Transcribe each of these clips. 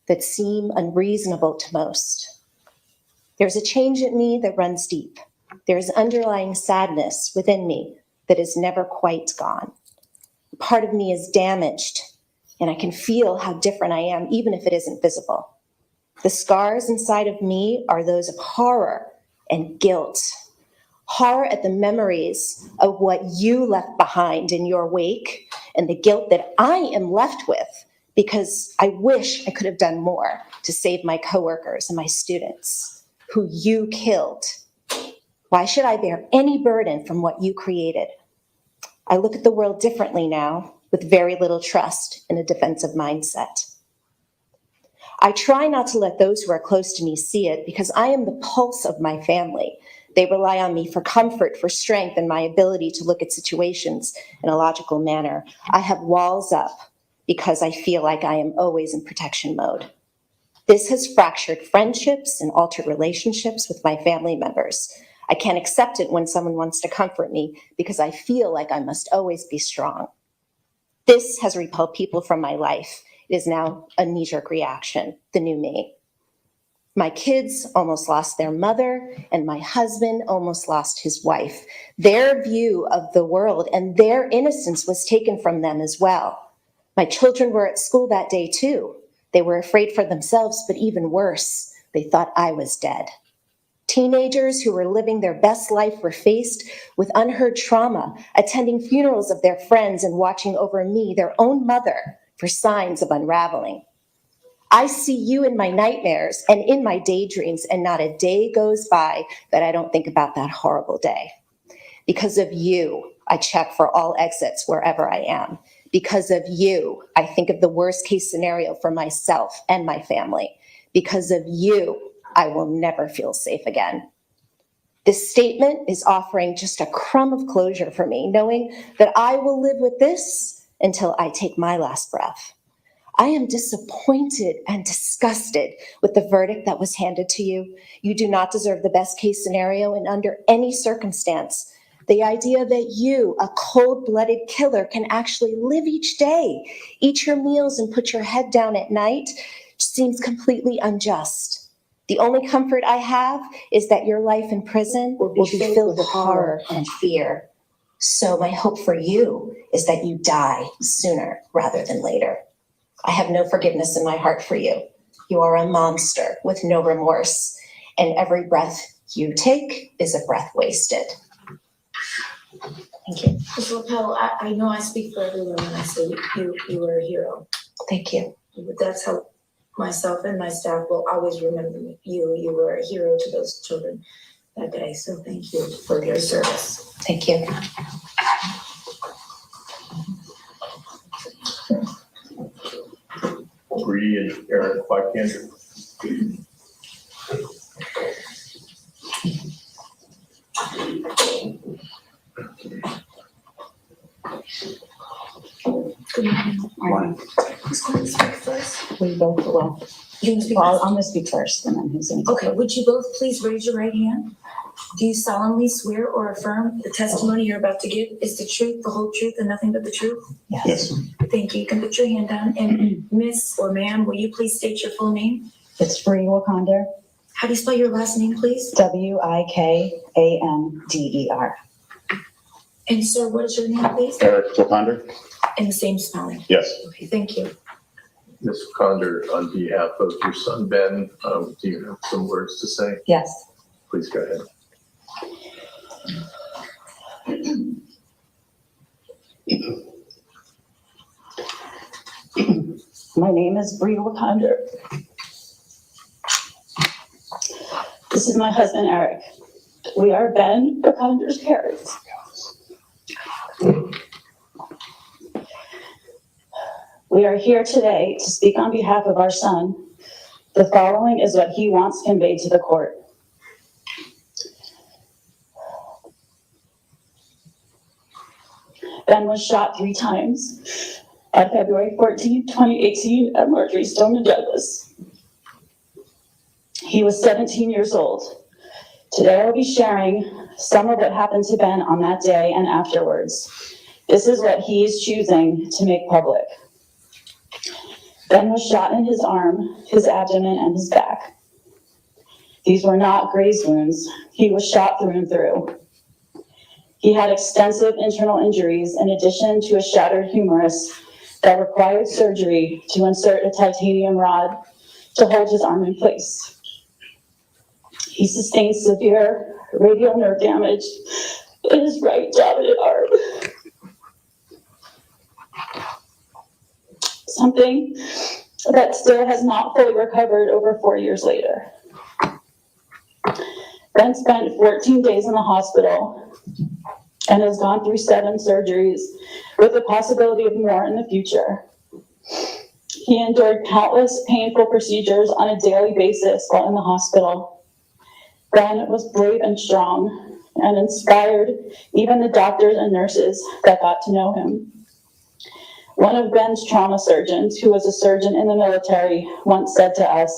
that seem unreasonable to most. There's a change in me that runs deep. There's underlying sadness within me that is never quite gone. Part of me is damaged, and I can feel how different I am, even if it isn't visible. The scars inside of me are those of horror and guilt. Horror at the memories of what you left behind in your wake, and the guilt that I am left with because I wish I could have done more to save my coworkers and my students who you killed. Why should I bear any burden from what you created? I look at the world differently now, with very little trust in a defensive mindset. I try not to let those who are close to me see it because I am the pulse of my family. They rely on me for comfort, for strength, and my ability to look at situations in a logical manner. I have walls up because I feel like I am always in protection mode. This has fractured friendships and altered relationships with my family members. I can't accept it when someone wants to comfort me because I feel like I must always be strong. This has repelled people from my life. It is now a knee-jerk reaction, the new me. My kids almost lost their mother, and my husband almost lost his wife. Their view of the world and their innocence was taken from them as well. My children were at school that day too. They were afraid for themselves, but even worse, they thought I was dead. Teenagers who were living their best life were faced with unheard trauma, attending funerals of their friends and watching over me, their own mother, for signs of unraveling. I see you in my nightmares and in my daydreams, and not a day goes by that I don't think about that horrible day. Because of you, I check for all exits wherever I am. Because of you, I think of the worst case scenario for myself and my family. Because of you, I will never feel safe again. This statement is offering just a crumb of closure for me, knowing that I will live with this until I take my last breath. I am disappointed and disgusted with the verdict that was handed to you. You do not deserve the best case scenario, and under any circumstance, the idea that you, a cold-blooded killer, can actually live each day, eat your meals, and put your head down at night seems completely unjust. The only comfort I have is that your life in prison will be filled with horror and fear. So my hope for you is that you die sooner rather than later. I have no forgiveness in my heart for you. You are a monster with no remorse, and every breath you take is a breath wasted. Thank you. Ms. Lapel, I know I speak for everyone when I say you were a hero. Thank you. But that's how myself and my staff will always remember you. You were a hero to those children that day. So thank you for your service. Thank you. Bree and Eric Parkland. Good morning. Morning. Who's going to speak first? We both will. You want to speak Well, first? I'm gonna speak first and then who's gonna talk? Okay, would you both please raise your right hand? Do you solemnly swear or affirm the testimony you're about to give is the truth, the whole truth, and nothing but the truth? Yes. Thank you. You can put your hand down. And Miss or ma'am, will you please state your full name? It's Free Wakander, How do you spell your last name, please? Wikander. And sir, what is your name, please? Eric Wakander? And the same spelling. Yes. Okay, thank you. Ms. Wakander, on behalf of your son, Ben, do you have some words to say? Yes. Please go ahead. My name is Bree Wakander. This is my husband, Eric. We are Ben Wakander's parents. We are here today to speak on behalf of our son. The following is what he wants conveyed to the court. Ben was shot 3 times on February 14, 2018 at Marjorie Stoneman Douglas. He was 17 years old. Today I'll be sharing some of what happened to Ben on that day and afterwards. This is what he is choosing to make public. Ben was shot in his arm, his abdomen, and his back. These were not graze wounds. He was shot through and through. He had extensive internal injuries in addition to a shattered humerus that required surgery to insert a titanium rod to hold his arm in place. He sustained severe radial nerve damage in his right dominant arm. Something that still has not fully recovered over 4 years later. Ben spent 14 days in the hospital and has gone through 7 surgeries with the possibility of more in the future. He endured countless painful procedures on a daily basis while in the hospital. Ben was brave and strong and inspired even the doctors and nurses that got to know him. One of Ben's trauma surgeons, who was a surgeon in the military, once said to us,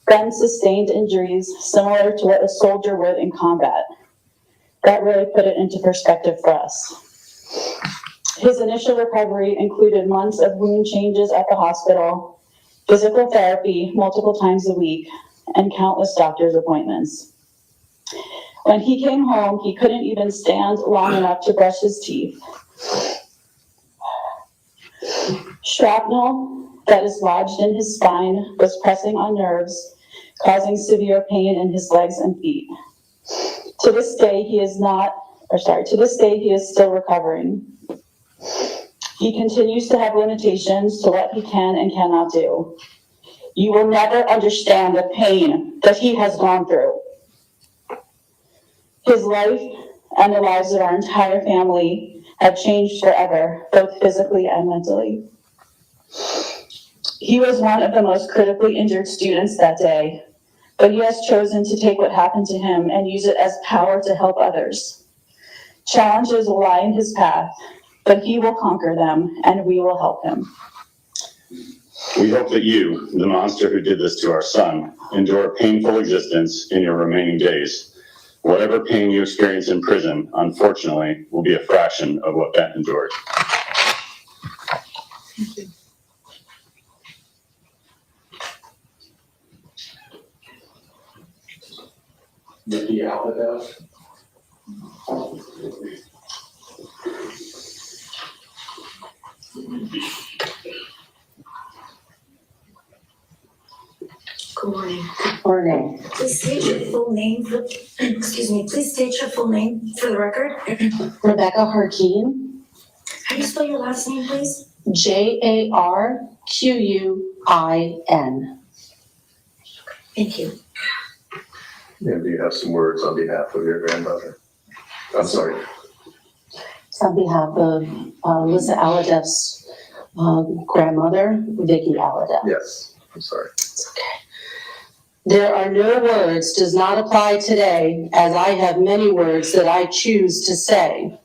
Ben sustained injuries similar to what a soldier would in combat. That really put it into perspective for us. His initial recovery included months of wound changes at the hospital, physical therapy multiple times a week, and countless doctor's appointments. When he came home, he couldn't even stand long enough to brush his teeth. Shrapnel that is lodged in his spine was pressing on nerves, causing severe pain in his legs and feet. To this day, he is still recovering. He continues to have limitations to what he can and cannot do. You will never understand the pain that he has gone through. His life and the lives of our entire family have changed forever, both physically and mentally. He was one of the most critically injured students that day, but he has chosen to take what happened to him and use it as power to help others. Challenges will lie in his path, but he will conquer them, and we will help him. We hope that you, the monster who did this to our son, endure a painful existence in your remaining days. Whatever pain you experience in prison, unfortunately, will be a fraction of what Ben endured. Thank you. Nikki Alphabet. Good morning. Morning. Please state your full name please state your full name for the record. Rebecca Harkeen, How do you spell your last name, please? Jarquin. Thank you. And do you have some words on behalf of your grandmother? I'm sorry. It's on behalf of Lisa Aladeff's grandmother, Vicki Aladeff. Yes, I'm sorry. It's okay. There are no words does not apply today, as I have many words that I choose to say.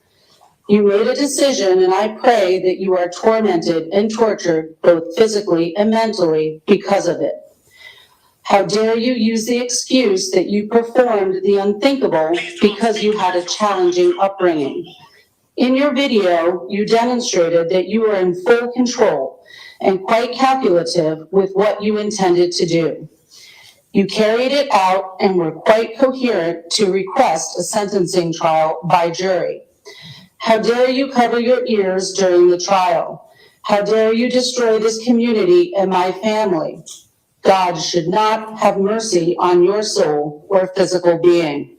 You made a decision, and I pray that you are tormented and tortured both physically and mentally because of it. How dare you use the excuse that you performed the unthinkable because you had a challenging upbringing. In your video, you demonstrated that you were in full control and quite calculative with what you intended to do. You carried it out and were quite coherent to request a sentencing trial by jury. How dare you cover your ears during the trial? How dare you destroy this community and my family? God should not have mercy on your soul or physical being.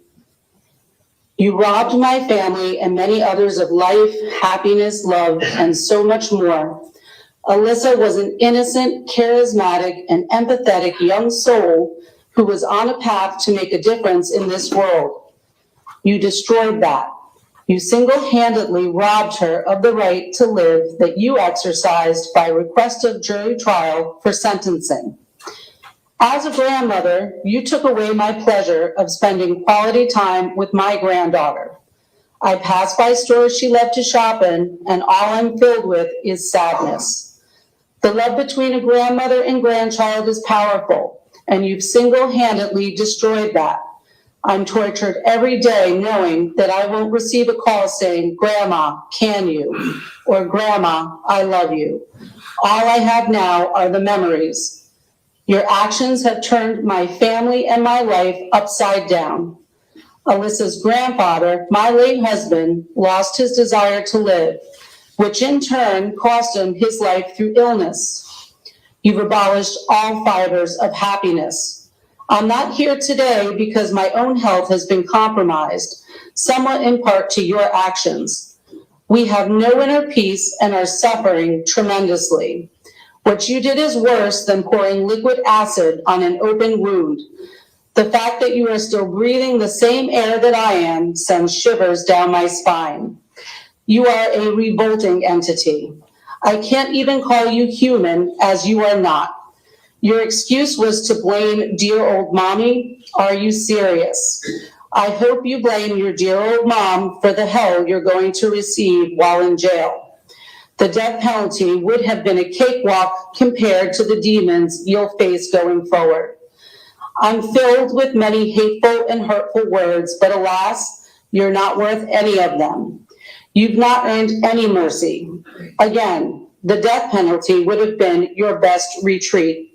You robbed my family and many others of life, happiness, love, and so much more. Alyssa was an innocent, charismatic, and empathetic young soul who was on a path to make a difference in this world. You destroyed that. You single-handedly robbed her of the right to live that you exercised by request of jury trial for sentencing. As a grandmother, you took away my pleasure of spending quality time with my granddaughter. I pass by stores she loved to shop in, and all I'm filled with is sadness. The love between a grandmother and grandchild is powerful, and you've single-handedly destroyed that. I'm tortured every day knowing that I won't receive a call saying, "Grandma, can you?" or "Grandma, I love you." All I have now are the memories. Your actions have turned my family and my life upside down. Alyssa's grandfather, my late husband, lost his desire to live, which in turn cost him his life through illness. You've abolished all fibers of happiness. I'm not here today because my own health has been compromised, somewhat in part to your actions. We have no inner peace and are suffering tremendously. What you did is worse than pouring liquid acid on an open wound. The fact that you are still breathing the same air that I am sends shivers down my spine. You are a revolting entity. I can't even call you human, as you are not. Your excuse was to blame dear old mommy. Are you serious? I hope you blame your dear old mom for the hell you're going to receive while in jail. The death penalty would have been a cakewalk compared to the demons you'll face going forward. I'm filled with many hateful and hurtful words, but alas, you're not worth any of them. You've not earned any mercy. Again, the death penalty would have been your best retreat.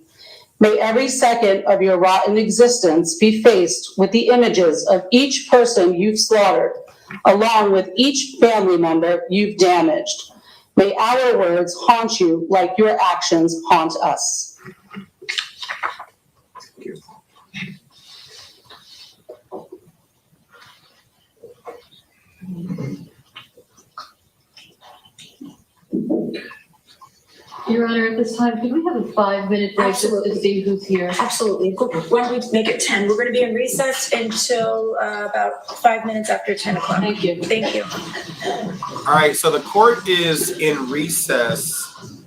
May every second of your rotten existence be faced with the images of each person you've slaughtered, along with each family member you've damaged. May our words haunt you like your actions haunt us. Your Honor, at this time, could we have a 5-minute break just to Absolutely. see who's here? Absolutely. Why don't we make it 10? We're gonna be in recess until about 5 minutes after 10 o'clock. Thank you. Thank you. All right, so the court is in recess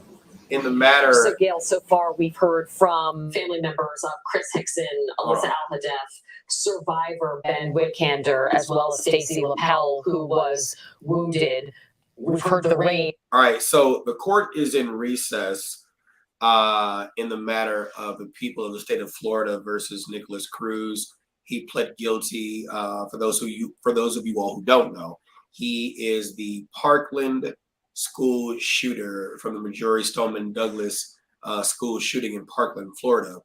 in the matter. So Gail, so far we've heard from family members of Chris Hickson, Alyssa Al-Hadef, survivor Ben Wickander, as well as Stacy Lapel, who was wounded. We've heard the rain. All right, so the court is in recess in the matter of the people of the state of Florida versus Nicholas Cruz. He pled guilty. For those of you all who don't know, he is the Parkland school shooter from the Marjorie Stoneman Douglas school shooting in Parkland, Florida.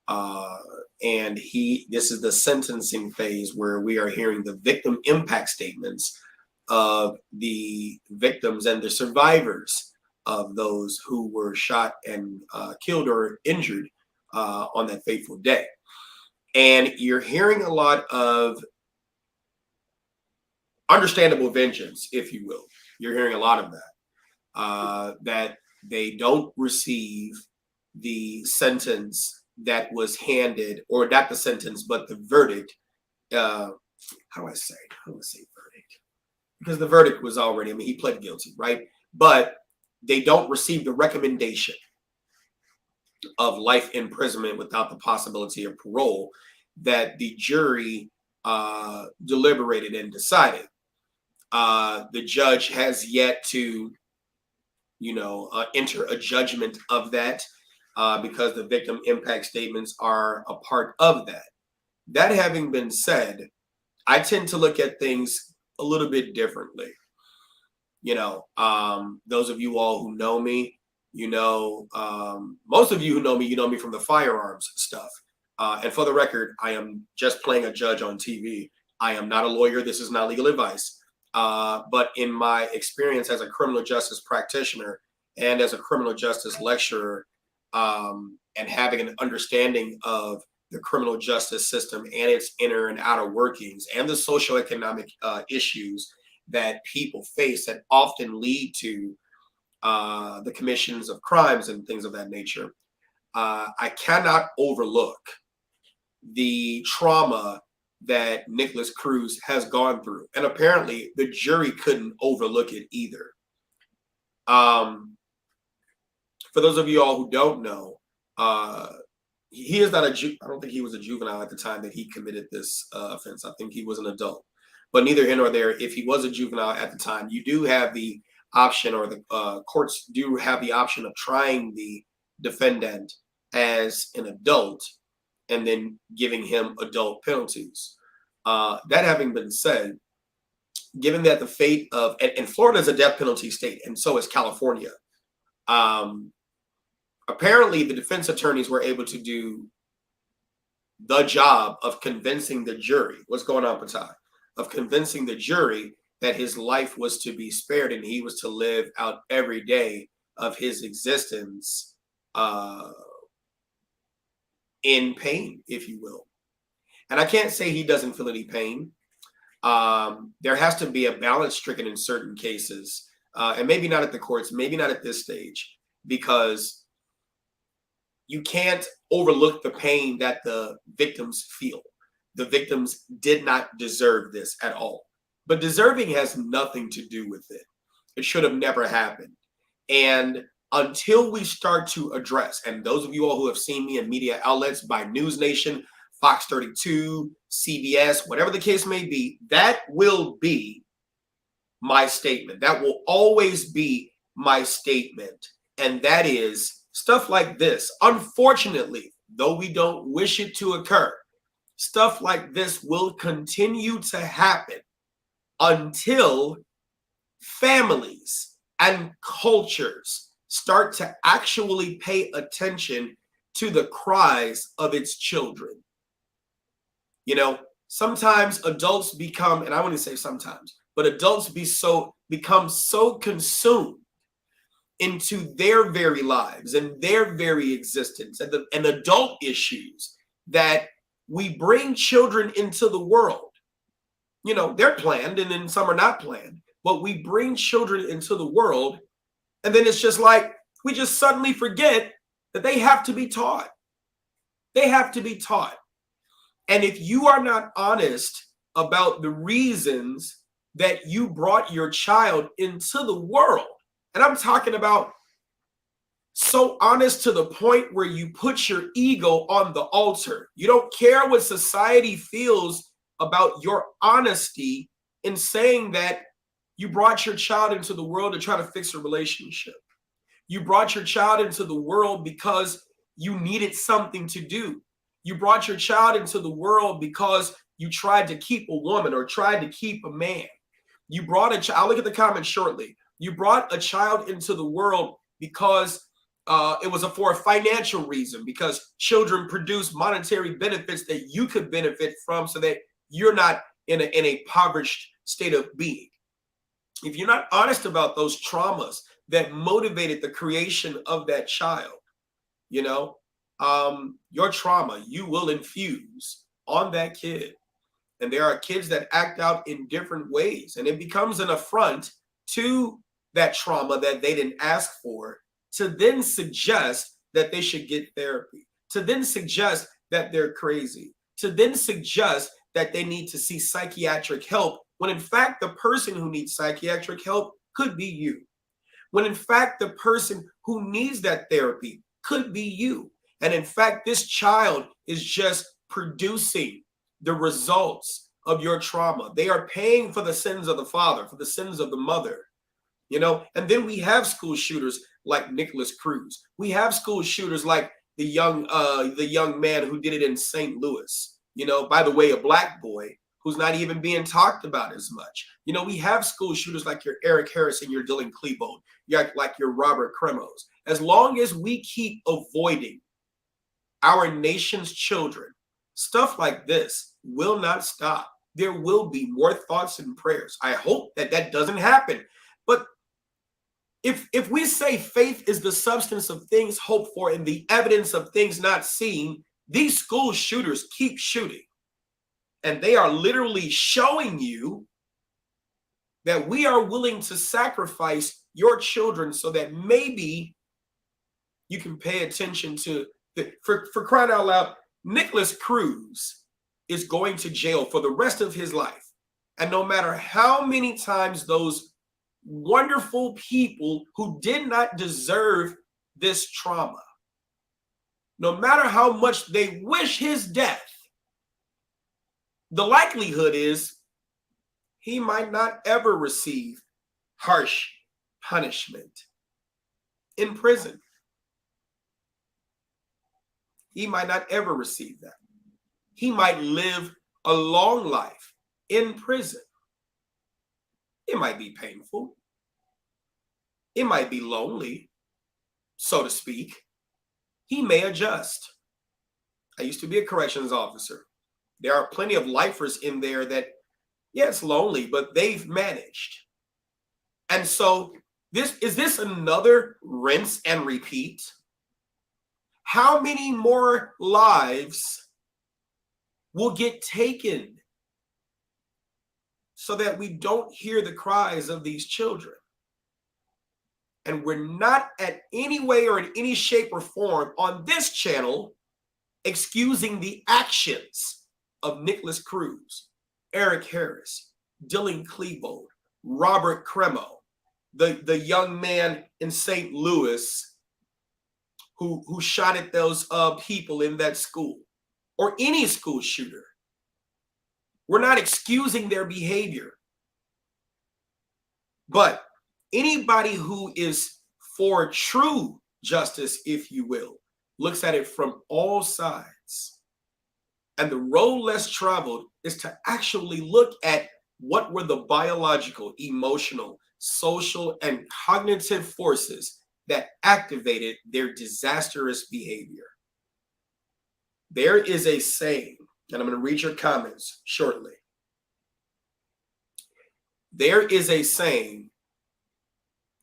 And this is the sentencing phase where we are hearing the victim impact statements of the victims and the survivors of those who were shot and killed or injured on that fateful day. And you're hearing a lot of understandable vengeance, if you will. You're hearing a lot of that, that they don't receive the sentence that was handed, or not the sentence, but the verdict. How do I say verdict? Because the verdict was already, he pled guilty, right? But they don't receive the recommendation of life imprisonment without the possibility of parole that the jury deliberated and decided. The judge has yet to, enter a judgment of that because the victim impact statements are a part of that. That having been said, I tend to look at things a little bit differently. Those of you all who know me, most of you who know me from the firearms stuff. And for the record, I am just playing a judge on TV. I am not a lawyer. This is not legal advice. But in my experience as a criminal justice practitioner and as a criminal justice lecturer, and having an understanding of the criminal justice system and its inner and outer workings and the socioeconomic issues that people face that often lead to the commissions of crimes and things of that nature, I cannot overlook the trauma that Nicholas Cruz has gone through. And apparently the jury couldn't overlook it either. For those of you all who don't know, he is not I don't think he was a juvenile at the time that he committed this offense. I think he was an adult. But neither here nor there, if he was a juvenile at the time, you do have the option, or the courts do have the option of trying the defendant as an adult and then giving him adult penalties. That having been said, given that the fate of, and Florida is a death penalty state, and so is California. Apparently, the defense attorneys were able to do the job of convincing the jury. What's going on, Patai? Of convincing the jury that his life was to be spared and he was to live out every day of his existence in pain, if you will. And I can't say he doesn't feel any pain. There has to be a balance stricken in certain cases, and maybe not at the courts, maybe not at this stage, because you can't overlook the pain that the victims feel. The victims did not deserve this at all. But deserving has nothing to do with it. It should have never happened. And until we start to address, and those of you all who have seen me in media outlets by News Nation, Fox 32, CBS, whatever the case may be, that will be my statement. That will always be my statement. And that is stuff like this. Unfortunately, though we don't wish it to occur, stuff like this will continue to happen until families and cultures start to actually pay attention to the cries of its children. You know, sometimes adults become, and I want to say sometimes, but adults become so consumed into their very lives and their very existence and adult issues that we bring children into the world. You know, they're planned and then some are not planned, but we bring children into the world and then it's just like we just suddenly forget that they have to be taught. They have to be taught. And if you are not honest about the reasons that you brought your child into the world, and I'm talking about so honest to the point where you put your ego on the altar. You don't care what society feels about your honesty in saying that you brought your child into the world to try to fix a relationship. You brought your child into the world because you needed something to do. You brought your child into the world because you tried to keep a woman or tried to keep a man. You brought a child, I'll look at the comments shortly. You brought a child into the world because it was for a financial reason, because children produce monetary benefits that you could benefit from so that you're not in a impoverished state of being. If you're not honest about those traumas that motivated the creation of that child, you know, your trauma, you will infuse on that kid. And there are kids that act out in different ways, and it becomes an affront to that trauma that they didn't ask for, to then suggest that they should get therapy, to then suggest that they're crazy, to then suggest that they need to see psychiatric help, when in fact the person who needs psychiatric help could be you. When in fact the person who needs that therapy could be you. And in fact, this child is just producing the results of your trauma. They are paying for the sins of the father, for the sins of the mother, you know. And then we have school shooters like Nicholas Cruz. We have school shooters like the young man who did it in St. Louis, you know, by the way, a black boy who's not even being talked about as much. You know, we have school shooters like your Eric Harris and your Dylan Klebold, like your Robert Cremos. As long as we keep avoiding our nation's children, stuff like this will not stop. There will be more thoughts and prayers. I hope that that doesn't happen. But if we say faith is the substance of things hoped for and the evidence of things not seen, these school shooters keep shooting. And they are literally showing you that we are willing to sacrifice your children so that maybe you can pay attention to for crying out loud, Nicholas Cruz is going to jail for the rest of his life. And no matter how many times those wonderful people who did not deserve this trauma, no matter how much they wish his death, the likelihood is he might not ever receive harsh punishment in prison. He might not ever receive that. He might live a long life in prison. It might be painful. It might be lonely, so to speak. he may adjust. I used to be a corrections officer. There are plenty of lifers in there that, yeah, it's lonely, but they've managed. And so is this another rinse and repeat? How many more lives will get taken so that we don't hear the cries of these children? And we're not at any way or in any shape or form on this channel excusing the actions of Nicholas Cruz, Eric Harris, Dylan Klebold, Robert Cremo, the young man in St. Louis who shot at those people in that school, or any school shooter. We're not excusing their behavior. But anybody who is for true justice, if you will, looks at it from all sides. And the road less traveled is to actually look at what were the biological, emotional, social, and cognitive forces that activated their disastrous behavior. There is a saying, and I'm going to read your comments shortly. There is a saying,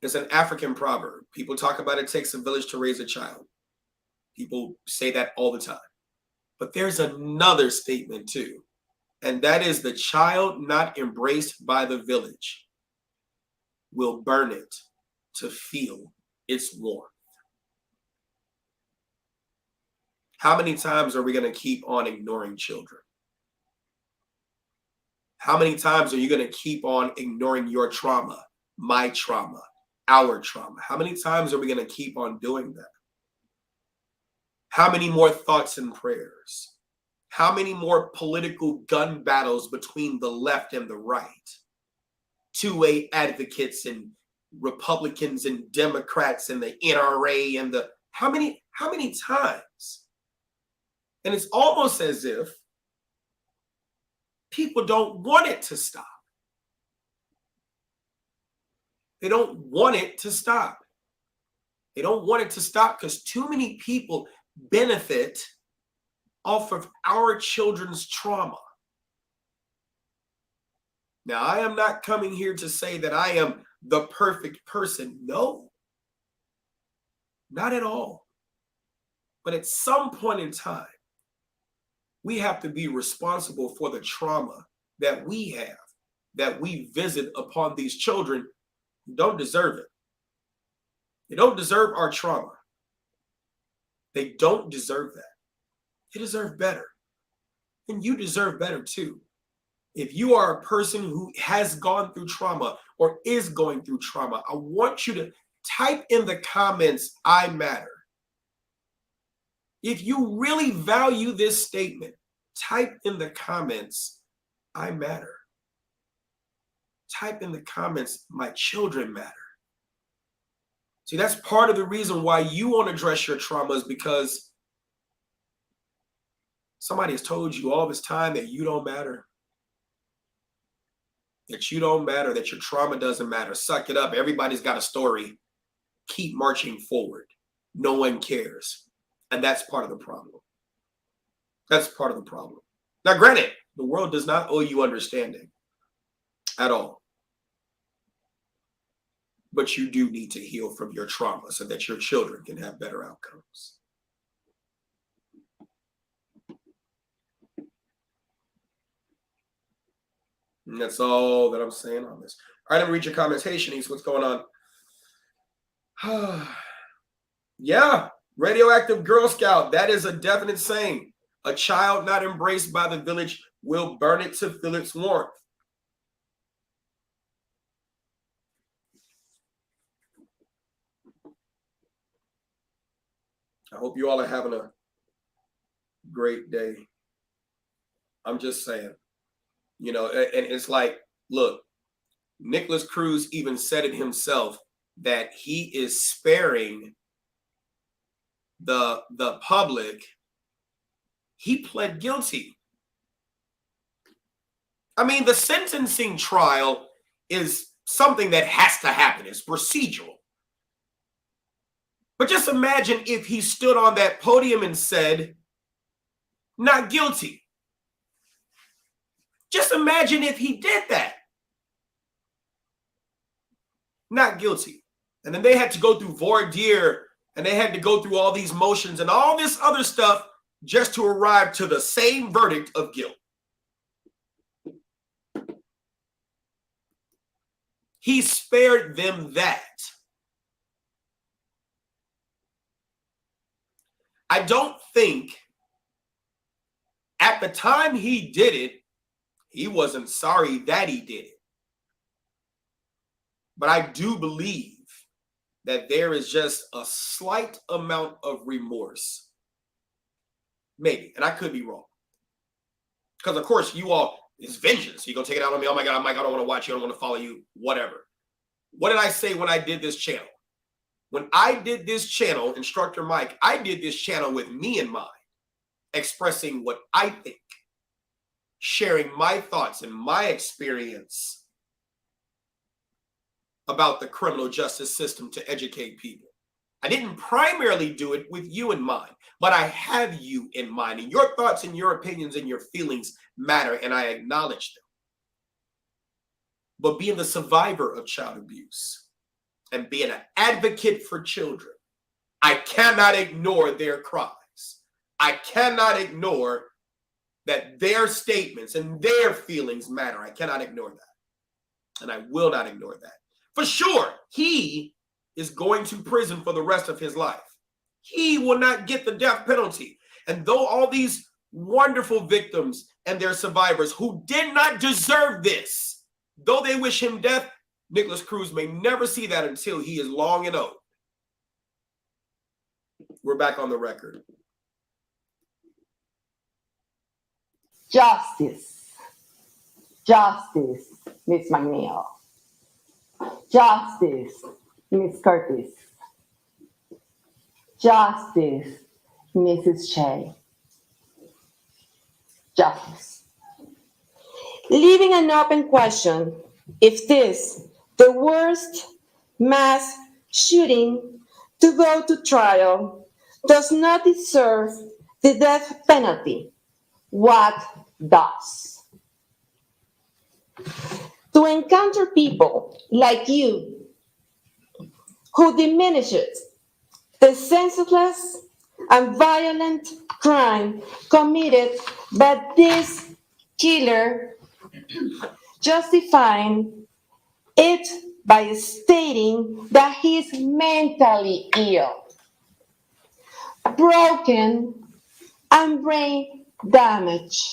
it's an African proverb. People talk about it takes a village to raise a child. People say that all the time. But there's another statement too, and that is the child not embraced by the village will burn it to feel its warmth. How many times are we going to keep on ignoring children? How many times are you going to keep on ignoring your trauma, my trauma, our trauma? How many times are we going to keep on doing that? How many more thoughts and prayers? How many more political gun battles between the left and the right? Two-way advocates and Republicans and Democrats and the NRA and the how many times? And it's almost as if people don't want it to stop. They don't want it to stop. They don't want it to stop because too many people benefit off of our children's trauma. Now, I am not coming here to say that I am the perfect person. No, not at all. But at some point in time, we have to be responsible for the trauma that we have, that we visit upon these children who don't deserve it. They don't deserve our trauma. They don't deserve that. They deserve better. And you deserve better too. If you are a person who has gone through trauma or is going through trauma, I want you to type in the comments, I matter. If you really value this statement, type in the comments, I matter. Type in the comments, my children matter. See, that's part of the reason why you want to address your traumas, because somebody has told you all this time that you don't matter. That you don't matter, that your trauma doesn't matter. Suck it up. Everybody's got a story. Keep marching forward. No one cares. And that's part of the problem. That's part of the problem. Now, granted, the world does not owe you understanding at all. But you do need to heal from your trauma so that your children can have better outcomes. And that's all that I'm saying on this. All right, let me read your comments. Hey, Shanice, what's going on? Yeah, radioactive Girl Scout. That is a definite saying. A child not embraced by the village will burn it to feel its warmth. I hope you all are having a great day. I'm just saying, you know, and it's like, look, Nicholas Cruz even said it himself that he is sparing the public. He pled guilty. I mean, the sentencing trial is something that has to happen. It's procedural. But just imagine if he stood on that podium and said, not guilty. Just imagine if he did that. Not guilty. And then they had to go through voir dire, and they had to go through all these motions and all this other stuff just to arrive to the same verdict of guilt. He spared them that. I don't think at the time he did it, he wasn't sorry that he did it. But I do believe that there is just a slight amount of remorse. Maybe, and I could be wrong. Because of course you all, it's vengeance. You're going to take it out on me. Oh my God, Mike, I don't want to watch you. I don't want to follow you, whatever. What did I say when I did this channel? When I did this channel, Instructor Mike, I did this channel with me in mind, expressing what I think, sharing my thoughts and my experience about the criminal justice system to educate people. I didn't primarily do it with you in mind, but I have you in mind, and your thoughts and your opinions and your feelings matter, and I acknowledge them. But being the survivor of child abuse and being an advocate for children, I cannot ignore their cries. I cannot ignore that their statements and their feelings matter. I cannot ignore that. And I will not ignore that. For sure, he is going to prison for the rest of his life. He will not get the death penalty. And though all these wonderful victims and their survivors who did not deserve this, though they wish him death, Nicholas Cruz may never see that until he is long and old. We're back on the record. Justice. Justice, Miss McNeil. Justice, Miss Curtis. Justice, Mrs. Shea. Justice. Leaving an open question, if this, the worst mass shooting to go to trial, does not deserve the death penalty, what does? To encounter people like you who diminishes the senseless and violent crime committed by this killer, justifying it by stating that he is mentally ill, broken, and brain damaged,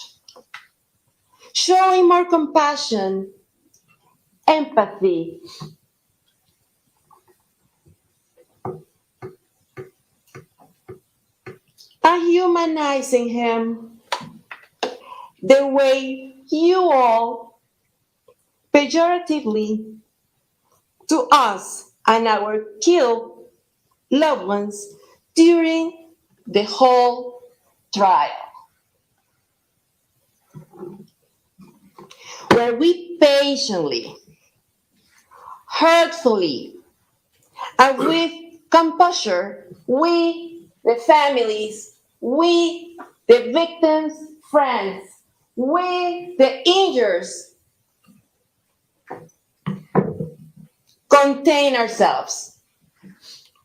showing more compassion, empathy, and humanizing him the way you all pejoratively to us and our killed loved ones during the whole trial, where we patiently, hurtfully, and with composure, we, the families, we, the victims' friends, we, the injured, contain ourselves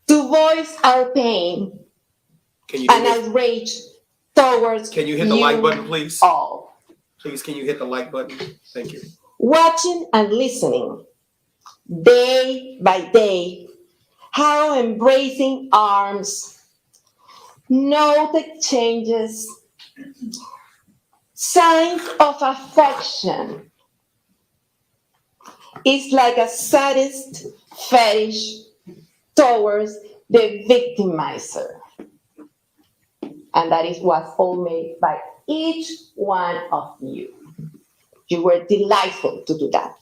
to voice our pain and outrage towards Can you hit the like button, please? all. Please, can you hit the like button? Thank you. Watching and listening day by day how embracing arms, note exchanges, signs of affection is like a sadist fetish towards the victimizer. And that is what's all made by each one of you. You were delightful to do that.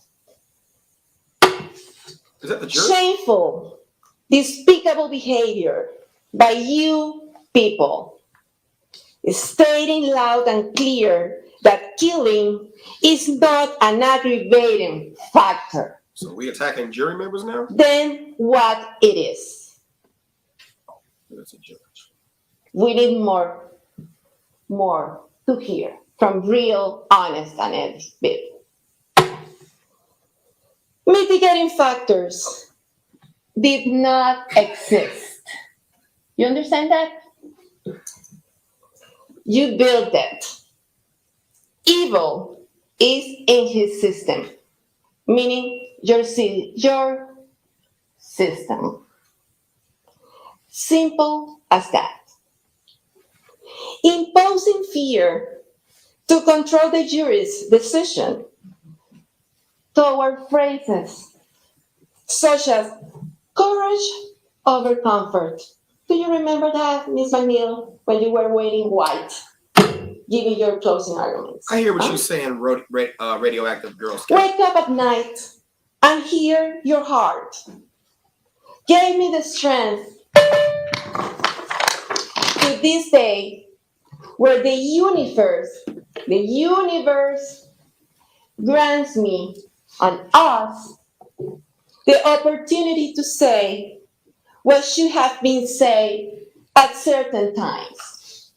Is that the jury? Shameful, despicable behavior by you people, stating loud and clear that killing is not an aggravating factor. So we attacking jury members now? Then what it is. That's a judge. We need more to hear from real, honest, and honest people. Mitigating factors did not exist. You understand that? You built it. Evil is in his system, meaning your system. Simple as that. Imposing fear to control the jury's decision toward phrases such as courage over comfort. Do you remember that, Ms. McNeil, when you were waiting white, giving your closing arguments? I hear what you're saying, radioactive Girl Scout. Wake up at night and hear your heart. Gave me the strength to this day where the universe grants me and us the opportunity to say what should have been said at certain times.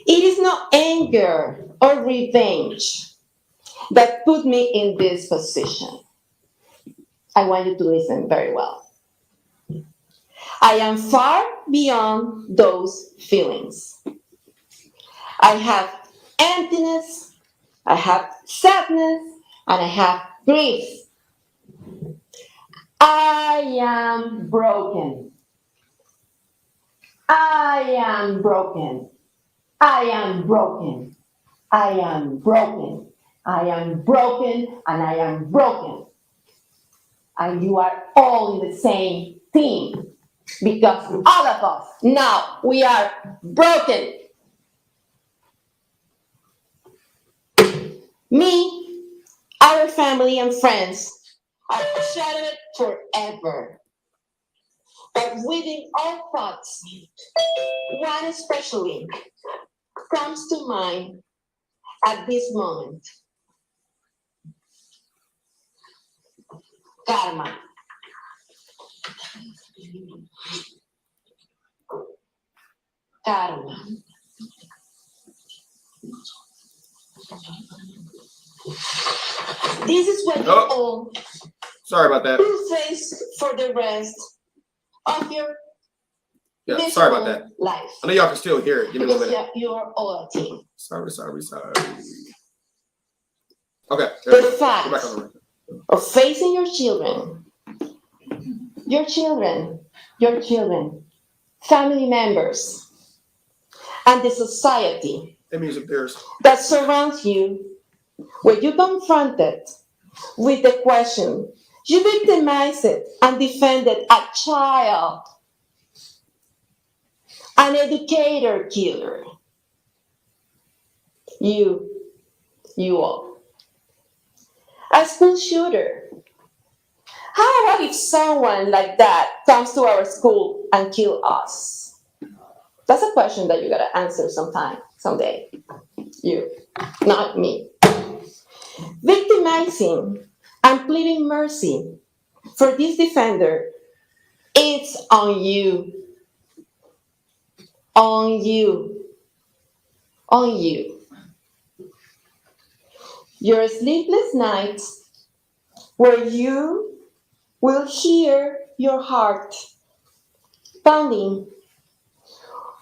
It is not anger or revenge that put me in this position. I want you to listen very well. I am far beyond those feelings. I have emptiness, I have sadness, and I have grief. I am broken. I am broken. I am broken. I am broken. I am broken, and I am broken. And you are all in the same team because all of us now we are broken. Me, our family, and friends are shattered forever. But within all thoughts, one especially comes to mind at this moment. Karma. Karma. This is what you all Sorry about that. will face for the rest of your Yeah, sorry about that. life. I know y'all can still hear it. Give me one Because minute. you are all a team. Sorry. Okay. The Go fact back on the record. of facing your children, family members, and the society That music there's. that surrounds you, when you confront it with the question, you victimize it and defended a child, an educator killer. You all. A school shooter. How about if someone like that comes to our school and kill us? That's a question that you gotta answer someday. You, not me. Victimizing and pleading mercy for this defender, it's on you. On you. On you. Your sleepless nights where you will hear your heart pounding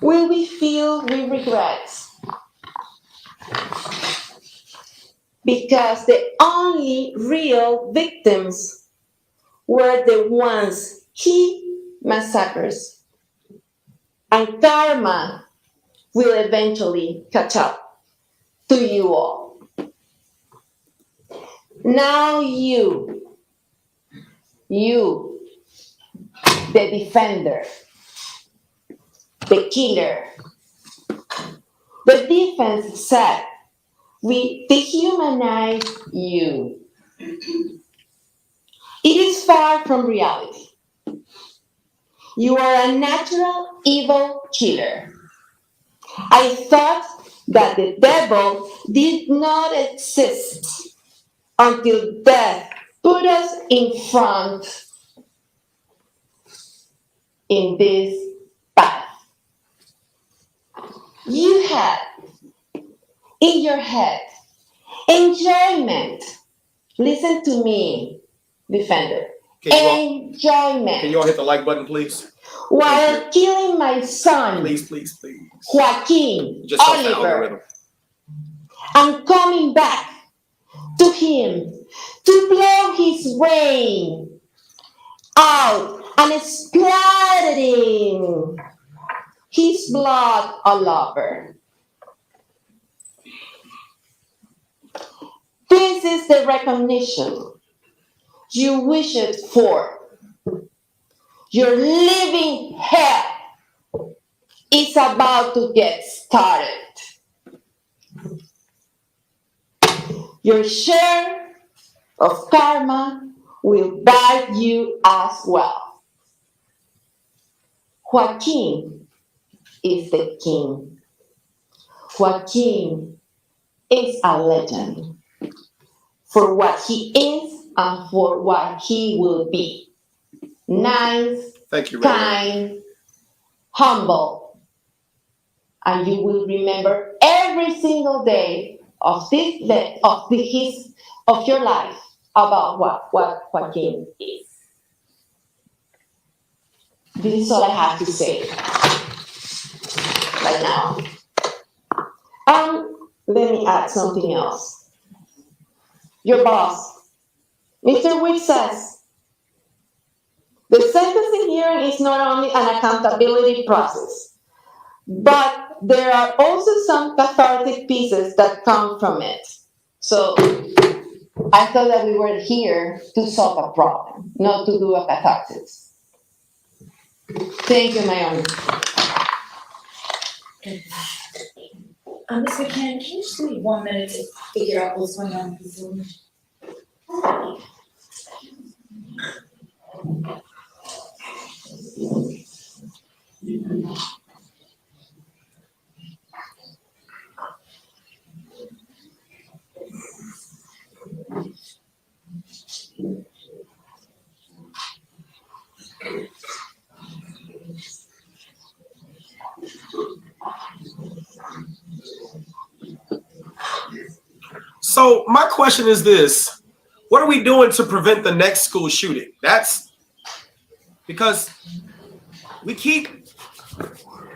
will be filled with regrets. Because the only real victims were the ones he massacres. And karma will eventually catch up to you all. Now you, the defender, the killer, the defense said, we dehumanize you. It is far from reality. You are a natural evil killer. I thought that the devil did not exist until death put us in front. in this path. You had in your head enjoyment. Listen to me, defender. Can you Enjoyment. all hit the like button, please? While killing my son, Please, please, please. Joaquin Just help the Oliver, algorithm. and coming back to him to blow his brain out and splattering his blood all over. This is the recognition you wished for. Your living hell is about to get started. Your share of karma will bite you as well. Joaquin is the king. Joaquin is a legend for what he is and for what he will be. Nice, Thank you, Ray. kind, humble. And you will remember every single day of your life about what Joaquin is. This is all I have to say right now. Let me add something else. Your boss, Mr. Wick, says the sentencing hearing is not only an accountability process, but there are also some cathartic pieces that come from it. So I thought that we were here to solve a problem, not to do a catharsis. Thank you, my honor. Ms. McCann, can you just give me 1 minute to figure out what's going on with the Zoom? So my question is this: what are we doing to prevent the next school shooting? That's because we keep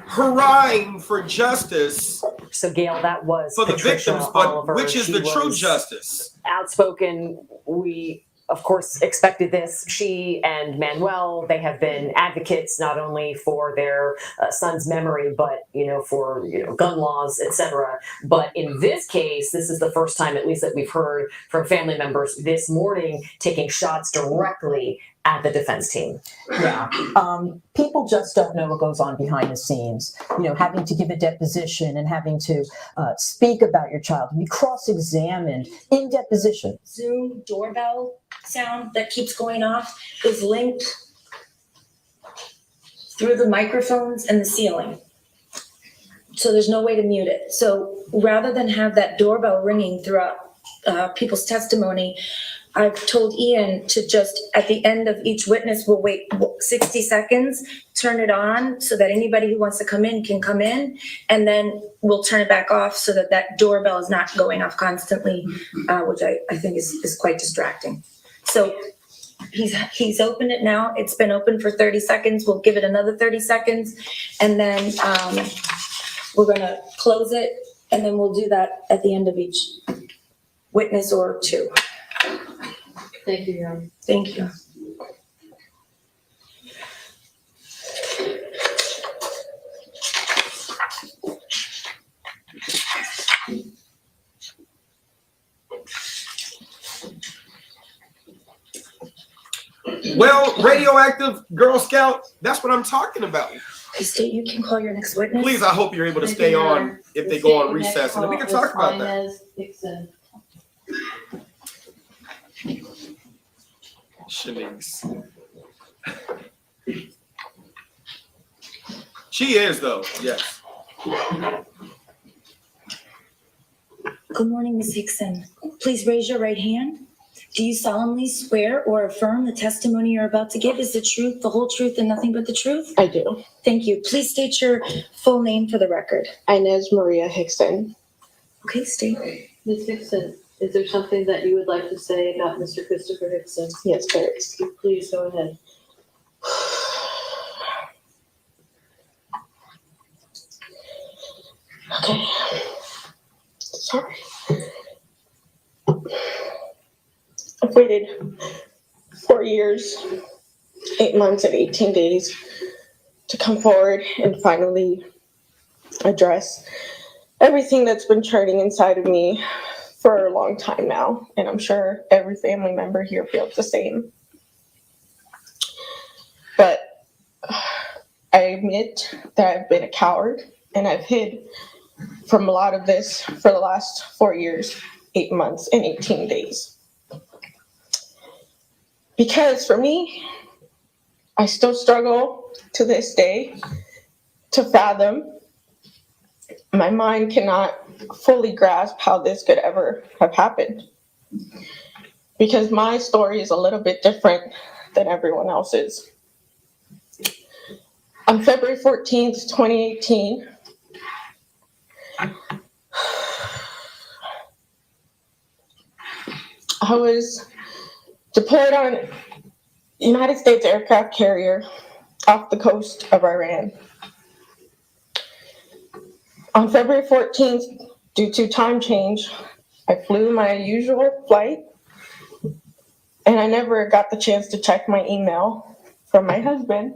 hurrahing for justice. So Gail, that was for the Patricia victims, but Oliver. which is She the true was justice? Outspoken. We of course expected this. She and Manuel, they have been advocates not only for their son's memory, but for gun laws, etc. But in this case, this is the first time, at least, that we've heard from family members this morning taking shots directly at the defense team. Yeah. People just don't know what goes on behind the scenes. Having to give a deposition and having to speak about your child, be cross-examined in deposition. Zoom doorbell sound that keeps going off is linked through the microphones and the ceiling. So there's no way to mute it. So rather than have that doorbell ringing throughout people's testimony, I've told Ian to just, at the end of each witness, we'll wait 60 seconds, turn it on so that anybody who wants to come in can come in, and then we'll turn it back off so that that doorbell is not going off constantly, which I think is quite distracting. So he's opened it now. It's been open for 30 seconds. We'll give it another 30 seconds, and then we're gonna close it, and then we'll do that at the end of each witness or two. Thank you, Your Honor. Thank you. Well, radioactive Girl Scout, that's what I'm talking about. Hey, State, you can call your next witness. Please, I hope you're able to stay on if they go on recess, and then we can talk about that. Shanice. She is, though, yes. Good morning, Ms. Hickson. Please raise your right hand. Do you solemnly swear or affirm the testimony you're about to give is the truth, the whole truth, and nothing but the truth? I do. Thank you. Please state your full name for the record. Inez Maria Hickson. Okay, state. Ms. Hickson, is there something that you would like to say about Mr. Christopher Hickson? Yes, there is. Please go ahead. Okay. Sorry. I've waited 4 years, 8 months, and 18 days to come forward and finally address everything that's been churning inside of me for a long time now. And I'm sure every family member here feels the same. But I admit that I've been a coward and I've hid from a lot of this for the last 4 years, 8 months, and 18 days. Because for me, I still struggle to this day to fathom. My mind cannot fully grasp how this could ever have happened. Because my story is a little bit different than everyone else's. On February 14th, 2018, I was deployed on United States aircraft carrier off the coast of Iran. On February 14th, due to time change, I flew my usual flight, and I never got the chance to check my email from my husband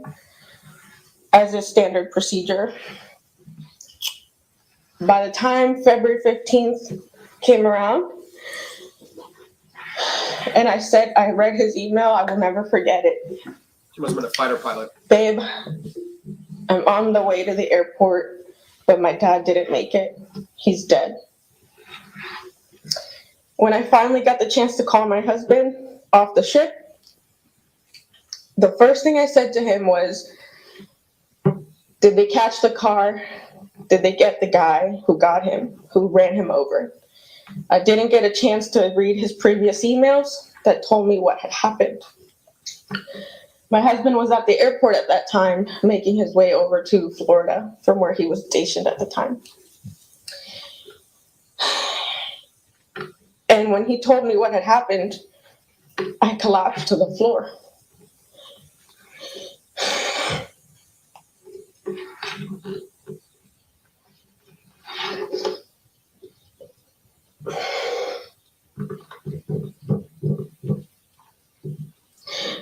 as is standard procedure. By the time February 15th came around, and I read his email, I will never forget it. She must have been a fighter pilot. Babe, I'm on the way to the airport, but my dad didn't make it. He's dead. When I finally got the chance to call my husband off the ship, the first thing I said to him was, did they catch the car? Did they get the guy who got him, who ran him over? I didn't get a chance to read his previous emails that told me what had happened. My husband was at the airport at that time, making his way over to Florida from where he was stationed at the time. And when he told me what had happened, I collapsed to the floor.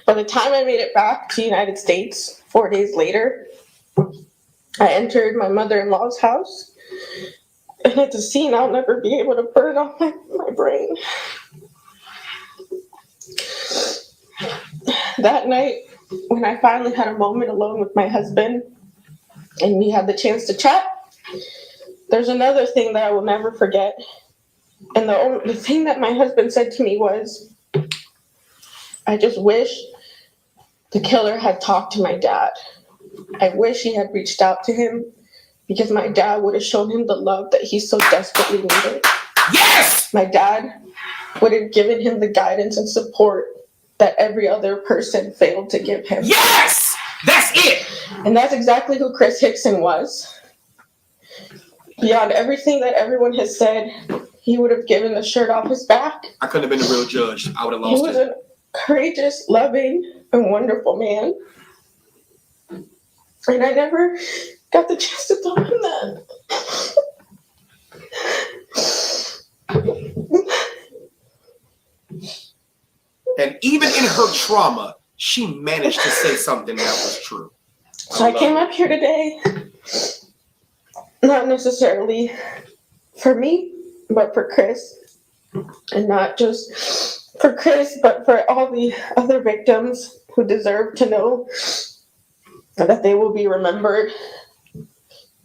By the time I made it back to the United States, 4 days later, I entered my mother-in-law's house, and it's a scene I'll never be able to burn off my brain. That night, when I finally had a moment alone with my husband, and we had the chance to chat, there's another thing that I will never forget. And the thing that my husband said to me was, I just wish the killer had talked to my dad. I wish he had reached out to him because my dad would have shown him the love that he so desperately needed. Yes! My dad would have given him the guidance and support that every other person failed to give him. Yes! That's it! And that's exactly who Chris Hickson was. Beyond everything that everyone has said, he would have given the shirt off his back. I couldn't have been the real judge. I would have He lost was it. a courageous, loving, and wonderful man. And I never got the chance to tell him that. And even in her trauma, she managed to say something that was true. So I came up here today, not necessarily for me, but for Chris. And not just for Chris, but for all the other victims who deserve to know that they will be remembered.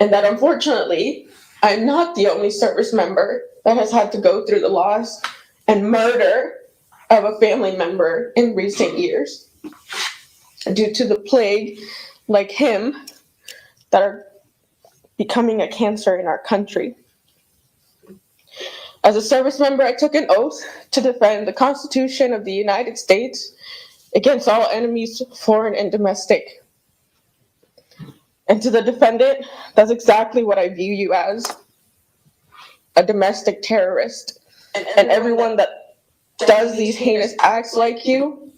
And that unfortunately, I'm not the only service member that has had to go through the loss and murder of a family member in recent years due to the plague like him that are becoming a cancer in our country. As a service member, I took an oath to defend the Constitution of the United States against all enemies, foreign and domestic. And to the defendant, that's exactly what I view you as, a domestic terrorist. And everyone that does these heinous acts like you,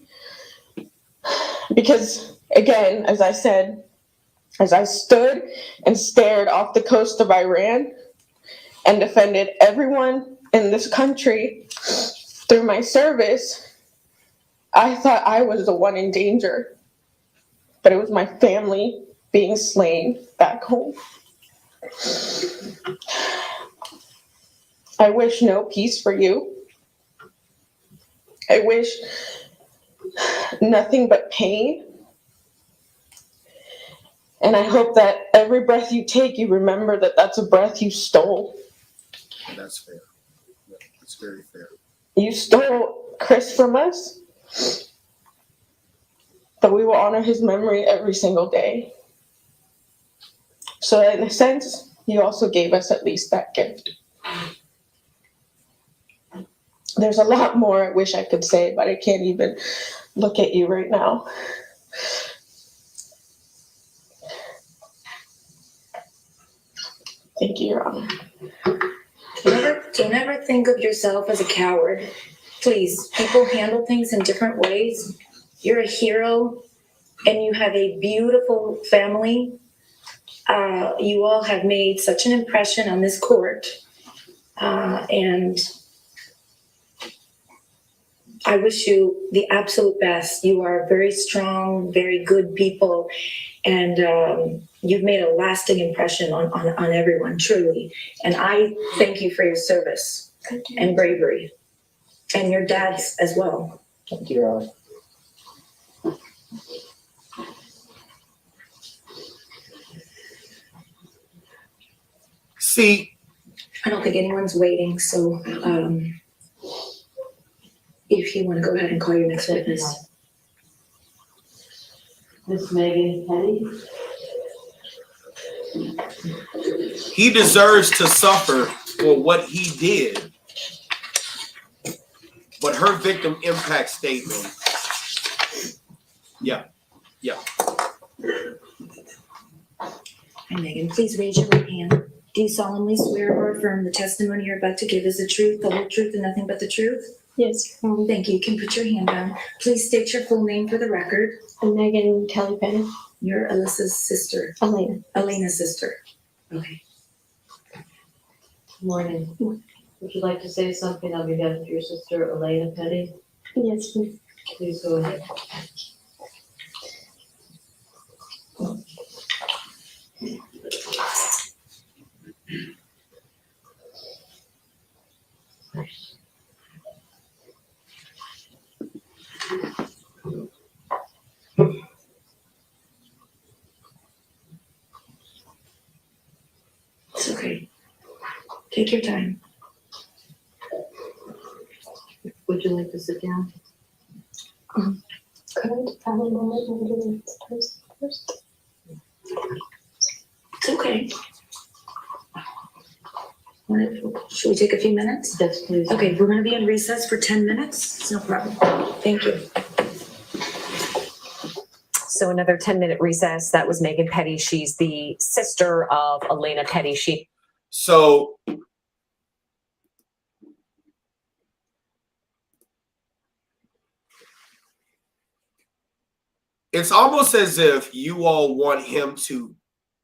because again, as I said, as I stood and stared off the coast of Iran and defended everyone in this country through my service, I thought I was the one in danger, but it was my family being slain back home. I wish no peace for you. I wish nothing but pain. And I hope that every breath you take, you remember that that's a breath you stole. That's fair. That's very fair. You stole Chris from us, but we will honor his memory every single day. So in a sense, you also gave us at least that gift. There's a lot more I wish I could say, but I can't even look at you right now. Thank you, Your Honor. Don't ever think of yourself as a coward. Please, people handle things in different ways. You're a hero, and you have a beautiful family. You all have made such an impression on this court, and I wish you the absolute best. You are very strong, very good people, and you've made a lasting impression on everyone, truly. And I thank you for your service and bravery, and your dad's as well. Thank you, Your Honor. See, I don't think anyone's waiting, so if you want to go ahead and call your next witness. Miss Megan Petty? he deserves to suffer for what he did. But her victim impact statement, yeah. And Megan, please raise your right hand. Do you solemnly swear or affirm the testimony you're about to give is the truth, the whole truth, and nothing but the truth? Yes. Thank you. You can put your hand down. Please state your full name for the record. I'm Megan Kelly Petty. You're Alyssa's sister. Elena. Elena's sister. Okay. Good morning. Would you like to say something on behalf of your sister, Elena Petty? Yes, please. Please go ahead. It's okay. Take your time. Would you like to sit down? Could I have a moment and do this first? It's okay. Should we take a few minutes? Yes, please. Okay, we're gonna be in recess for 10 minutes. It's no problem. Thank you. So another 10-minute recess. That was Megan Petty. She's the sister of Elena Petty. So it's almost as if you all want him to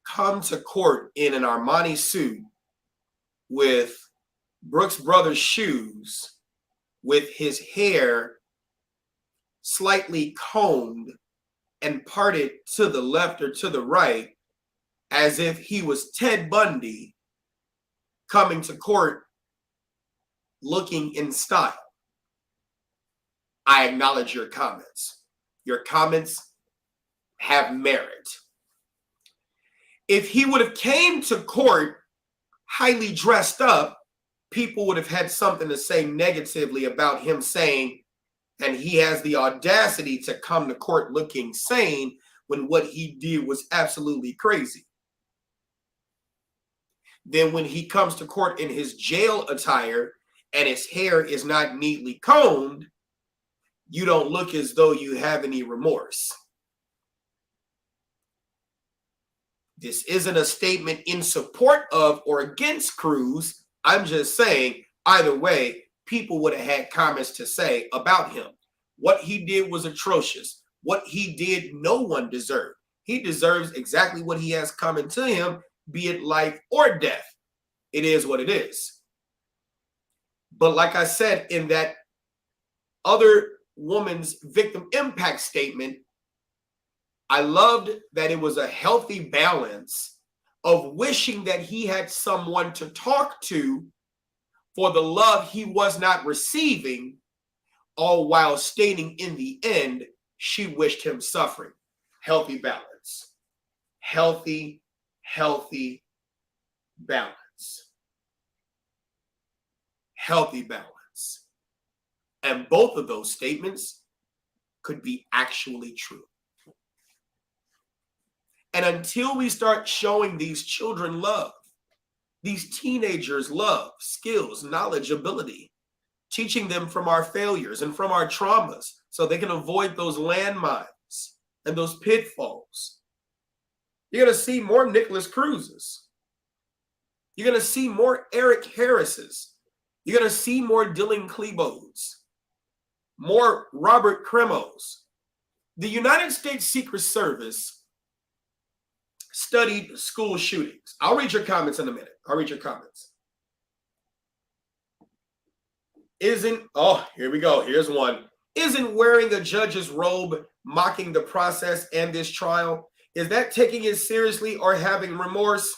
come to court in an Armani suit with Brooks Brothers shoes, with his hair slightly combed and parted to the left or to the right, as if he was Ted Bundy coming to court looking in style. I acknowledge your comments. Your comments have merit. If he would have came to court highly dressed up, people would have had something to say negatively about him, saying, and he has the audacity to come to court looking sane when what he did was absolutely crazy. Then when he comes to court in his jail attire and his hair is not neatly combed, you don't look as though you have any remorse. This isn't a statement in support of or against Cruz. I'm just saying, either way, people would have had comments to say about him. What he did was atrocious. What he did, no one deserved. He deserves exactly what he has coming to him, be it life or death. It is what it is. But like I said, in that other woman's victim impact statement, I loved that it was a healthy balance of wishing that he had someone to talk to for the love he was not receiving, all while stating in the end, she wished him suffering. Healthy balance. Healthy balance. Healthy balance. And both of those statements could be actually true. And until we start showing these children love, these teenagers love, skills, knowledge, ability, teaching them from our failures and from our traumas so they can avoid those landmines and those pitfalls, you're going to see more Nicholas Cruzes. You're going to see more Eric Harrises. You're going to see more Dylan Klebos, more Robert Cremos. The United States Secret Service studied school shootings. I'll read your comments in a minute. I'll read your comments. Here we go. Here's one. Isn't wearing a judge's robe mocking the process and this trial? Is that taking it seriously or having remorse?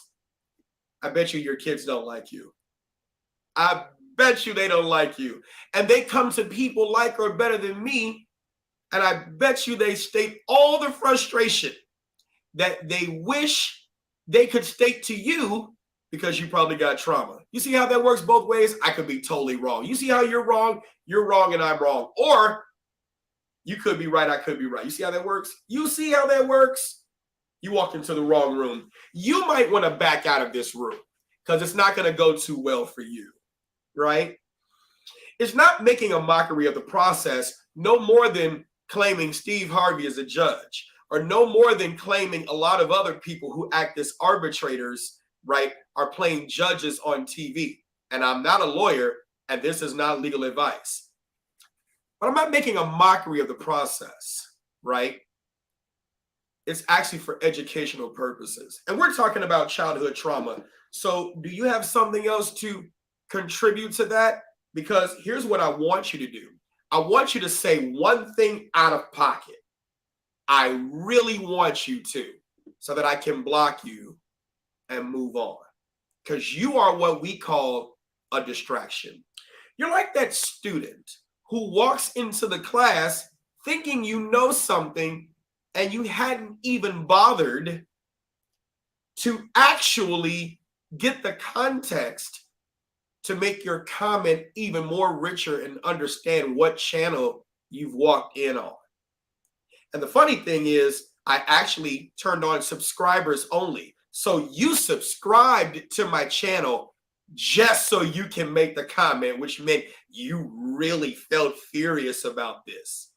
I bet you your kids don't like you. I bet you they don't like you. And they come to people like or better than me, and I bet you they state all the frustration that they wish they could state to you because you probably got trauma. You see how that works both ways? I could be totally wrong. You see how you're wrong and I'm wrong. Or you could be right, I could be right. You see how that works? You see how that works? You walked into the wrong room. You might want to back out of this room because it's not going to go too well for you, right? It's not making a mockery of the process no more than claiming Steve Harvey as a judge, or no more than claiming a lot of other people who act as arbitrators, right, are playing judges on TV. And I'm not a lawyer, and this is not legal advice. But I'm not making a mockery of the process, right? It's actually for educational purposes. And we're talking about childhood trauma. So do you have something else to contribute to that? Because here's what I want you to do. I want you to say one thing out of pocket. I really want you to, so that I can block you and move on. Because you are what we call a distraction. You're like that student who walks into the class thinking you know something and you hadn't even bothered to actually get the context to make your comment even more richer and understand what channel you've walked in on. And the funny thing is, I actually turned on subscribers only. So you subscribed to my channel just so you can make the comment, which meant you really felt furious about this.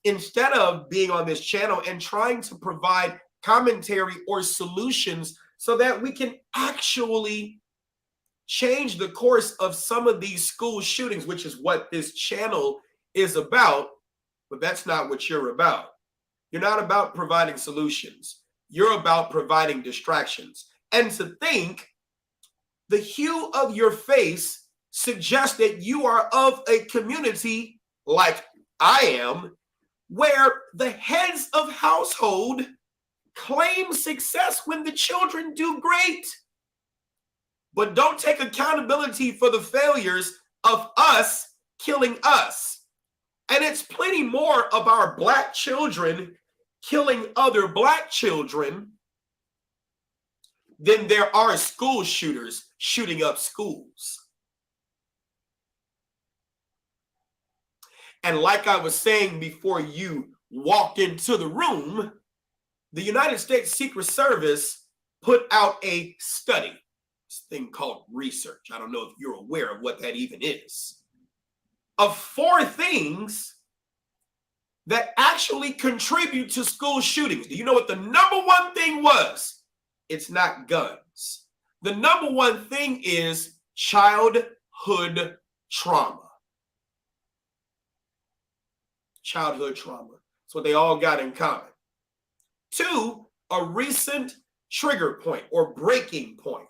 Instead of being on this channel and trying to provide commentary or solutions so that we can actually change the course of some of these school shootings, which is what this channel is about, but that's not what you're about. You're not about providing solutions. You're about providing distractions. And to think the hue of your face suggests that you are of a community like I am, where the heads of household claim success when the children do great, but don't take accountability for the failures of us killing us. And it's plenty more of our Black children killing other Black children than there are school shooters shooting up schools. And like I was saying before you walked into the room, the United States Secret Service put out a study. this thing called research. I don't know if you're aware of what that even is. Of 4 things that actually contribute to school shootings. Do you know what the number 1 thing was? It's not guns. The number 1 thing is childhood trauma. Childhood trauma. That's what they all got in common. 2, a recent trigger point or breaking point.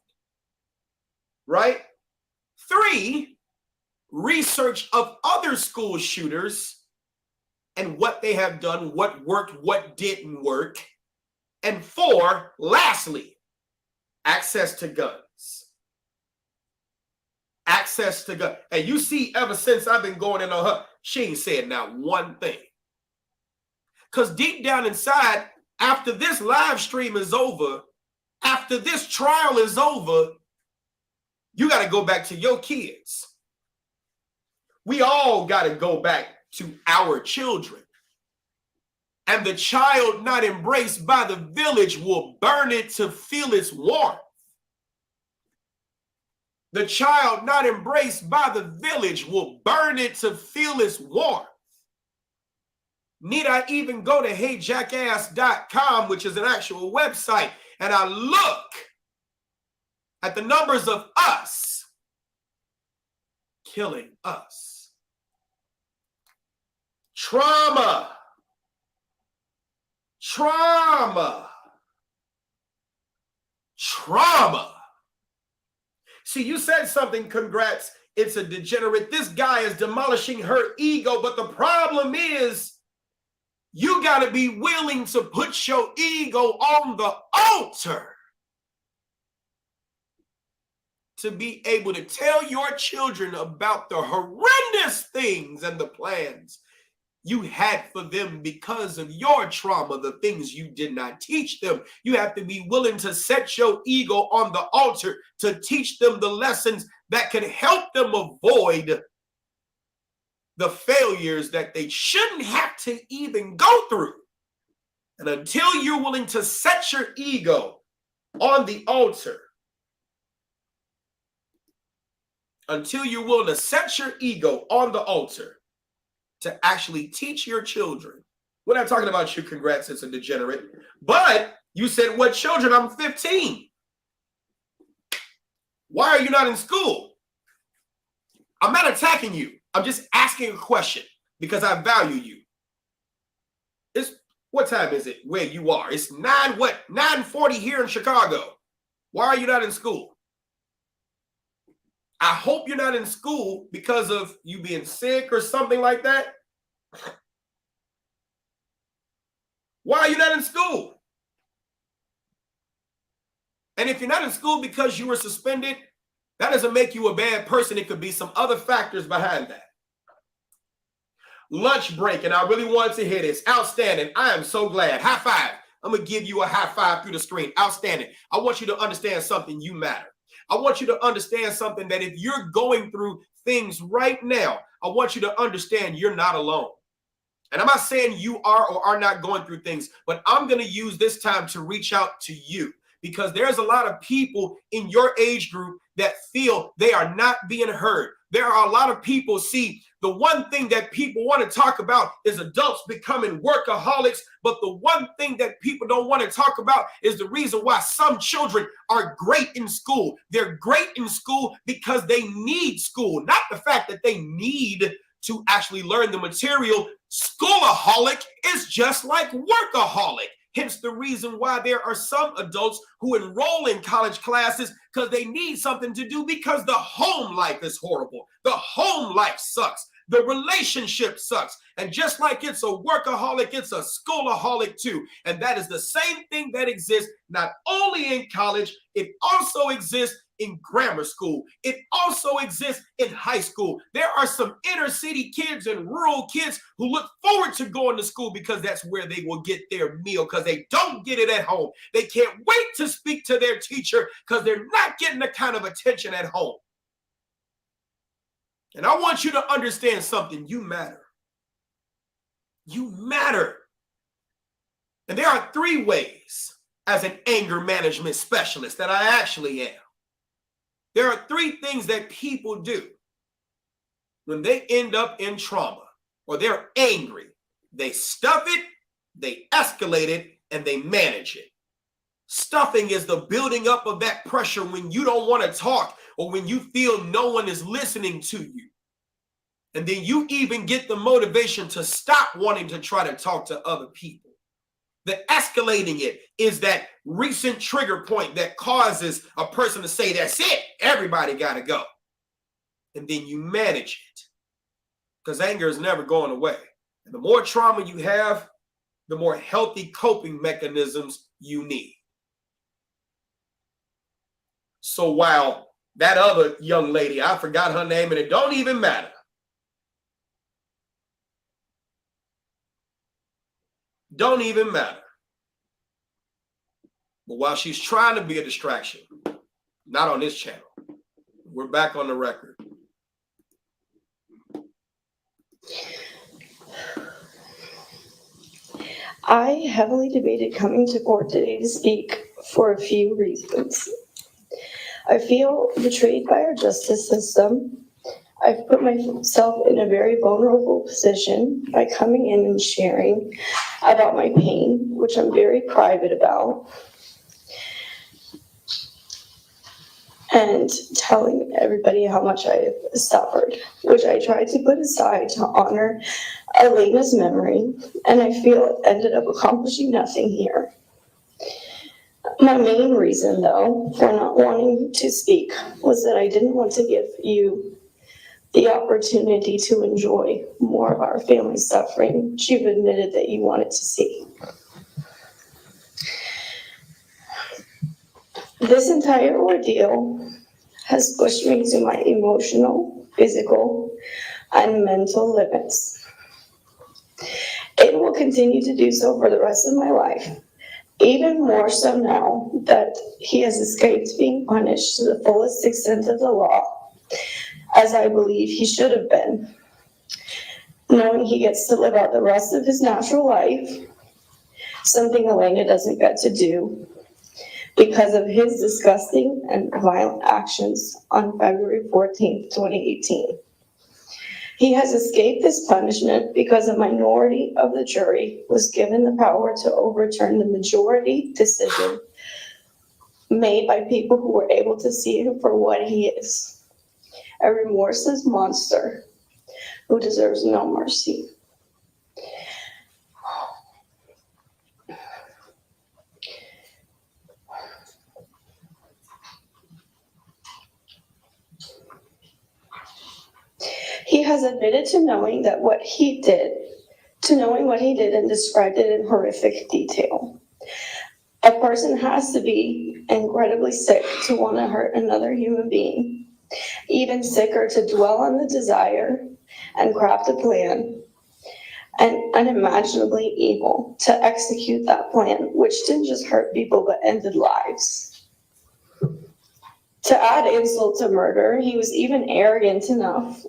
Right? 3, research of other school shooters and what they have done, what worked, what didn't work. And 4, lastly, access to guns. Access to guns. And you see, ever since I've been going in on her, she ain't said not one thing. Because deep down inside, after this live stream is over, after this trial is over, you got to go back to your kids. We all got to go back to our children. And the child not embraced by the village will burn it to feel its warmth. The child not embraced by the village will burn it to feel its warmth. Need I even go to heyjackass.com, which is an actual website, and I look at the numbers of us killing us. Trauma. Trauma. Trauma. See, you said something, congrats. It's a degenerate. This guy is demolishing her ego, but the problem is you got to be willing to put your ego on the altar to be able to tell your children about the horrendous things and the plans you had for them because of your trauma, the things you did not teach them. You have to be willing to set your ego on the altar to teach them the lessons that can help them avoid the failures that they shouldn't have to even go through. And until you're willing to set your ego on the altar, until you're willing to set your ego on the altar to actually teach your children. We're not talking about you, congrats, it's a degenerate. But you said, what children? I'm 15. Why are you not in school? I'm not attacking you. I'm just asking a question because I value you. What time is it where you are? It's 9:40 here in Chicago. Why are you not in school? I hope you're not in school because of you being sick or something like that. Why are you not in school? And if you're not in school because you were suspended, that doesn't make you a bad person. It could be some other factors behind that. Lunch break, and I really wanted to hear this. Outstanding. I am so glad. High five. I'm going to give you a high five through the screen. Outstanding. I want you to understand something. You matter. I want you to understand something, that if you're going through things right now, I want you to understand you're not alone. And I'm not saying you are or are not going through things, but I'm going to use this time to reach out to you, because there's a lot of people in your age group that feel they are not being heard. There are a lot of people, see, the one thing that people want to talk about is adults becoming workaholics, but the one thing that people don't want to talk about is the reason why some children are great in school. They're great in school because they need school, not the fact that they need to actually learn the material. Schoolaholic is just like workaholic. Hence the reason why there are some adults who enroll in college classes because they need something to do, because the home life is horrible. The home life sucks. The relationship sucks. And just like it's a workaholic, it's a schoolaholic too. And that is the same thing that exists not only in college, it also exists in grammar school. It also exists in high school. There are some inner city kids and rural kids who look forward to going to school because that's where they will get their meal, because they don't get it at home. They can't wait to speak to their teacher because they're not getting the kind of attention at home. And I want you to understand something. You matter. You matter. And there are 3 ways as an anger management specialist that I actually am. There are three things that people do when they end up in trauma or they're angry. They stuff it, they escalate it, and they manage it. Stuffing is the building up of that pressure when you don't want to talk or when you feel no one is listening to you. And then you even get the motivation to stop wanting to try to talk to other people. The escalating it is that recent trigger point that causes a person to say, that's it, everybody got to go. And then you manage it because anger is never going away. And the more trauma you have, the more healthy coping mechanisms you need. So while that other young lady, I forgot her name and it don't even matter. Don't even matter. But while she's trying to be a distraction, not on this channel, we're back on the record. I heavily debated coming to court today to speak for a few reasons. I feel betrayed by our justice system. I've put myself in a very vulnerable position by coming in and sharing about my pain, which I'm very private about, and telling everybody how much I've suffered, which I tried to put aside to honor Elena's memory, and I feel it ended up accomplishing nothing here. My main reason, though, for not wanting to speak was that I didn't want to give you the opportunity to enjoy more of our family suffering, which you've admitted that you wanted to see. This entire ordeal has pushed me to my emotional, physical, and mental limits. It will continue to do so for the rest of my life, even more so now that he has escaped being punished to the fullest extent of the law, as I believe he should have been, knowing he gets to live out the rest of his natural life, something Elena doesn't get to do because of his disgusting and violent actions on February 14th, 2018. He has escaped this punishment because a minority of the jury was given the power to overturn the majority decision made by people who were able to see him for what he is, a remorseless monster who deserves no mercy. He has admitted to knowing what he did and described it in horrific detail. A person has to be incredibly sick to want to hurt another human being, even sicker to dwell on the desire and craft a plan, and unimaginably evil to execute that plan, which didn't just hurt people but ended lives. To add insult to murder, he was even arrogant enough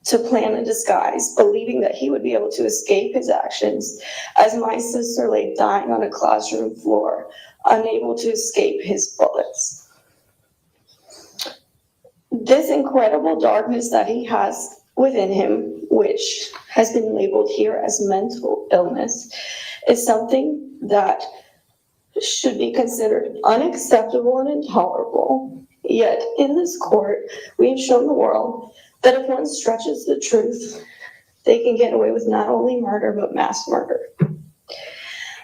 to plan a disguise, believing that he would be able to escape his actions as my sister lay dying on a classroom floor, unable to escape his bullets. This incredible darkness that he has within him, which has been labeled here as mental illness, is something that should be considered unacceptable and intolerable. Yet in this court, we have shown the world that if one stretches the truth, they can get away with not only murder, but mass murder.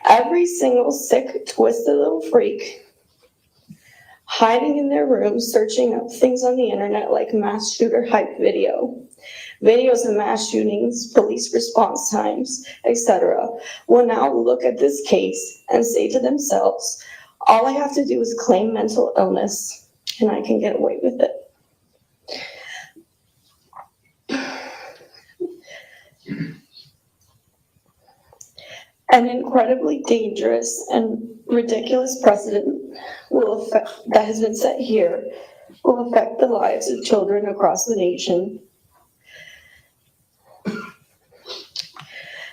Every single sick, twisted little freak hiding in their rooms, searching up things on the internet like mass shooter hype videos of mass shootings, police response times, etc., will now look at this case and say to themselves, all I have to do is claim mental illness and I can get away with it. An incredibly dangerous and ridiculous precedent that has been set here will affect the lives of children across the nation.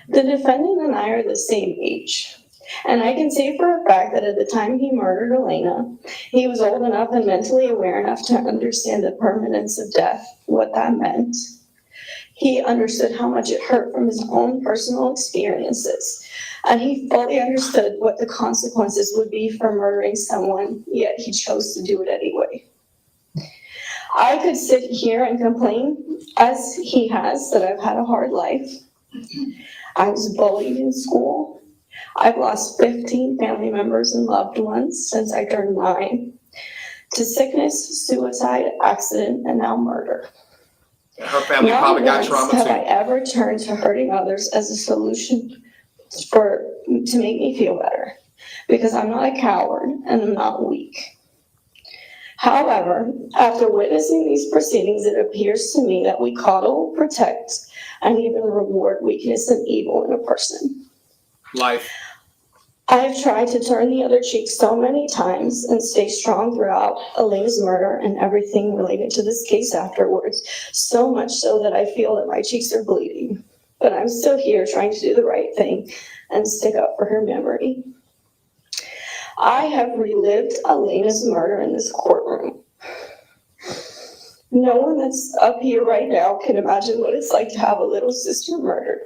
The defendant and I are the same age. And I can say for a fact that at the time he murdered Elena, he was old enough and mentally aware enough to understand the permanence of death, what that meant. He understood how much it hurt from his own personal experiences. And he fully understood what the consequences would be for murdering someone, yet he chose to do it anyway. I could sit here and complain, as he has, that I've had a hard life. I was bullied in school. I've lost 15 family members and loved ones since I turned 9 to sickness, suicide, accident, and now murder. Her family Not probably got once trauma have too. I ever turned to hurting others as a solution to make me feel better, because I'm not a coward and I'm not weak. However, after witnessing these proceedings, it appears to me that we coddle, protect, and even reward weakness and evil in a person. Life. I have tried to turn the other cheek so many times and stay strong throughout Elena's murder and everything related to this case afterwards, so much so that I feel that my cheeks are bleeding. But I'm still here trying to do the right thing and stick up for her memory. I have relived Elena's murder in this courtroom. No one that's up here right now can imagine what it's like to have a little sister murdered.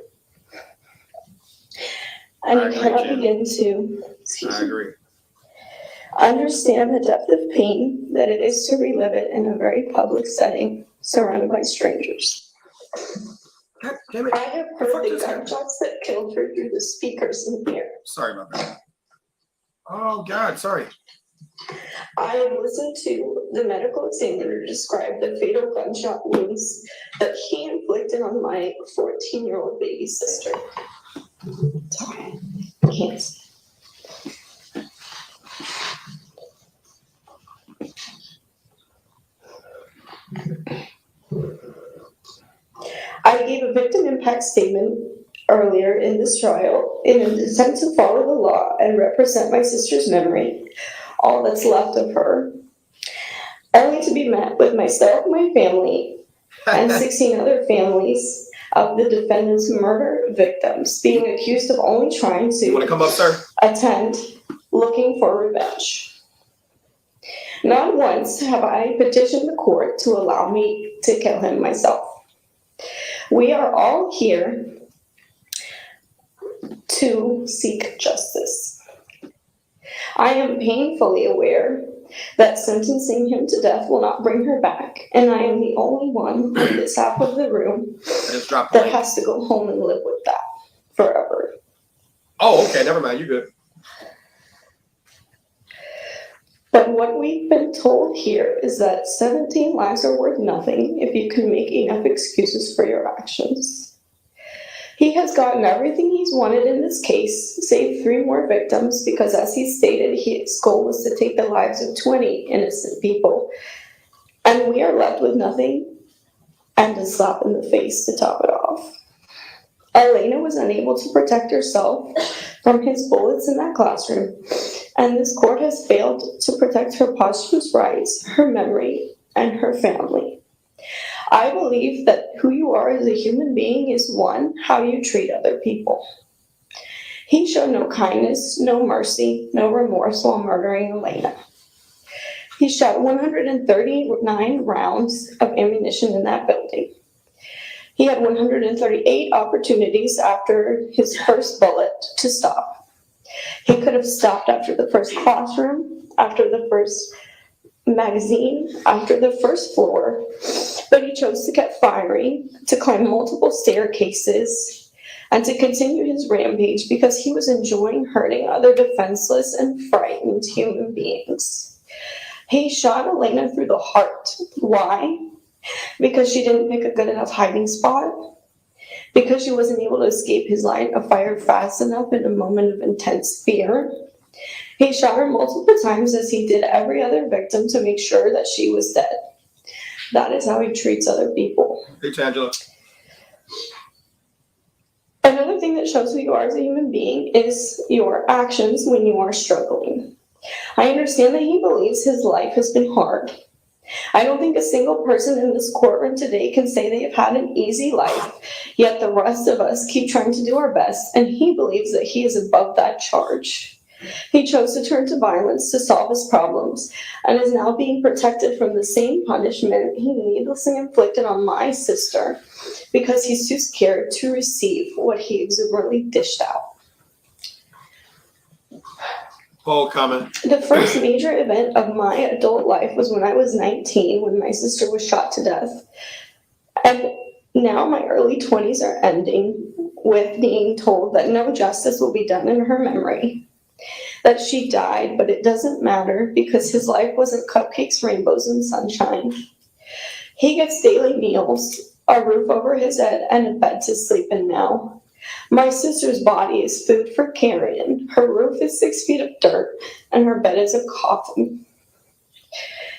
And you cannot begin to understand the depth of pain that it is to relive it in a very public setting, surrounded by strangers. Damn it. I have heard the gunshots that killed her through the speakers in here. Sorry about that. Oh God, sorry. I have listened to the medical examiner describe the fatal gunshot wounds that he inflicted on my 14-year-old baby sister. It's okay. I can't see. I gave a victim impact statement earlier in this trial in an attempt to follow the law and represent my sister's memory, all that's left of her, only to be met with myself, my family, and 16 other families of the defendant's murder victims being accused of only trying to You want to come up, sir? attend looking for revenge. Not once have I petitioned the court to allow me to kill him myself. We are all here to seek justice. I am painfully aware that sentencing him to death will not bring her back, and I am the only one in this half of the room that has to go home and live with that forever. Oh, okay, never mind. You're good. But what we've been told here is that 17 lives are worth nothing if you can make enough excuses for your actions. He has gotten everything he's wanted in this case, save 3 more victims, because as he stated, his goal was to take the lives of 20 innocent people. And we are left with nothing and a slap in the face to top it off. Elena was unable to protect herself from his bullets in that classroom, and this court has failed to protect her posthumous rights, her memory, and her family. I believe that who you are as a human being is, 1, how you treat other people. He showed no kindness, no mercy, no remorse while murdering Elena. He shot 139 rounds of ammunition in that building. He had 138 opportunities after his first bullet to stop. He could have stopped after the first classroom, after the first magazine, after the first floor, but he chose to keep firing, to climb multiple staircases, and to continue his rampage because he was enjoying hurting other defenseless and frightened human beings. He shot Elena through the heart. Why? Because she didn't pick a good enough hiding spot? Because she wasn't able to escape his line of fire fast enough in a moment of intense fear? He shot her multiple times, as he did every other victim, to make sure that she was dead. That is how he treats other people. Hey, Tangela. Another thing that shows who you are as a human being is your actions when you are struggling. I understand that he believes his life has been hard, I don't think a single person in this courtroom today can say they have had an easy life, yet the rest of us keep trying to do our best, and he believes that he is above that charge. He chose to turn to violence to solve his problems, and is now being protected from the same punishment he needlessly inflicted on my sister because he's too scared to receive what he exuberantly dished out. Poll comment. The first major event of my adult life was when I was 19, when my sister was shot to death. And now my early 20s are ending with being told that no justice will be done in her memory. That she died, but it doesn't matter because his life wasn't cupcakes, rainbows, and sunshine. He gets daily meals, a roof over his head, and a bed to sleep in now. My sister's body is food for carrion. Her roof is 6 feet of dirt, and her bed is a coffin.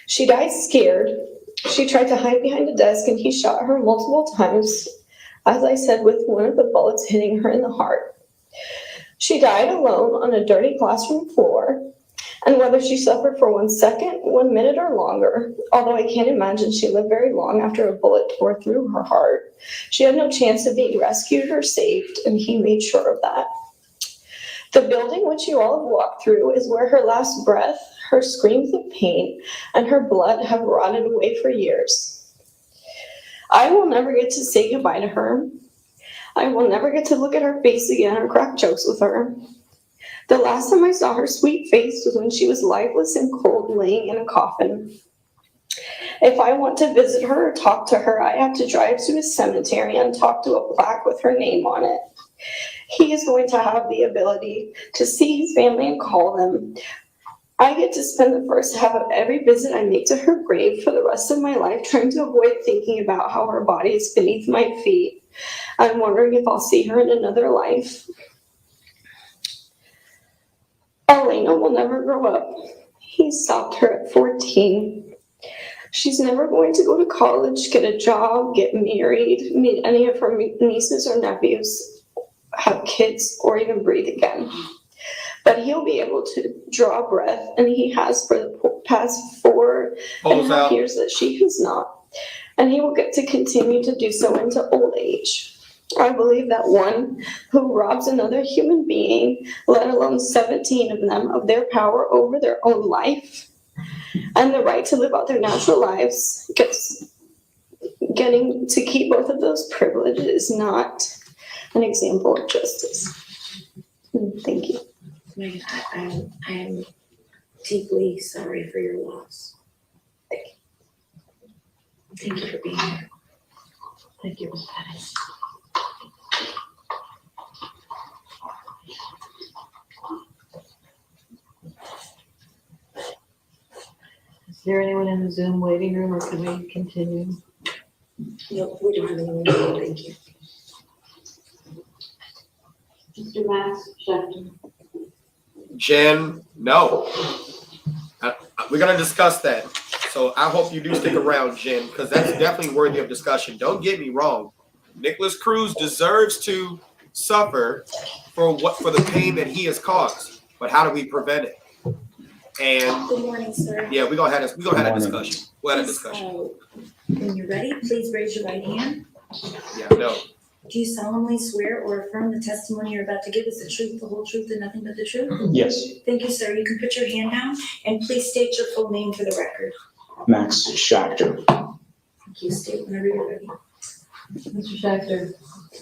She died scared. She tried to hide behind a desk, and he shot her multiple times, as I said, with one of the bullets hitting her in the heart. She died alone on a dirty classroom floor, and whether she suffered for 1 second, 1 minute, or longer, although I can't imagine she lived very long after a bullet tore through her heart, she had no chance of being rescued or saved, and he made sure of that. The building which you all have walked through is where her last breath, her screams of pain, and her blood have rotted away for years. I will never get to say goodbye to her. I will never get to look at her face again or crack jokes with her. The last time I saw her sweet face was when she was lifeless and cold, laying in a coffin. If I want to visit her or talk to her, I have to drive to a cemetery and talk to a plaque with her name on it. He is going to have the ability to see his family and call them. I get to spend the first half of every visit I make to her grave for the rest of my life trying to avoid thinking about how her body is beneath my feet. I'm wondering if I'll see her in another life. Elena will never grow up. He stopped her at 14. She's never going to go to college, get a job, get married, meet any of her nieces or nephews, have kids, or even breathe again. But he'll be able to draw a breath, and he has for the past 4.5 years that she has not. And he will get to continue to do so into old age. I believe that one who robs another human being, let alone 17 of them, of their power over their own life and the right to live out their natural lives, getting to keep both of those privileges is not an example of justice. Thank you. Megan, I am deeply sorry for your loss. Thank you. Thank you for being here. Thank you, Ms. Petty. Is there anyone in the Zoom waiting room, or can we continue? No, we don't have anyone. Thank you. Mr. Max Schechter. Jen, no. We're gonna discuss that. So I hope you do stick around, Jen, because that's definitely worthy of discussion. Don't get me wrong. Nicholas Cruz deserves to suffer for the pain that he has caused. But how do we prevent it? And Good morning, sir. yeah, we're gonna have a discussion. We'll have a discussion. When you're ready, please raise your right hand. Yeah, no. Do you solemnly swear or affirm the testimony you're about to give is the truth, the whole truth, and nothing but the truth? Yes. Thank you, sir. You can put your hand down, and please state your full name for the record. Max Schechter. Thank you. State whenever you're ready. Mr. Schechter,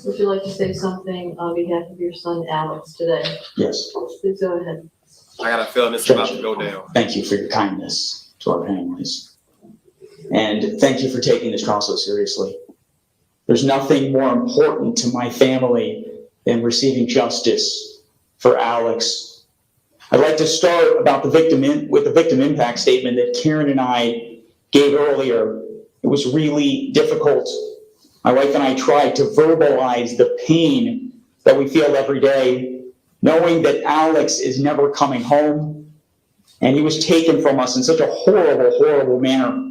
would you like to say something on behalf of your son Alex today? Yes. Please go ahead. I got a feeling this is about to go down. Thank you for your kindness to our families. And thank you for taking this trial so seriously. There's nothing more important to my family than receiving justice for Alex. I'd like to start about with the victim impact statement that Karen and I gave earlier. It was really difficult. My wife and I tried to verbalize the pain that we feel every day, knowing that Alex is never coming home, and he was taken from us in such a horrible, horrible manner.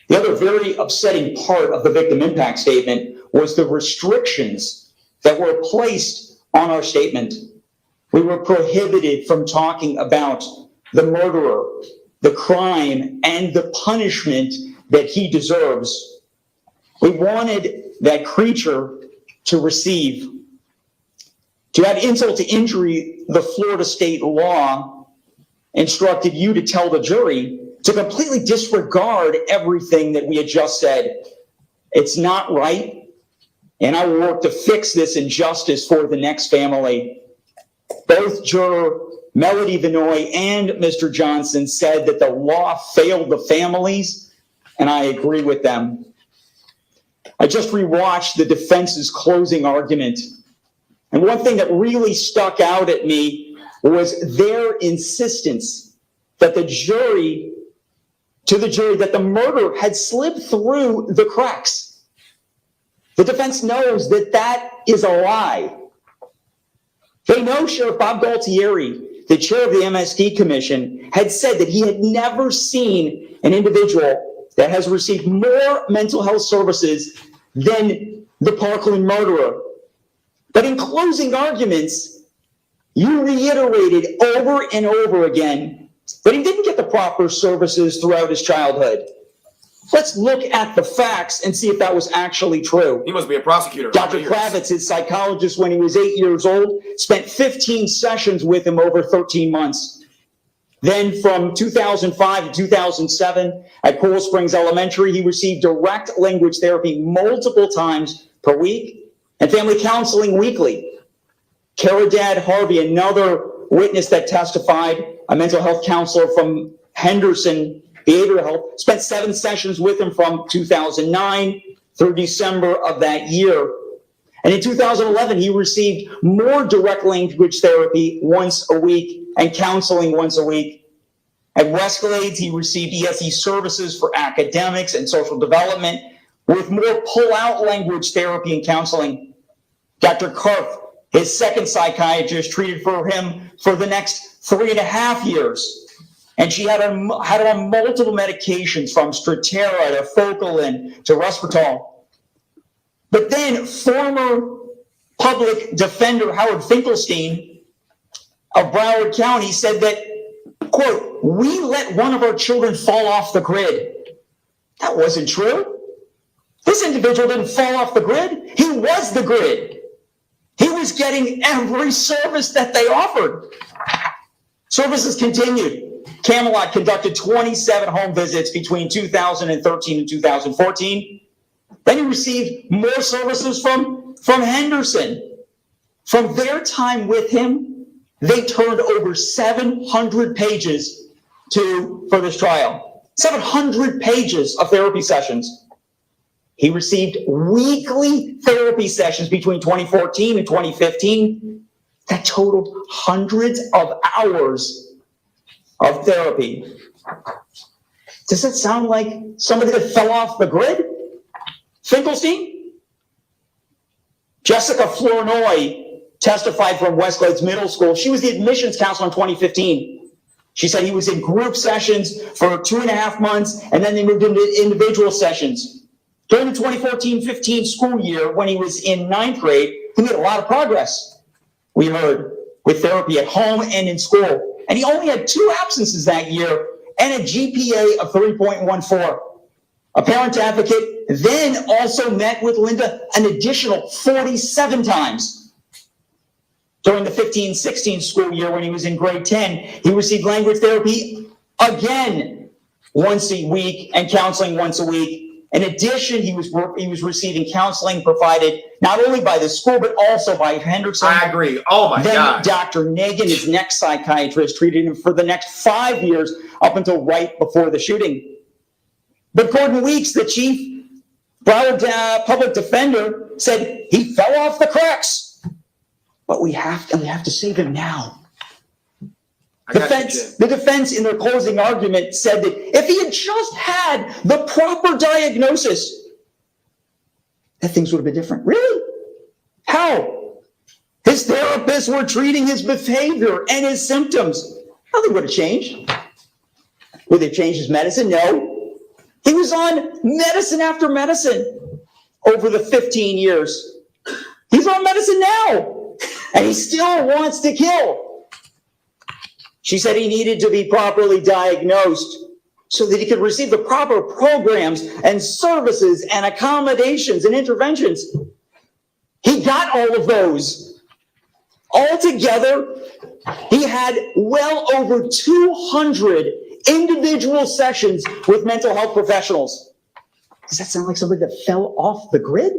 The other very upsetting part of the victim impact statement was the restrictions that were placed on our statement. We were prohibited from talking about the murderer, the crime and the punishment that he deserves. We wanted that creature to receive. To add insult to injury, the Florida state law instructed you to tell the jury to completely disregard everything that we had just said. It's not right, and I will work to fix this injustice for the next family. Both juror Melody Vinoy and Mr. Johnson said that the law failed the families, and I agree with them. I just rewatched the defense's closing argument, and one thing that really stuck out at me was their insistence that the jury that the murder had slipped through the cracks. The defense knows that that is a lie. They know Sheriff Bob Galtieri, the chair of the MST Commission, had said that he had never seen an individual that has received more mental health services than the Parkland murderer. But in closing arguments, you reiterated over and over again that he didn't get the proper services throughout his childhood. Let's look at the facts and see if that was actually true. He must be a prosecutor. Dr. Kravitz, his psychologist when he was 8 years old, spent 15 sessions with him over 13 months. Then from 2005 to 2007, at Coral Springs Elementary, he received direct language therapy multiple times per week and family counseling weekly. Caridad Harvey, another witness that testified, a mental health counselor from Henderson Behavioral Health, spent 7 sessions with him from 2009 through December of that year. And in 2011, he received more direct language therapy once a week and counseling once a week. At Westglades, he received ESE services for academics and social development with more pull-out language therapy and counseling. Dr. Karth, his second psychiatrist, treated for him for the next 3.5 years. And she had her on multiple medications from Strattera to Focalin to Resveratrol. But then former public defender Howard Finkelstein of Broward County said that, quote, "We let one of our children fall off the grid." That wasn't true. This individual didn't fall off the grid. He was the grid. He was getting every service that they offered. Services continued. Camelot conducted 27 home visits between 2013 and 2014. Then he received more services from Henderson. From their time with him, they turned over 700 pages for this trial. 700 pages of therapy sessions. He received weekly therapy sessions between 2014 and 2015 that totaled hundreds of hours of therapy. Does it sound like somebody that fell off the grid? Finkelstein? Jessica Flournoy testified from Westglades Middle School. She was the admissions counselor in 2015. She said he was in group sessions for 2.5 months, and then they moved into individual sessions. During the 2014-15 school year, when he was in 9th grade, he made a lot of progress, we heard, with therapy at home and in school. And he only had 2 absences that year and a GPA of 3.14. A parent advocate then also met with Linda an additional 47 times. During the 15-16 school year, when he was in grade 10, he received language therapy again once a week and counseling once a week. In addition, he was receiving counseling provided not only by the school, but also by Henderson. I agree. Oh my God. Dr. Nagin, his next psychiatrist, treated him for the next 5 years up until right before the shooting. But Gordon Weeks, the chief Broward public defender, said he fell off the cracks. But we have to save him now. The defense in their closing argument said that if he had just had the proper diagnosis, that things would have been different. Really? How? His therapists were treating his behavior and his symptoms. Nothing would have changed. Would they change his medicine? No. He was on medicine after medicine over the 15 years. He's on medicine now, and he still wants to kill. She said he needed to be properly diagnosed so that he could receive the proper programs and services and accommodations and interventions. He got all of those. Altogether, he had well over 200 individual sessions with mental health professionals. Does that sound like somebody that fell off the grid?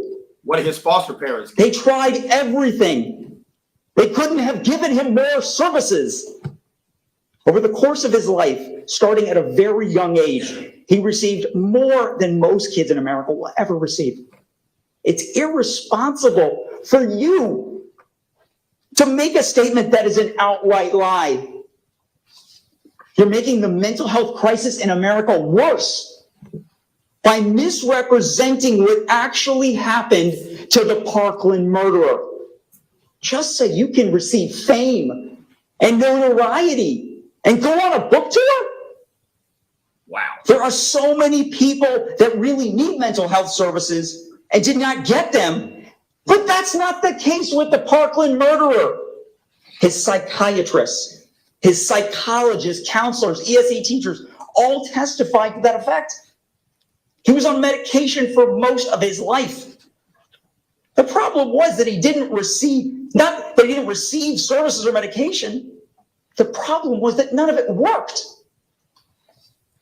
What did his foster parents? They tried everything. They couldn't have given him more services. Over the course of his life, starting at a very young age, he received more than most kids in America will ever receive. It's irresponsible for you to make a statement that is an outright lie. You're making the mental health crisis in America worse by misrepresenting what actually happened to the Parkland murderer, just so you can receive fame and notoriety and go on a book tour? Wow. There are so many people that really need mental health services and did not get them, but that's not the case with the Parkland murderer. His psychiatrists, his psychologists, counselors, ESE teachers, all testified to that effect. He was on medication for most of his life. The problem was that he didn't receive, not that he didn't receive services or medication. The problem was that none of it worked.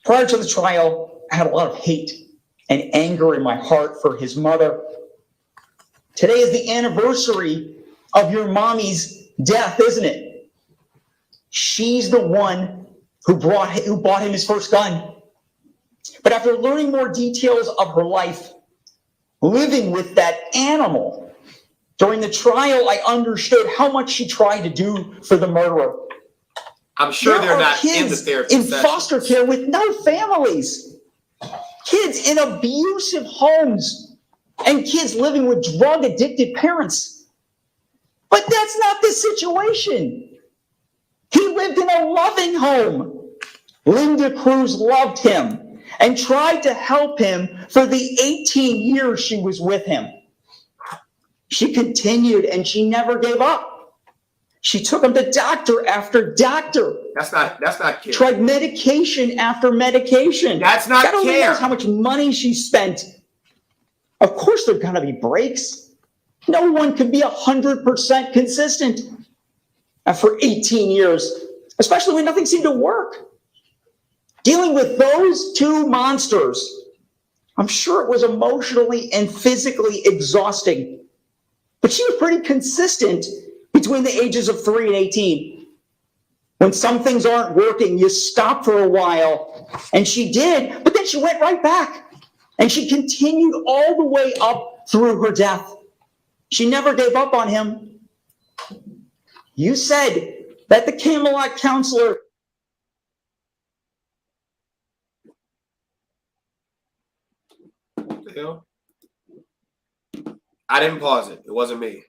Prior to the trial, I had a lot of hate and anger in my heart for his mother. Today is the anniversary of your mommy's death, isn't it? She's the one who bought him his first gun. But after learning more details of her life, living with that animal, during the trial, I understood how much she tried to do for the murderer. I'm sure There they're are not in the kids therapy in sessions. foster care with no families, kids in abusive homes, and kids living with drug-addicted parents. But that's not the situation. He lived in a loving home. Linda Cruz loved him and tried to help him for the 18 years she was with him. She continued and she never gave up. She took him to doctor after doctor. That's not care. Tried medication after medication. That's not God only care. knows how much money she spent. Of course there are going to be breaks. No one can be 100% consistent for 18 years, especially when nothing seemed to work. Dealing with those two monsters, I'm sure it was emotionally and physically exhausting. But she was pretty consistent between the ages of 3 and 18. When some things aren't working, you stop for a while. And she did, but then she went right back. And she continued all the way up through her death. She never gave up on him. You said that the Camelot counselor... What the hell? I didn't pause it. It wasn't me.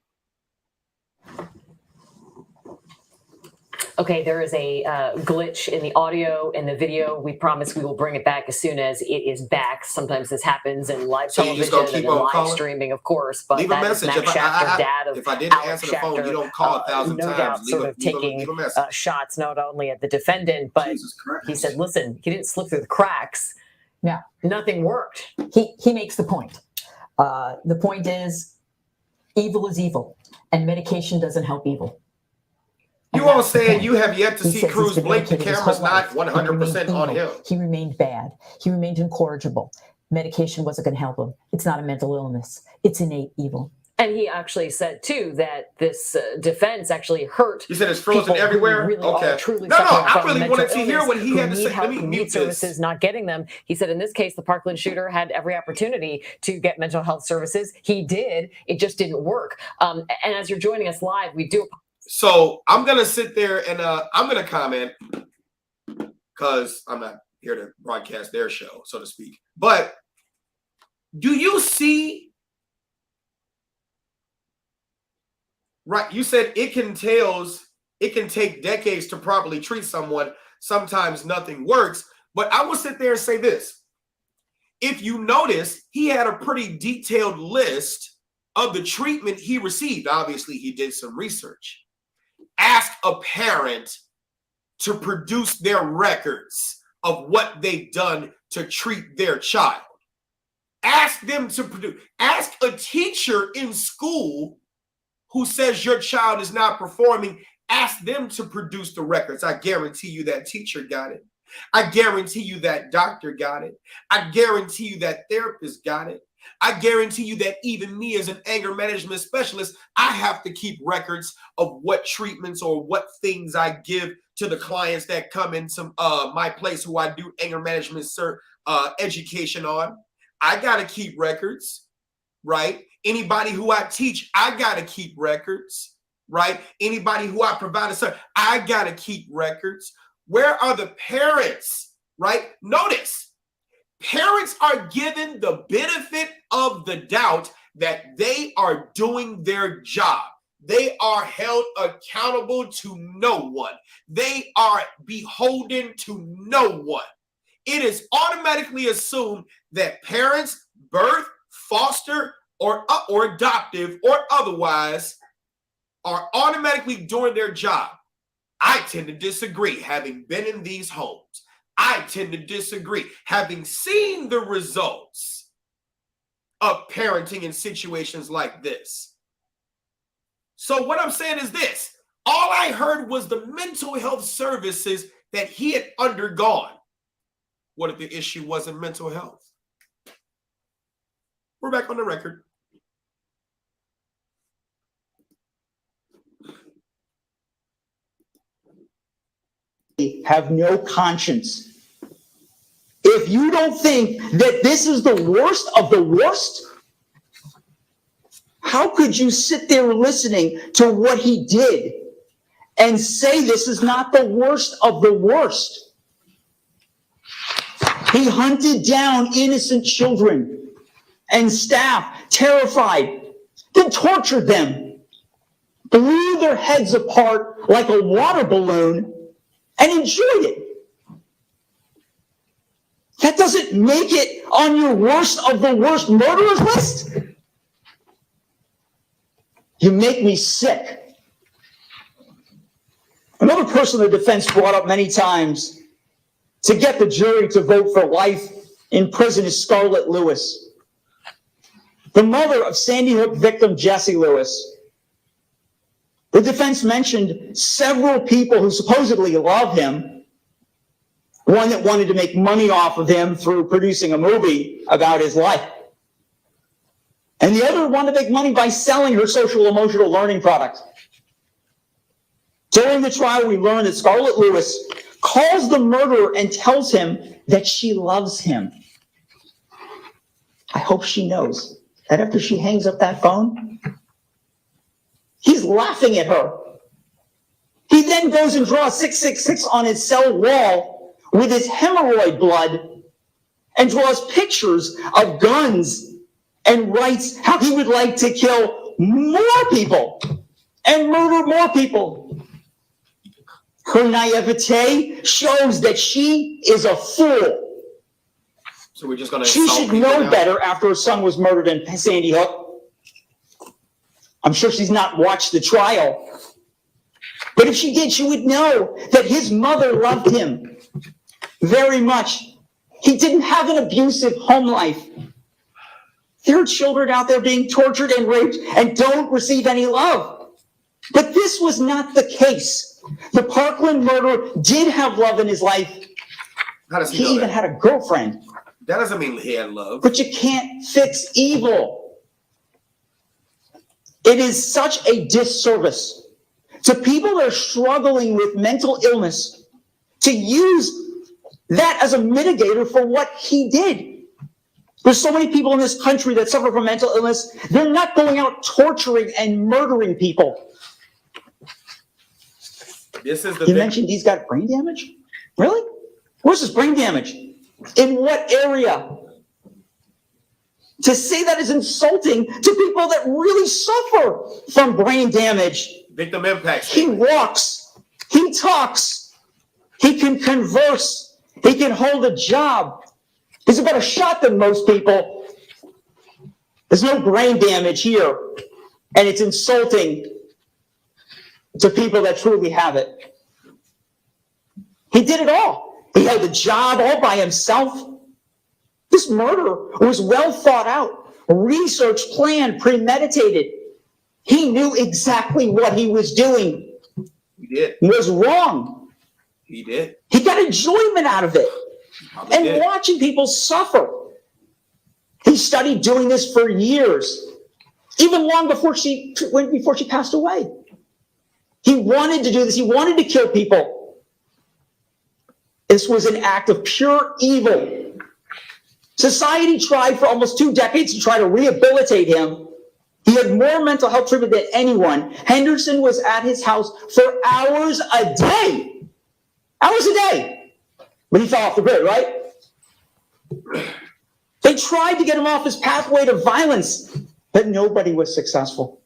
Okay, there is a glitch in the audio and the video. We promise we will bring it back as soon as it is back. Sometimes this happens in live So you just gonna television keep and in on live calling? streaming, of course. But Leave a that is message. Max Schachter, dad of If I didn't Alex answer the phone, you don't call 1,000 no times. doubt sort of taking leave a message. shots not only at the defendant, but Jesus Christ. he said, listen, he didn't slip through the cracks. Yeah. Nothing worked. He makes the point. The point is, evil is evil, and medication doesn't help evil. You all saying you have yet to He see says Cruz he's been blink. The medicated his camera's whole not life. 100% on him. He remained bad. He remained incorrigible. Medication wasn't going to help him. It's not a mental illness. It's innate evil. And he actually said, too, that this defense actually hurt. He said it's frozen people who everywhere? really Okay. are truly No, suffering I from really mental wanted to hear illness, what he who had to need say. Let help, me who mute need this. services, not getting them. He said in this case, the Parkland shooter had every opportunity to get mental health services. He did. It just didn't work. And as you're joining us live, we do. So I'm going to sit there and I'm going to comment because I'm not here to broadcast their show, so to speak. But do you see? Right. You said it can take decades to properly treat someone. Sometimes nothing works. But I will sit there and say this. If you notice, he had a pretty detailed list of the treatment he received. Obviously, he did some research. Ask a parent to produce their records of what they've done to treat their child. Ask them to produce. Ask a teacher in school who says your child is not performing. Ask them to produce the records. I guarantee you that teacher got it. I guarantee you that doctor got it. I guarantee you that therapist got it. I guarantee you that even me as an anger management specialist, I have to keep records of what treatments or what things I give to the clients that come into my place who I do anger management education on. I got to keep records, right? Anybody who I teach, I got to keep records, right? Anybody who I provide a service, I got to keep records. Where are the parents, right? Notice, parents are given the benefit of the doubt that they are doing their job. They are held accountable to no one. They are beholden to no one. It is automatically assumed that parents, birth, foster, or adoptive, or otherwise, are automatically doing their job. I tend to disagree, having been in these homes. I tend to disagree, having seen the results of parenting in situations like this. So what I'm saying is this. All I heard was the mental health services that he had undergone. What if the issue wasn't mental health? We're back on the record. Have no conscience. If you don't think that this is the worst of the worst, how could you sit there listening to what he did and say this is not the worst of the worst? He hunted down innocent children and staff, terrified, then tortured them, blew their heads apart like a water balloon, and enjoyed it. That doesn't make it on your worst of the worst murderers list. You make me sick. Another person the defense brought up many times to get the jury to vote for life in prison is Scarlett Lewis, the mother of Sandy Hook victim Jesse Lewis. The defense mentioned several people who supposedly love him, one that wanted to make money off of him through producing a movie about his life, and the other wanted to make money by selling her social emotional learning product. During the trial, we learned that Scarlett Lewis calls the murderer and tells him that she loves him. I hope she knows that after she hangs up that phone, he's laughing at her. He then goes and draws 666 on his cell wall with his hemorrhoid blood and draws pictures of guns and writes how he would like to kill more people and murder more people. Her naivete shows that she is a fool. So we're just going to She should know better after her son was murdered in Sandy Hook. I'm sure she's not watched the trial. But if she did, she would know that his mother loved him very much. He didn't have an abusive home life. There are children out there being tortured and raped and don't receive any love. But this was not the case. The Parkland murderer did have love in his life. How does He even had a girlfriend. That doesn't mean he had love. But you can't fix evil. It is such a disservice to people that are struggling with mental illness to use that as a mitigator for what he did. There's so many people in this country that suffer from mental illness. They're not going out torturing and murdering people. This is the You mentioned he's got brain damage? Really? Where's his brain damage? In what area? To say that is insulting to people that really suffer from brain damage. Victim impact. He walks. He talks. He can converse. He can hold a job. He's a better shot than most people. There's no brain damage here. And it's insulting to people that truly have it. He did it all. He held a job all by himself. This murder was well thought out, researched, planned, premeditated. He knew exactly what he was doing. He did. Was wrong. He did. He got enjoyment out of it. Probably And did. watching people suffer. He studied doing this for years, even long before she passed away. He wanted to do this. He wanted to kill people. This was an act of pure evil. Society tried for almost 2 decades to try to rehabilitate him. He had more mental health treatment than anyone. Henderson was at his house for hours a day. Hours a day. But he fell off the grid, right? They tried to get him off his pathway to violence, but nobody was successful.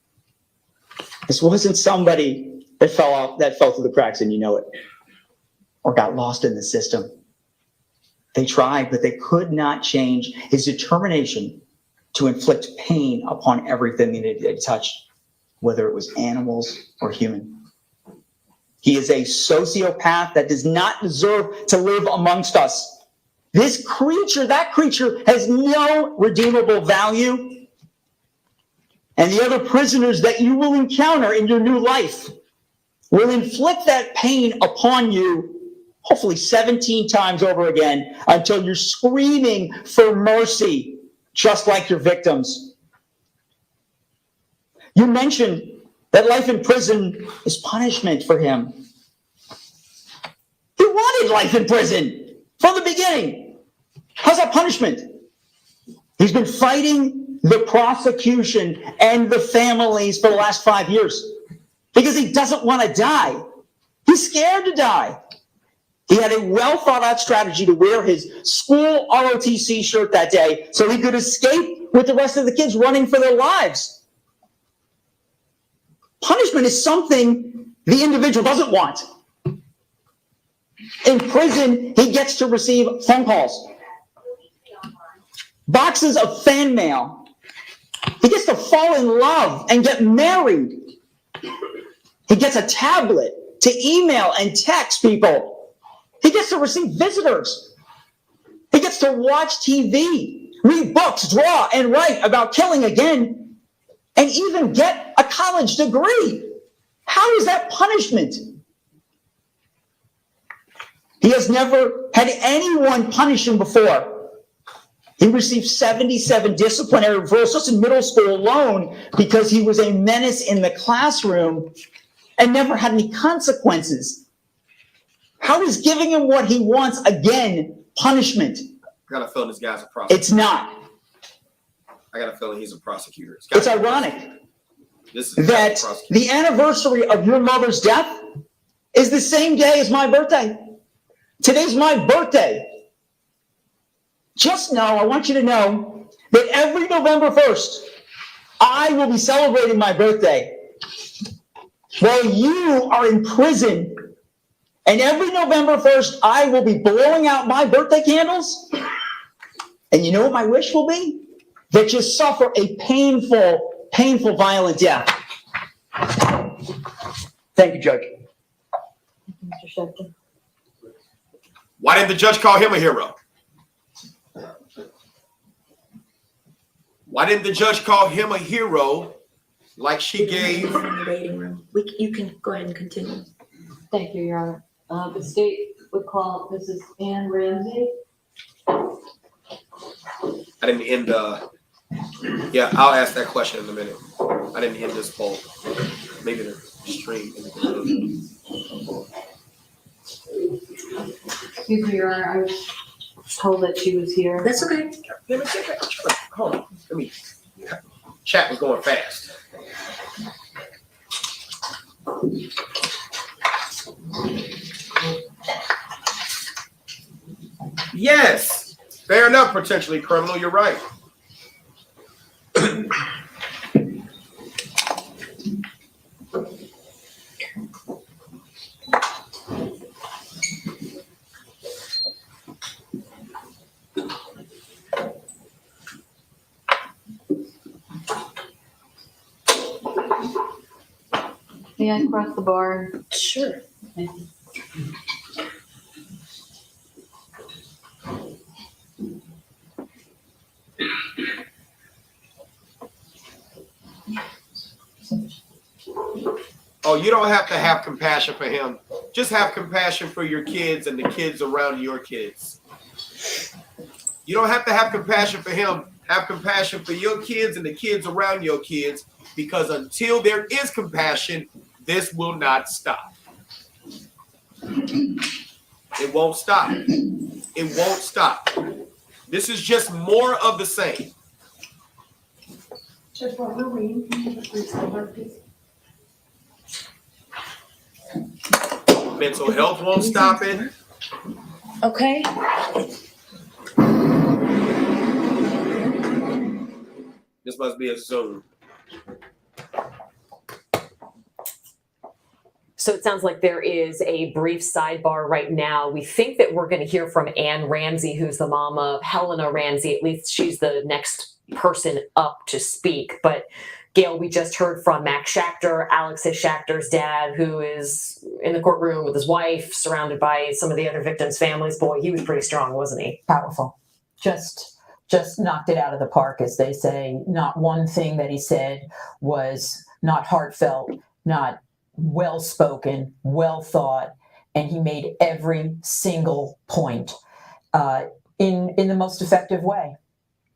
This wasn't somebody that fell through the cracks and you know it, or got lost in the system. They tried, but they could not change his determination to inflict pain upon everything that they touched, whether it was animals or human. He is a sociopath that does not deserve to live amongst us. This creature, that creature, has no redeemable value. And the other prisoners that you will encounter in your new life will inflict that pain upon you, hopefully 17 times over again, until you're screaming for mercy, just like your victims. You mentioned that life in prison is punishment for him. He wanted life in prison from the beginning. How's that punishment? He's been fighting the prosecution and the families for the last 5 years because he doesn't want to die. He's scared to die. He had a well-thought-out strategy to wear his school ROTC shirt that day so he could escape with the rest of the kids running for their lives. Punishment is something the individual doesn't want. In prison, he gets to receive phone calls, boxes of fan mail. He gets to fall in love and get married. He gets a tablet to email and text people. He gets to receive visitors. He gets to watch TV, read books, draw, and write about killing again, and even get a college degree. How is that punishment? He has never had anyone punish him before. He received 77 disciplinary referrals just in middle school alone because he was a menace in the classroom and never had any consequences. How is giving him what he wants again punishment? I got a feeling this guy's a prosecutor. It's not. I got a feeling he's a prosecutor. It's ironic that the anniversary of your mother's death is the same day as my birthday. Today's my birthday. Just know, I want you to know, that every November 1st, I will be celebrating my birthday while you are in prison. And every November 1st, I will be blowing out my birthday candles. And you know what my wish will be? That you suffer a painful, violent death. Thank you, Judge. Mr. Schechter. Why didn't the judge call him a hero? Why didn't the judge call him a hero like she gave? In the waiting room. You can go ahead and continue. Thank you, Your Honor. The state would call Mrs. Ann Ramsey. I didn't end yeah, I'll ask that question in a minute. I didn't end this poll. Maybe the stream. Excuse me, Your Honor, I was told that she was here. That's okay. Let me check that. Hold on. Let me. Chat was going fast. Yes. Fair enough, potentially criminal. You're right. May I cross the bar? Sure. Thank you. Oh, you don't have to have compassion for him. Just have compassion for your kids and the kids around your kids. You don't have to have compassion for him. Have compassion for your kids and the kids around your kids, because until there is compassion, this will not stop. It won't stop. It won't stop. This is just more of the same. Judge, while we're waiting, can you have a brief sidebar, please? Mental health won't stop it. Okay. This must be a Zoom. So it sounds like there is a brief sidebar right now. We think that we're going to hear from Ann Ramsey, who's the mom of Helena Ramsey. At least she's the next person up to speak. But Gail, we just heard from Max Schachter, Alexis Schachter's dad, who is in the courtroom with his wife, surrounded by some of the other victims' families. Boy, he was pretty strong, wasn't he? Powerful. Just knocked it out of the park, as they say. Not one thing that he said was not heartfelt, not well-spoken, well thought, and he made every single point in the most effective way.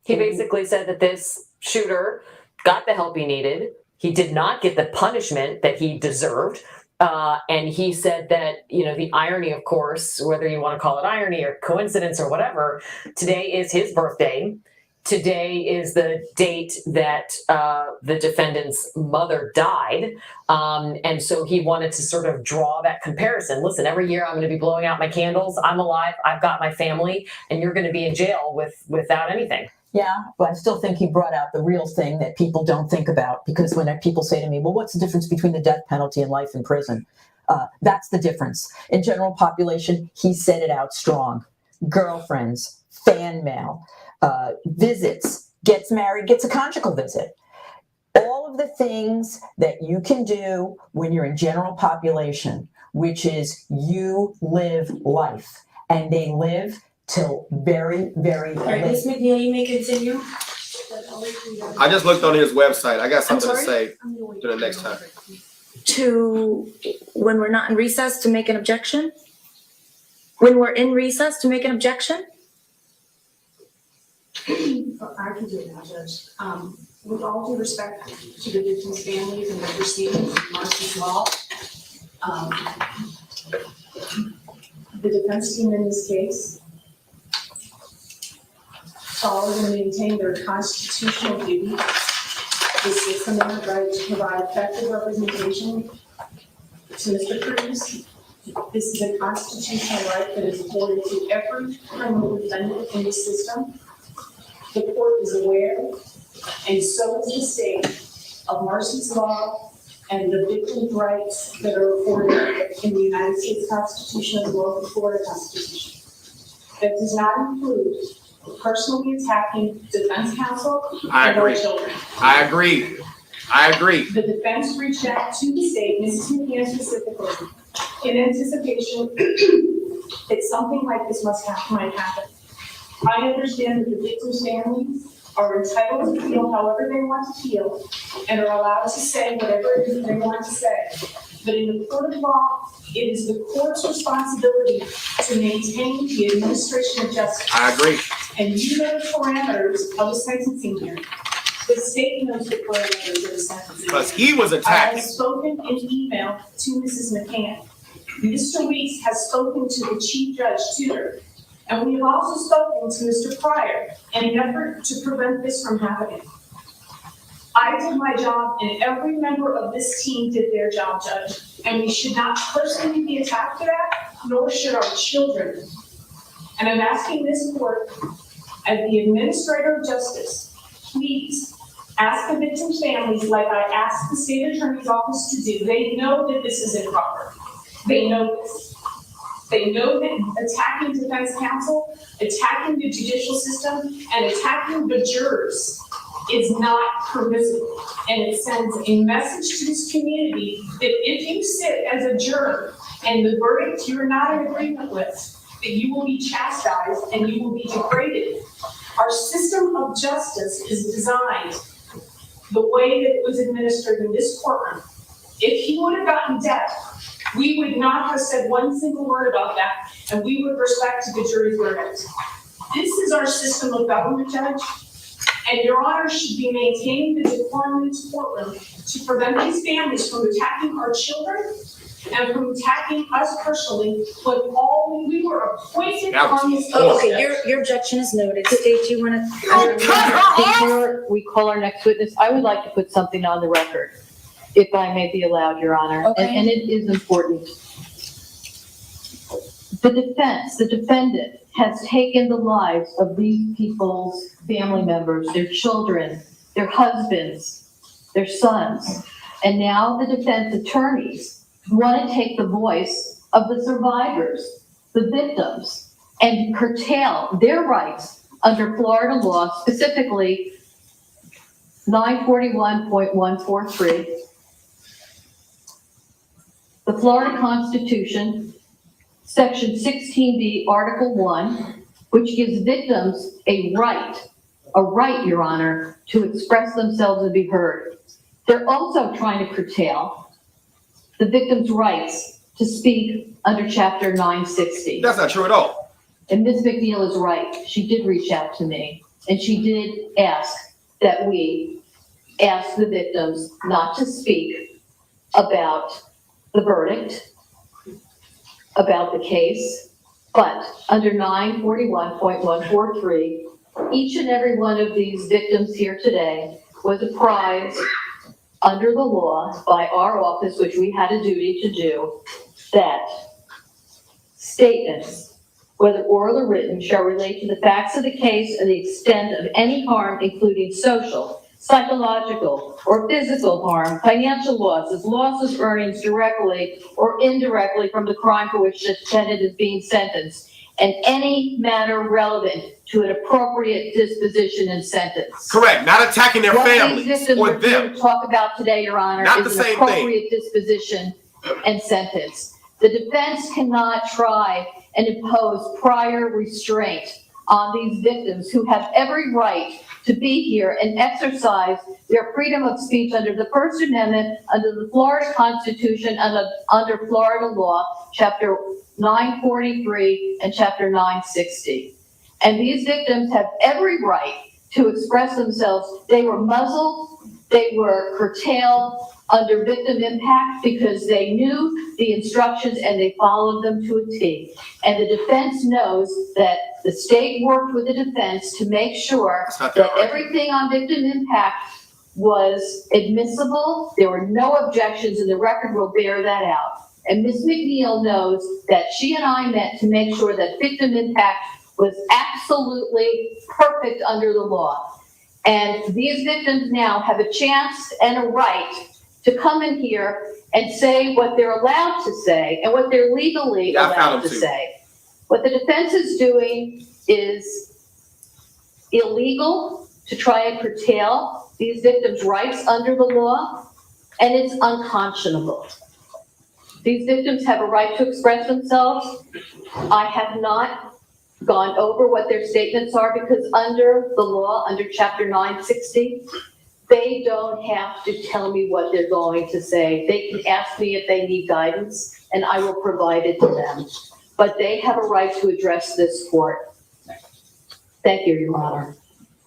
He basically said that this shooter got the help he needed. He did not get the punishment that he deserved. And he said that, the irony, of course, whether you want to call it irony or coincidence or whatever, today is his birthday. Today is the date that the defendant's mother died. And so he wanted to sort of draw that comparison. Listen, every year I'm going to be blowing out my candles. I'm alive. I've got my family. And you're going to be in jail without anything. Yeah, but I still think he brought out the real thing that people don't think about, because when people say to me, well, what's the difference between the death penalty and life in prison? That's the difference. In general population, he said it out strong. Girlfriends, fan mail, visits, gets married, gets a conjugal visit. All of the things that you can do when you're in general population, which is you live life, and they live till very, very All right, Ms. McNeil, you may continue. I just looked on his website. I got something to say to the next time. To when we're not in recess to make an objection? When we're in recess to make an objection? I can do it now, Judge. With all due respect to the victims' families and their proceedings, Marcy's law, the defense team in this case followed and maintained their constitutional duty, the Sixth Amendment right to provide effective representation to Mr. Cruz. This is a constitutional right that is afforded to every criminal defendant in the system. The court is aware, and so is the state, of Marcy's law and the victims' rights that are afforded in the United States Constitution as well as the Florida Constitution. That does not include personally attacking defense counsel and our children. I agree. The defense reached out to the state, Mrs. McNeil specifically, in anticipation that something like this might happen. I understand that the victims' families are entitled to feel however they want to feel and are allowed to say whatever it is they want to say. But in the court of law, it is the court's responsibility to maintain the administration of justice. I agree. And you know the parameters of a sentencing hearing. The state knows the parameters of a sentencing hearing. Because he was I attacking. have spoken in email to Mrs. McCann. Mr. Weeks has spoken to the Chief Judge Tudor. And we have also spoken to Mr. Pryor in an effort to prevent this from happening. I did my job and every member of this team did their job, Judge. And we should not personally be attacked for that, nor should our children. And I'm asking this court, as the administrator of justice, please ask the victims' families like I asked the state attorney's office to do. They know that this is improper. They know this. They know that attacking defense counsel, attacking the judicial system, and attacking the jurors is not permissible. And it sends a message to this community that if you sit as a juror and the verdict you're not in agreement with, that you will be chastised and you will be degraded. Our system of justice is designed the way that it was administered in this courtroom. If he would have gotten death, we would not have said one single word about that, and we would respect the jury's verdict. This is our system of government, Judge, and Your Honor should be maintaining the decorum in this courtroom to prevent these families from attacking our children and from attacking us personally, when all we were appointed on this. Okay, your objection is noted. State, you want to? Before we call our next witness, I would like to put something on the record, if I may be allowed, Your Honor. Okay. And it is important. The defendant has taken the lives of these people's family members, their children, their husbands, their sons. And now the defense attorneys want to take the voice of the survivors, the victims, and curtail their rights under Florida law, specifically 941.143. The Florida Constitution, Section 16B, Article 1, which gives victims a right, Your Honor, to express themselves and be heard. They're also trying to curtail the victim's rights to speak under Chapter 960. That's not true at all. And Ms. McNeil is right. She did reach out to me, and she did ask that we ask the victims not to speak about the verdict, about the case, but under 941.143, each and every one of these victims here today was apprised under the law by our office, which we had a duty to do, that statements, whether oral or written, shall relate to the facts of the case and the extent of any harm, including social, psychological, or physical harm, financial losses, losses of earnings directly or indirectly from the crime for which the defendant is being sentenced, and any matter relevant to an appropriate disposition and sentence. Correct. Not attacking their What families these victims or are here them. to talk about today, Your Honor, Not is the an same thing. appropriate disposition and sentence. The defense cannot try and impose prior restraint on these victims who have every right to be here and exercise their freedom of speech under the First Amendment, under the Florida Constitution, and under Florida law, Chapter 943 and Chapter 960. And these victims have every right to express themselves. They were muzzled, they were curtailed under victim impact because they knew the instructions and they followed them to a T. And the defense knows that the state worked with the defense to make sure that everything on victim impact was admissible. There were no objections, and the record will bear that out. And Ms. McNeil knows that she and I met to make sure that victim impact was absolutely perfect under the law. And these victims now have a chance and a right to come in here and say what they're allowed to say and what they're legally allowed to say. What the defense is doing is illegal to try and curtail these victims' rights under the law, and it's unconscionable. These victims have a right to express themselves. I have not gone over what their statements are because under the law, under Chapter 960, they don't have to tell me what they're going to say. They can ask me if they need guidance, and I will provide it to them. But they have a right to address this court. Thank you, Your Honor.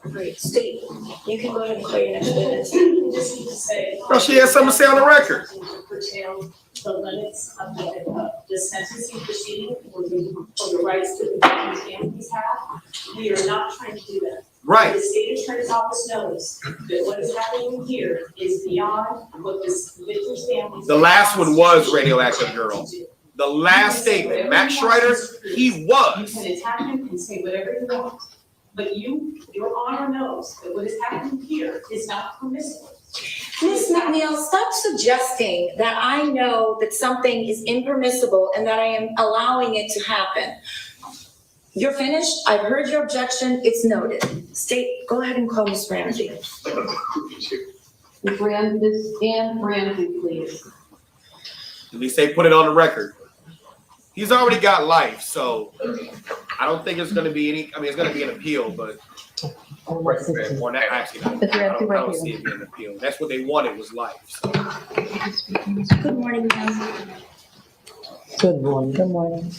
Great. State, you can go ahead and call your next witness. I just need to say. No, she has something to say on the record. Curtail the limits of the sentencing proceeding or the rights that the victims' families have. We are not trying to do that. Right. The state attorney's office knows that what is happening here is beyond what this victim's families. The last one was Radioactive Girl. The last statement, Max Schreider, he was. You can attack him and say whatever you want, but Your Honor knows that what is happening here is not permissible. Ms. McNeil, stop suggesting that I know that something is impermissible and that I am allowing it to happen. You're finished. I've heard your objection. It's noted. State, go ahead and call Ms. Ramsey. Ms. Ann Ramsey, please. At least they put it on the record. He's already got life, so I don't think it's going to be any, I mean, it's going to be an appeal, but Right, well, that actually, I don't see it being appealed. That's what they wanted was life, so. Good morning, ma'am. Good morning. Good morning.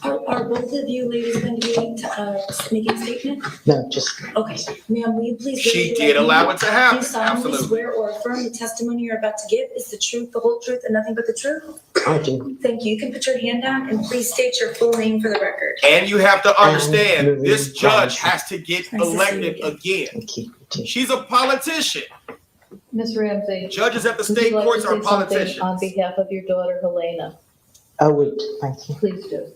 Are both of you ladies going to be making a statement? No, just. Okay, ma'am, will you please? She raise your did right allow hand? it to happen, Do you solemnly absolutely. swear or affirm the testimony you're about to give is the truth, the whole truth, and nothing but the truth? I do. Thank you. You can put your hand down and please state your full name for the record. And you have to understand, Marie this judge Ramsey. has to get Nice to see you elected again. again. She's a politician. Ms. Ramsey. Judges at the would you state like courts to are say something politicians. on behalf of your daughter, Helena? I would, thank you. Please do.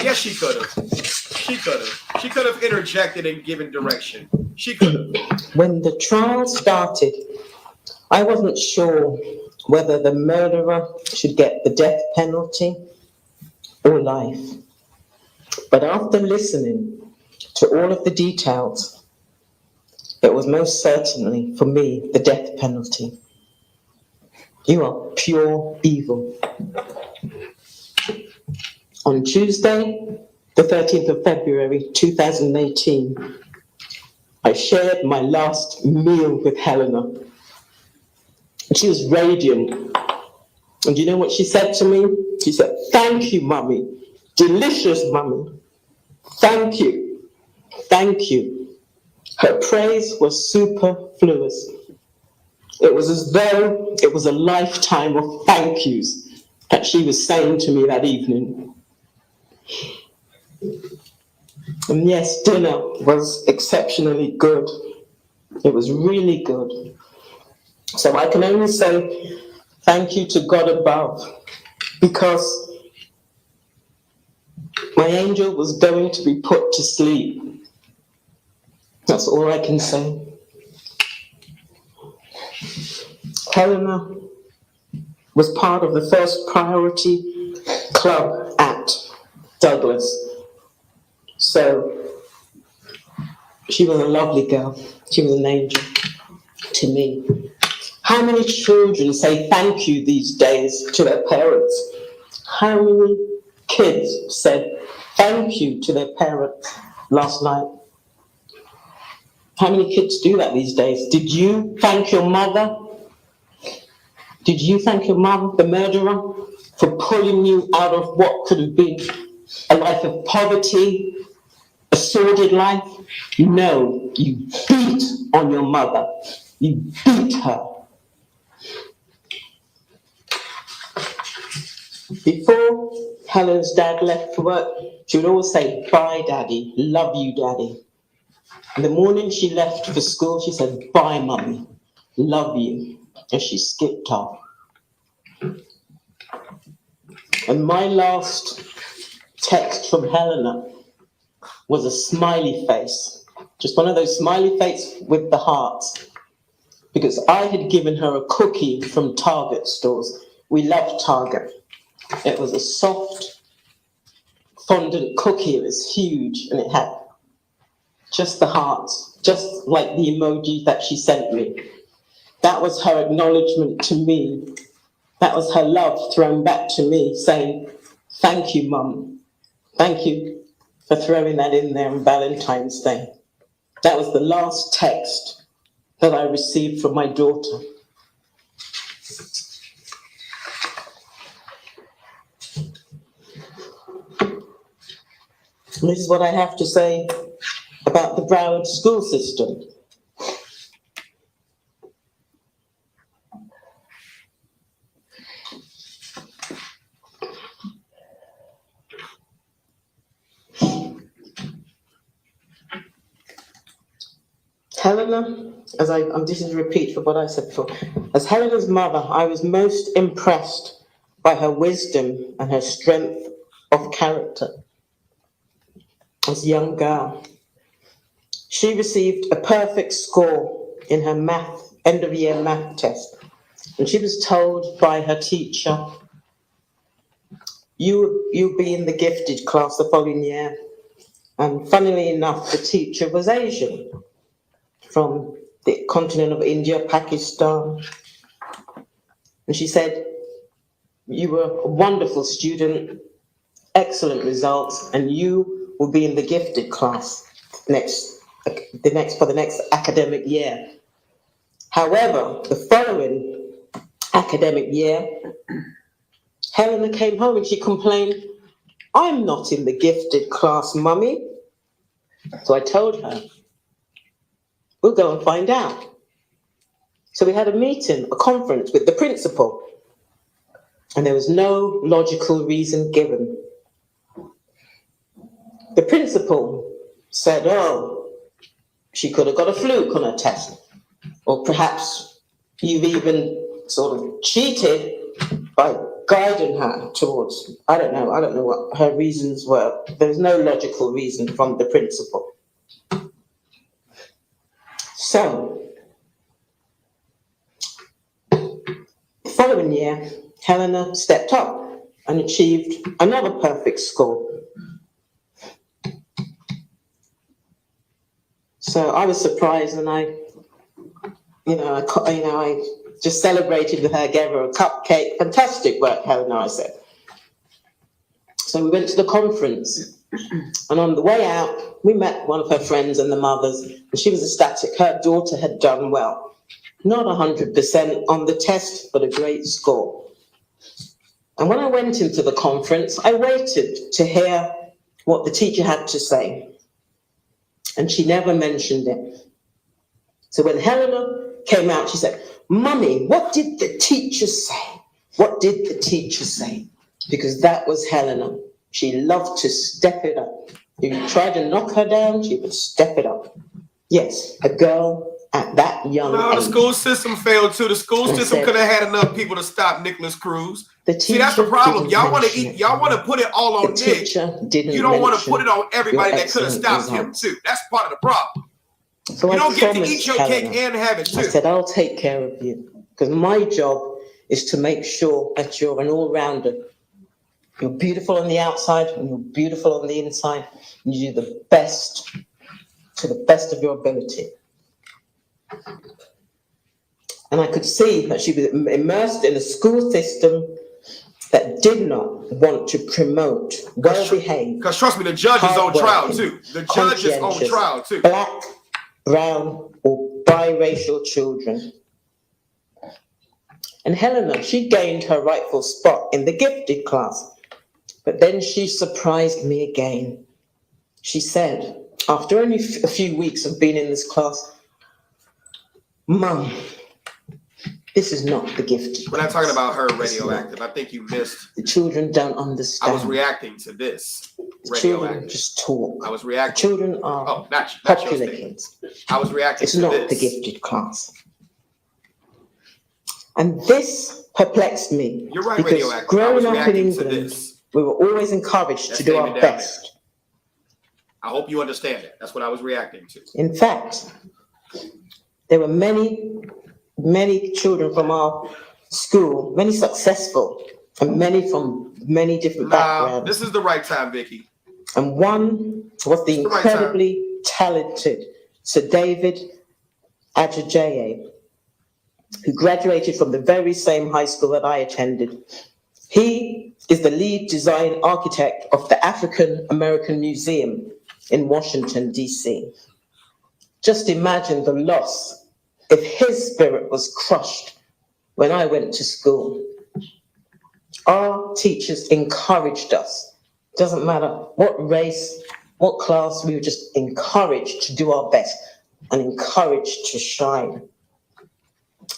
Yes, she could have. She could have. She could have interjected and given direction. She could have. When the trial started, I wasn't sure whether the murderer should get the death penalty or life. But after listening to all of the details, it was most certainly, for me, the death penalty. You are pure evil. On Tuesday, the 13th of February, 2018, I shared my last meal with Helena. And she was radiant. And you know what she said to me? She said, "Thank you, Mummy. Delicious, Mummy. Thank you. Thank you." Her praise was superfluous. It was as though it was a lifetime of thank yous that she was saying to me that evening. And yes, dinner was exceptionally good. It was really good. So I can only say thank you to God above, because my angel was going to be put to sleep. That's all I can say. Helena was part of the First Priority Club at Douglas. So she was a lovely girl. She was an angel to me. How many children say thank you these days to their parents? How many kids said thank you to their parents last night? How many kids do that these days? Did you thank your mother? Did you thank your mother, the murderer, for pulling you out of what could have been a life of poverty, a sordid life? No, you beat on your mother. You beat her. Before Helen's dad left for work, she would always say, "Bye, Daddy. Love you, Daddy." In the morning she left for school, she said, "Bye, Mummy. Love you." And she skipped off. And my last text from Helena was a smiley face. Just one of those smiley faces with the hearts. Because I had given her a cookie from Target stores. We love Target. It was a soft fondant cookie. It was huge, and it had just the hearts, just like the emoji that she sent me. That was her acknowledgement to me. That was her love thrown back to me, saying, "Thank you, Mum. Thank you for throwing that in there on Valentine's Day." That was the last text that I received from my daughter. This is what I have to say about the Broward school system. Helena, this is a repeat for what I said before. As Helena's mother, I was most impressed by her wisdom and her strength of character. As a young girl, she received a perfect score in her end-of-year math test. And she was told by her teacher, you'll be in the gifted class the following year. And funnily enough, the teacher was Asian, from the continent of India, Pakistan. And she said, "You were a wonderful student, excellent results, and you will be in the gifted class for the next academic year. However, the following academic year, Helena came home and she complained, "I'm not in the gifted class, Mummy." So I told her, we'll go and find out. So we had a meeting, a conference with the principal, and there was no logical reason given. The principal said, oh, she could have got a fluke on her test, or perhaps you've even sort of cheated by guiding her towards, I don't know what her reasons were. There was no logical reason from the principal. So, the following year, Helena stepped up and achieved another perfect score. So I was surprised, and I just celebrated with her, gave her a cupcake. Fantastic work, Helena, I said. So we went to the conference, and on the way out, we met one of her friends and the mothers, and she was ecstatic. Her daughter had done well. Not 100% on the test, but a great score. And when I went into the conference, I waited to hear what the teacher had to say. And she never mentioned it. So when Helena came out, she said, "Mummy, what did the teacher say? What did the teacher say?" Because that was Helena. She loved to step it up. If you tried to knock her down, she would step it up. Yes, a girl at that young age. The school system failed too. The school system could have had enough people to stop Nicholas Cruz. See, that's the problem. Y'all want to put it all on Nick. You don't want to put it on everybody that could have stopped him too. That's part of the problem. So you don't get to eat promised your cake Helena, and have it too. I said, I'll take care of you, because my job is to make sure that you're an all-rounder. You're beautiful on the outside and you're beautiful on the inside. And you do the best to the best of your ability. And I could see that she was immersed in a school system that did not want to promote well-behaved. Because trust me, the judge is on trial too. The judge is on trial too. Black, brown, or biracial children. And Helena, she gained her rightful spot in the gifted class. But then she surprised me again. She said, after only a few weeks of being in this class, "Mum, this is not the gifted class." We're not talking about her radioactive. I think you missed. The children don't understand. I was reacting to this. The children just talk. I was reacting. The children are not popular your kids. I was reacting It's to not this. the gifted class. And this perplexed me. You're right, because radioactive. I growing was up in reacting to England, this. we were always encouraged That's to do our David down best. I hope you understand it. That's what I was reacting to. In fact, there were many children from our school, many successful, and many from many different backgrounds. This is the right time, Vicky. And one was the incredibly talented Sir David Ajajaye, who graduated from the very same high school that I attended. He is the lead design architect of the African American Museum in Washington, D.C. Just imagine the loss if his spirit was crushed when I went to school. Our teachers encouraged us. Doesn't matter what race, what class, we were just encouraged to do our best and encouraged to shine.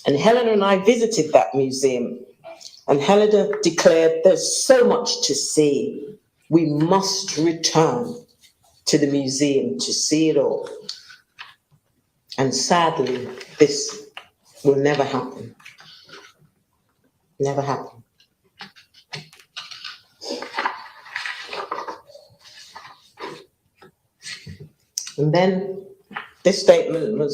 And Helena and I visited that museum, and Helena declared, "There's so much to see. We must return to the museum to see it all." And sadly, this will never happen. Never happen. And then this statement was,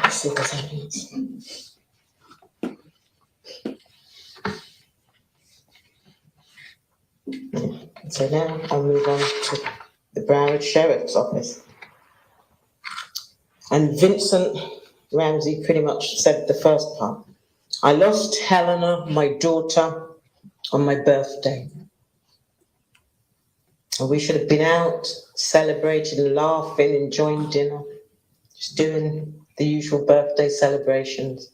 let's see what that means. So now I'll move on to the Broward Sheriff's Office. And Vincent Ramsey pretty much said the first part. I lost Helena, my daughter, on my birthday. We should have been out, celebrating, laughing, enjoying dinner, just doing the usual birthday celebrations.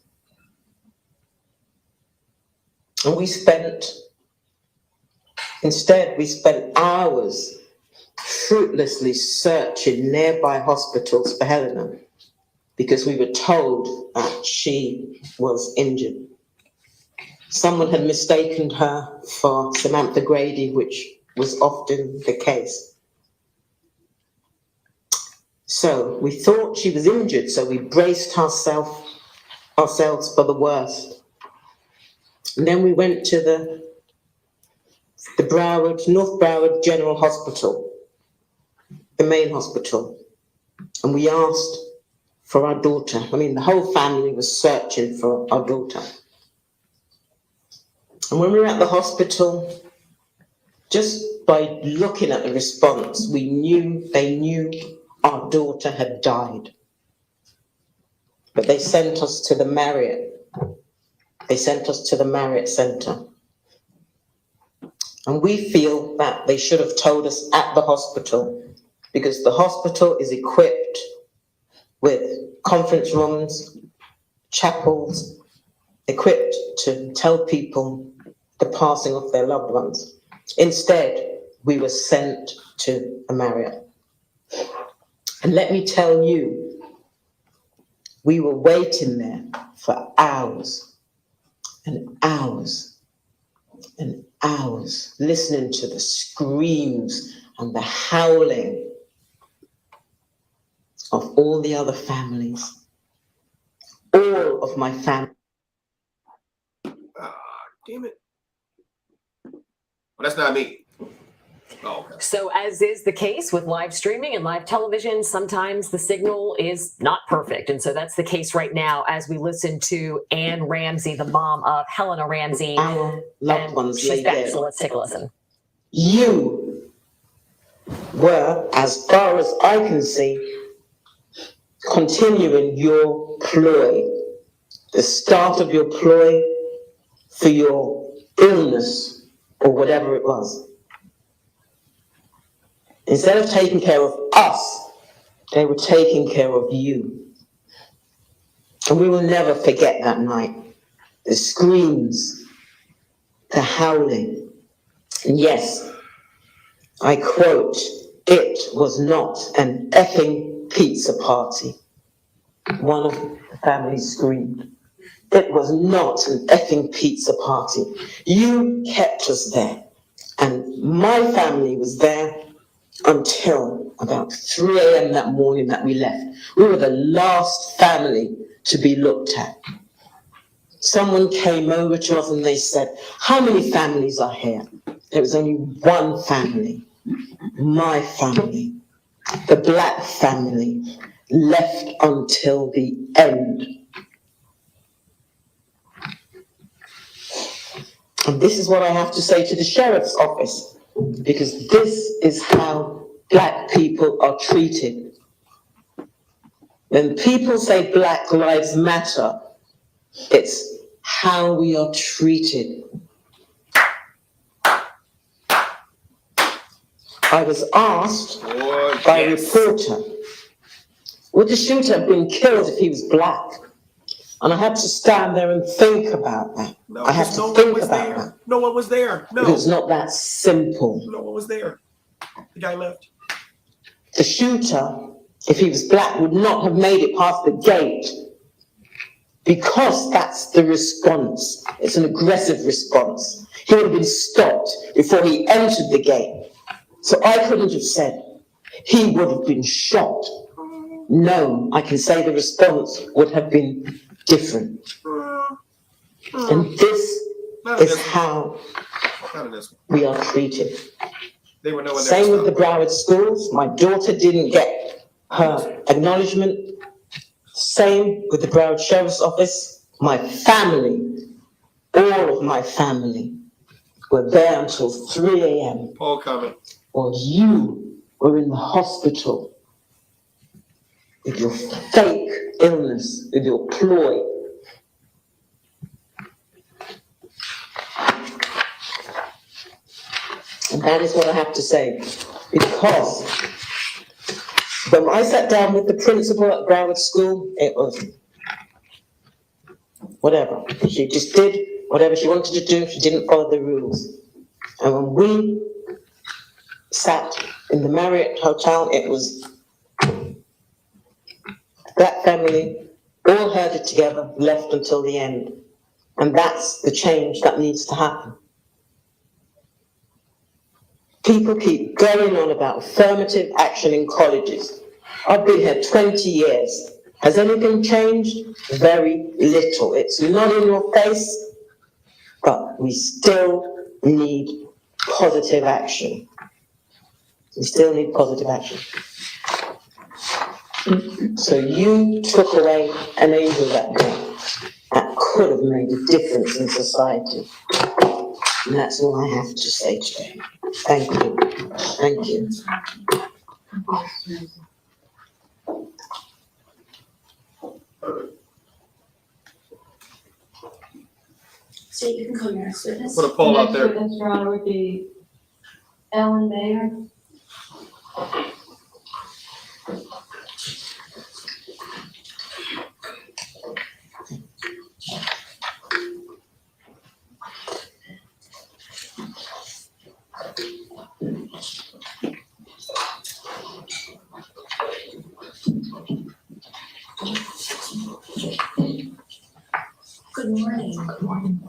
And instead we spent hours fruitlessly searching nearby hospitals for Helena because we were told that she was injured. Someone had mistaken her for Samantha Grady, which was often the case. So we thought she was injured, so we braced ourselves for the worst. And then we went to the North Broward General Hospital, the main hospital, and we asked for our daughter. I mean, the whole family was searching for our daughter. And when we were at the hospital, just by looking at the response, they knew our daughter had died. But they sent us to the Marriott. They sent us to the Marriott Center. And we feel that they should have told us at the hospital, because the hospital is equipped with conference rooms, chapels, equipped to tell people the passing of their loved ones. Instead, we were sent to a Marriott. And let me tell you, we were waiting there for hours and hours and hours, listening to the screams and the howling of all the other families. All of my family. Damn it. Well, that's not me. Oh, okay. So as is the case with live streaming and live television, sometimes the signal is not perfect. And so that's the case right now as we listen to Ann Ramsey, the mom of Helena Ramsey. Our loved ones she's lay back, dead. so let's take a listen. You were, as far as I can see, continuing your ploy, the start of your ploy for your illness or whatever it was. Instead of taking care of us, they were taking care of you. And we will never forget that night. The screams, the howling. And yes, I quote, "It was not an effing pizza party." One of the families screamed. It was not an effing pizza party. You kept us there. And my family was there until about 3 a.m. that morning that we left. We were the last family to be looked at. Someone came over to us and they said, "How many families are here?" There was only one family, my family, the Black family, left until the end. And this is what I have to say to the sheriff's office, because this is how Black people are treated. When people say Black Lives Matter, it's how we are treated. I was asked by a reporter, would the shooter have been killed if he was Black? And I had to stand there and think about that. I had to think about that. No one was there. No. It was not that simple. No one was there. The guy left. The shooter, if he was Black, would not have made it past the gate, because that's the response. It's an aggressive response. He would have been stopped before he entered the gate. So I couldn't have said he would have been shot. No, I can say the response would have been different. And this is how we are treated. They were nowhere there. Same with the Broward schools. My daughter didn't get her acknowledgement. Same with the Broward Sheriff's Office. My family, all of my family, were there until 3 a.m. Paul comment. While you were in the hospital with your fake illness, with your ploy. And that is what I have to say. Because when I sat down with the principal at Broward School, it was whatever. She just did whatever she wanted to do. She didn't follow the rules. And when we sat in the Marriott Hotel, it was that family all herded together, left until the end. And that's the change that needs to happen. People keep going on about affirmative action in colleges. I've been here 20 years. Has anything changed? Very little. It's not in your face, but we still need positive action. We still need positive action. So you took away an angel that day. That could have made a difference in society. And that's all I have to say today. Thank you. Thank you. So you can come here, next witness. Put a poll out there. Next witness, Your Honor, would be Ellen Mayer. Good morning. Good morning.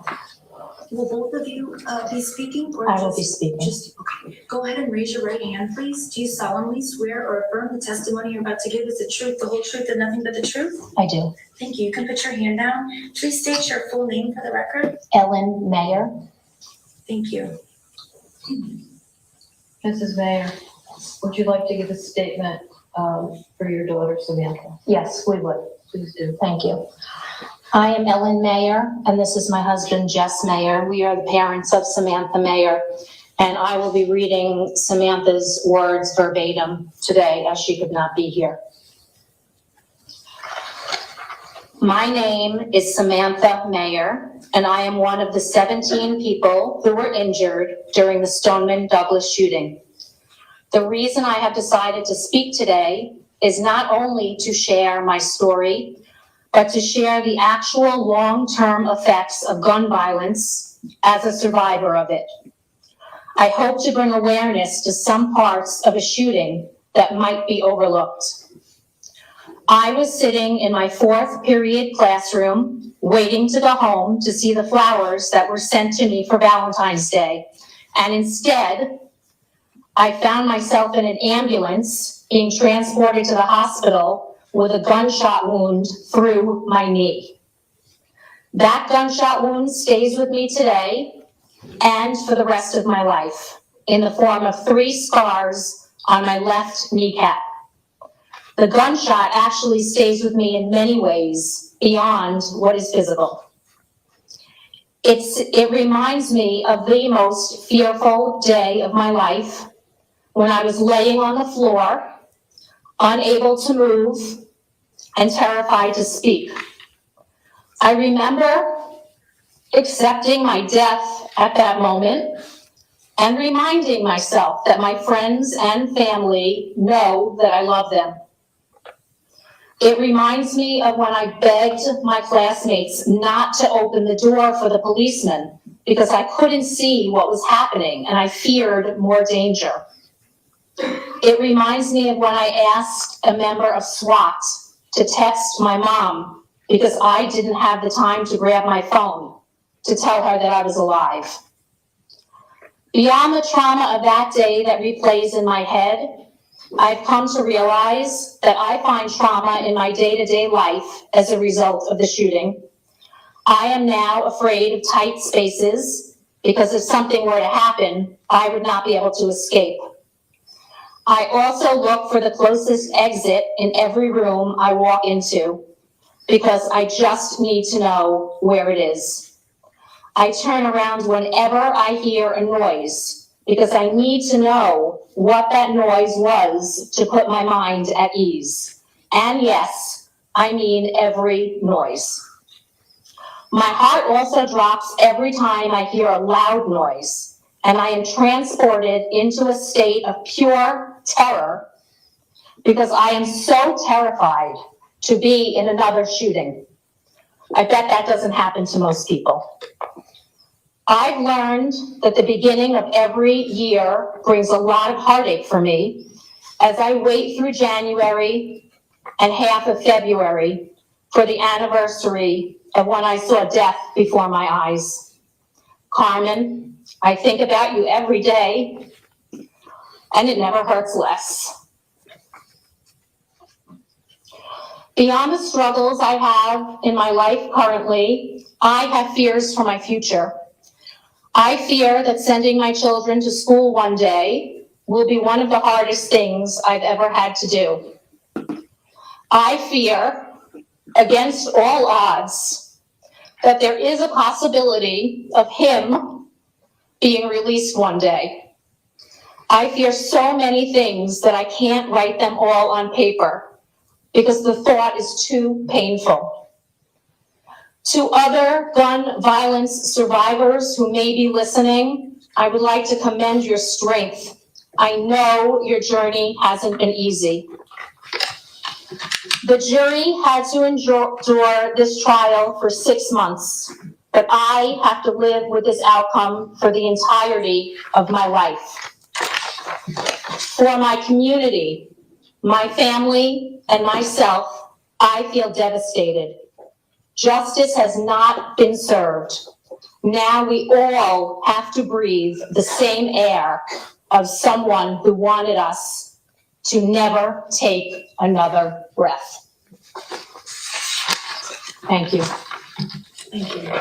Will both of you be speaking or I will just- be speaking. Okay. Go ahead and raise your right hand, please. Do you solemnly swear or affirm the testimony you're about to give is the truth, the whole truth, and nothing but the truth? I do. Thank you. You can put your hand down. Please state your full name for the record. Ellen Mayer. Thank you. Mrs. Mayer, would you like to give a statement for your daughter Samantha? Yes, we would. Please do. Thank you. I am Ellen Mayer, and this is my husband, Jess Mayer. We are the parents of Samantha Mayer, and I will be reading Samantha's words verbatim today, as she could not be here. My name is Samantha Mayer, and I am one of the 17 people who were injured during the Stoneman Douglas shooting. The reason I have decided to speak today is not only to share my story, but to share the actual long-term effects of gun violence as a survivor of it. I hope to bring awareness to some parts of a shooting that might be overlooked. I was sitting in my 4th period classroom, waiting to go home to see the flowers that were sent to me for Valentine's Day. And instead, I found myself in an ambulance being transported to the hospital with a gunshot wound through my knee. That gunshot wound stays with me today and for the rest of my life in the form of 3 scars on my left kneecap. The gunshot actually stays with me in many ways beyond what is physical. It reminds me of the most fearful day of my life when I was laying on the floor, unable to move, and terrified to speak. I remember accepting my death at that moment and reminding myself that my friends and family know that I love them. It reminds me of when I begged my classmates not to open the door for the policeman because I couldn't see what was happening and I feared more danger. It reminds me of when I asked a member of SWAT to text my mom because I didn't have the time to grab my phone to tell her that I was alive. Beyond the trauma of that day that replays in my head, I've come to realize that I find trauma in my day-to-day life as a result of the shooting. I am now afraid of tight spaces because if something were to happen, I would not be able to escape. I also look for the closest exit in every room I walk into because I just need to know where it is. I turn around whenever I hear a noise because I need to know what that noise was to put my mind at ease. And yes, I mean every noise. My heart also drops every time I hear a loud noise, and I am transported into a state of pure terror because I am so terrified to be in another shooting. I bet that doesn't happen to most people. I've learned that the beginning of every year brings a lot of heartache for me as I wait through January and half of February for the anniversary of when I saw death before my eyes. Carmen, I think about you every day, and it never hurts less. Beyond the struggles I have in my life currently, I have fears for my future. I fear that sending my children to school one day will be one of the hardest things I've ever had to do. I fear, against all odds, that there is a possibility of him being released one day. I fear so many things that I can't write them all on paper because the thought is too painful. To other gun violence survivors who may be listening, I would like to commend your strength. I know your journey hasn't been easy. The jury had to endure this trial for 6 months, but I have to live with this outcome for the entirety of my life. For my community, my family, and myself, I feel devastated. Justice has not been served. Now we all have to breathe the same air of someone who wanted us to never take another breath. Thank you. Thank you.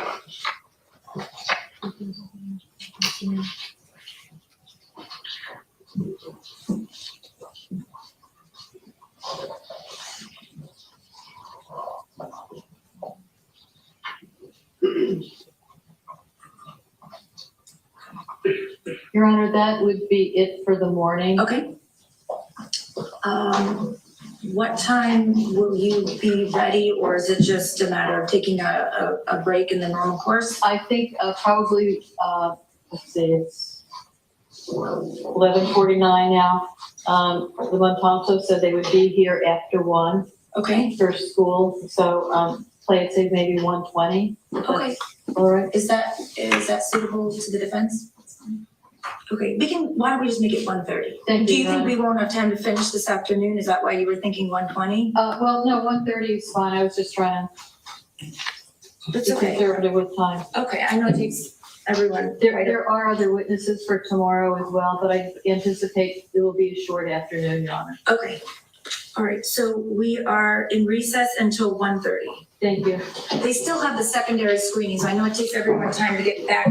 Your Honor, that would be it for the morning. Okay. What time will you be ready, or is it just a matter of taking a break in the normal course? I think probably, let's see, it's 11:49 now. The Montalto said they would be here after 1. Okay. For school, so play it safe, maybe 1:20. Okay. All right. Is that suitable to the defense? Okay, why don't we just make it 1:30? Thank Do you, you think Your we won't have time to finish this afternoon? Is that why you were thinking 1:20? Well, no, 1:30 is fine. I was just trying to That's be okay. conservative with time. Okay, I know it takes everyone. There are other witnesses for tomorrow as well, but I anticipate it will be a short afternoon, Your Honor. Okay. All right, so we are in recess until 1:30. Thank you. They still have the secondary screening, so I know it takes everyone time to get back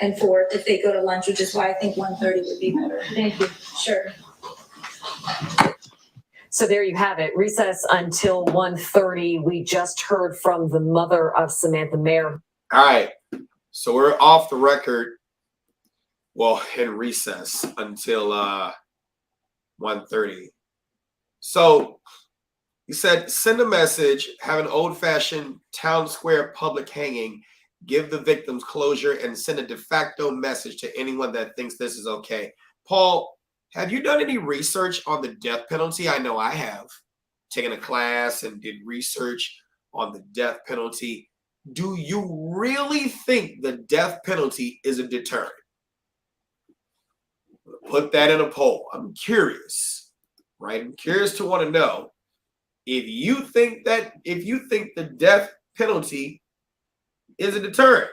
and forth if they go to lunch, which is why I think 1:30 would be better. Thank you. Sure. So there you have it, recess until 1:30. We just heard from the mother of Samantha Mayer. All right, so we're off the record, well, in recess until 1:30. So he said, send a message, have an old-fashioned town square public hanging, give the victims closure, and send a de facto message to anyone that thinks this is okay. Paul, have you done any research on the death penalty? I know I have. Taken a class and did research on the death penalty. Do you really think the death penalty is a deterrent? Put that in a poll. I'm curious, right? I'm curious to want to know if you think the death penalty is a deterrent.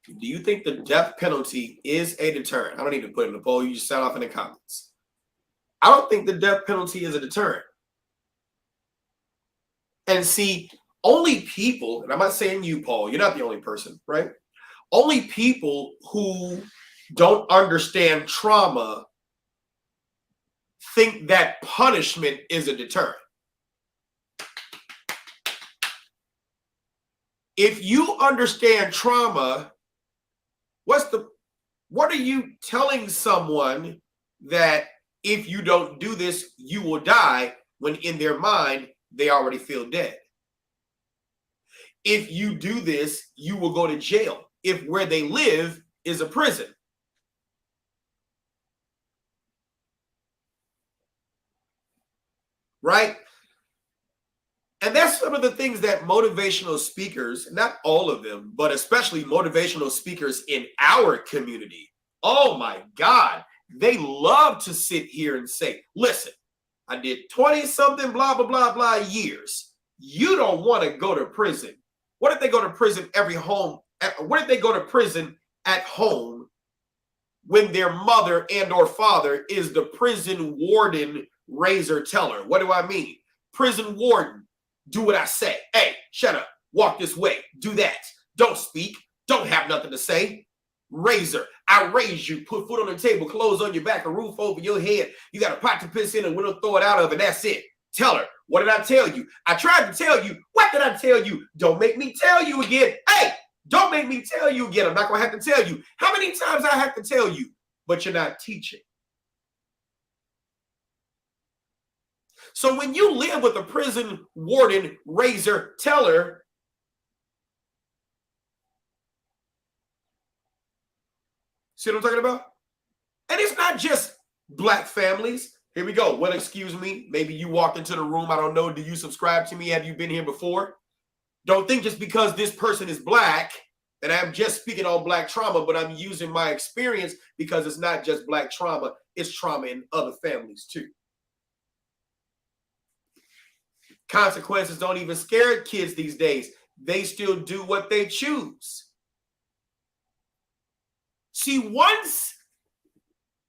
Do you think the death penalty is a deterrent? I don't need to put it in the poll. You just sound off in the comments. I don't think the death penalty is a deterrent. And see, only people, and I'm not saying you, Paul, you're not the only person, right? Only people who don't understand trauma think that punishment is a deterrent. If you understand trauma, what are you telling someone that if you don't do this, you will die, when in their mind, they already feel dead? if you do this, you will go to jail if where they live is a prison. Right? And that's some of the things that motivational speakers, not all of them, but especially motivational speakers in our community, oh my God, they love to sit here and say, listen, I did 20-something, blah, blah, blah, blah years. You don't want to go to prison. What if they go to prison every home? What if they go to prison at home when their mother and or father is the prison warden, razor teller? What do I mean? Prison warden, do what I say. Hey, shut up. Walk this way. Do that. Don't speak. Don't have nothing to say. Razor, I raise you. Put foot on the table, clothes on your back, a roof over your head. You got a pot to piss in and we'll throw it out of, and that's it. Tell her, what did I tell you? I tried to tell you. What did I tell you? Don't make me tell you again. Hey, don't make me tell you again. I'm not going to have to tell you. How many times I have to tell you? But you're not teaching. So when you live with a prison warden, razor teller, see what I'm talking about? And it's not just Black families. Here we go. Well, excuse me. Maybe you walked into the room. I don't know. Do you subscribe to me? Have you been here before? Don't think just because this person is Black that I'm just speaking on Black trauma, but I'm using my experience because it's not just Black trauma. It's trauma in other families too. Consequences don't even scare kids these days. They still do what they choose. See, once,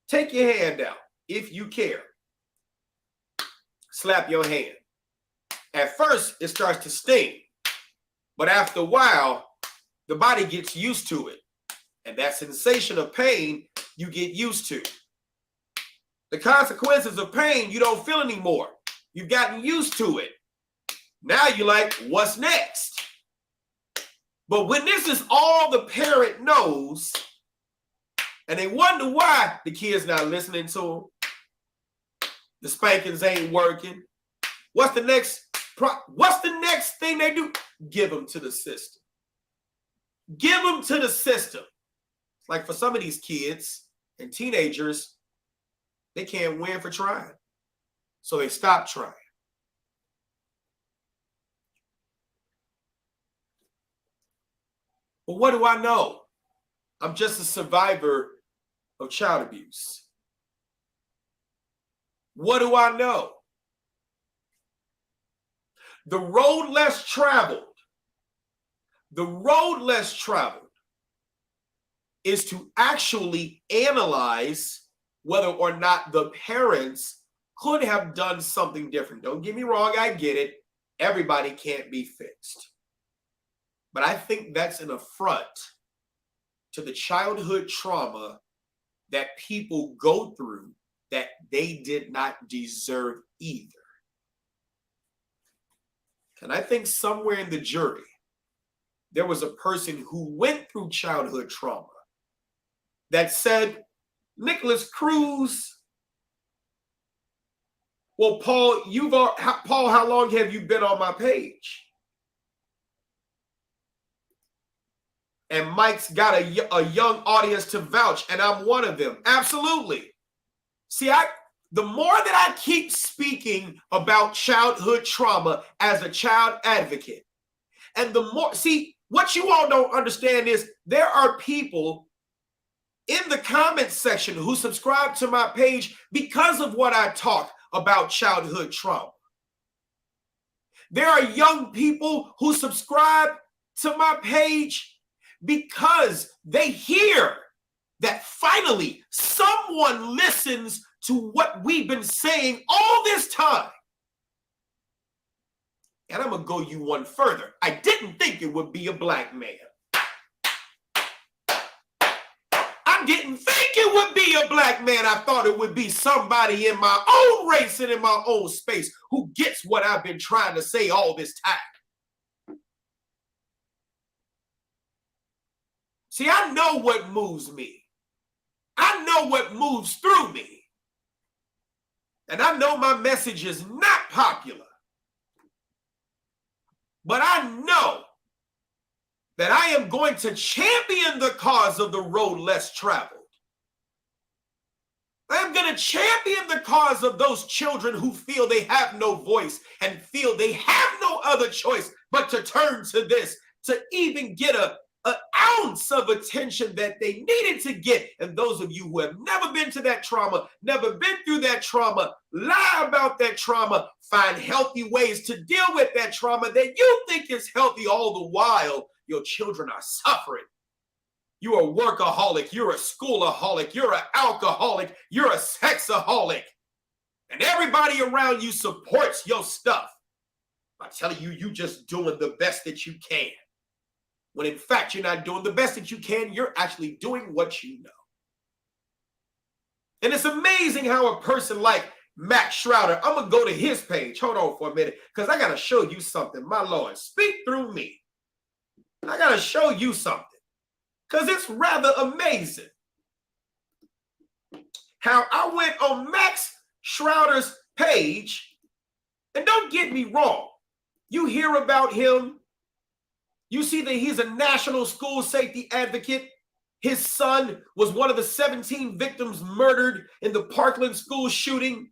take your hand out if you care. Slap your hand. At first, it starts to sting. But after a while, the body gets used to it. And that sensation of pain, you get used to. The consequences of pain, you don't feel anymore. You've gotten used to it. Now you're like, what's next? But when this is all the parent knows, and they wonder why the kid's not listening to them, the spankings ain't working, what's the next thing they do? Give them to the system. Give them to the system. Like for some of these kids and teenagers, they can't win for trying. So they stop trying. But what do I know? I'm just a survivor of child abuse. What do I know? The road less traveled is to actually analyze whether or not the parents could have done something different. Don't get me wrong, I get it. Everybody can't be fixed. But I think that's an affront to the childhood trauma that people go through that they did not deserve either. And I think somewhere in the jury, there was a person who went through childhood trauma that said, Nicholas Cruz, well, Paul, how long have you been on my page? And Mike's got a young audience to vouch, and I'm one of them. Absolutely. See, the more that I keep speaking about childhood trauma as a child advocate, and the more, see, what you all don't understand is there are people in the comments section who subscribe to my page because of what I talk about childhood trauma. There are young people who subscribe to my page because they hear that finally someone listens to what we've been saying all this time. And I'm going to go you one further. I didn't think it would be a Black man. I didn't think it would be a Black man. I thought it would be somebody in my own race and in my own space who gets what I've been trying to say all this time. See, I know what moves me. I know what moves through me. And I know my message is not popular. But I know that I am going to champion the cause of the road less traveled. I am going to champion the cause of those children who feel they have no voice and feel they have no other choice but to turn to this, to even get an ounce of attention that they needed to get. And those of you who have never been to that trauma, never been through that trauma, lie about that trauma, find healthy ways to deal with that trauma that you think is healthy, all the while your children are suffering. You're a workaholic, you're a schoolaholic, you're an alcoholic, you're a sexaholic, and everybody around you supports your stuff by telling you you just doing the best that you can. When in fact, you're not doing the best that you can, you're actually doing what you know. And it's amazing how a person like Max Schroeder, I'm going to go to his page. Hold on for a minute, because I got to show you something. My Lord, speak through me. I got to show you something, because it's rather amazing how I went on Max Schroeder's page, and don't get me wrong, you hear about him. You see that he's a national school safety advocate. His son was one of the 17 victims murdered in the Parkland school shooting.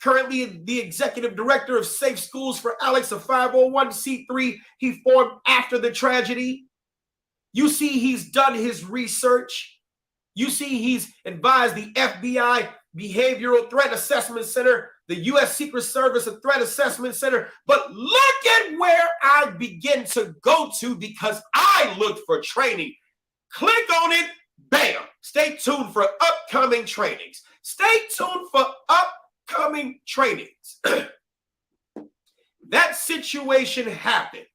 Currently the executive director of Safe Schools for Alex, a 501c3 he formed after the tragedy. You see he's done his research. You see he's advised the FBI Behavioral Threat Assessment Center, the U.S. Secret Service Threat Assessment Center. But look at where I begin to go to because I looked for training. Click on it, bam. Stay tuned for upcoming trainings. Stay tuned for upcoming trainings. That situation happened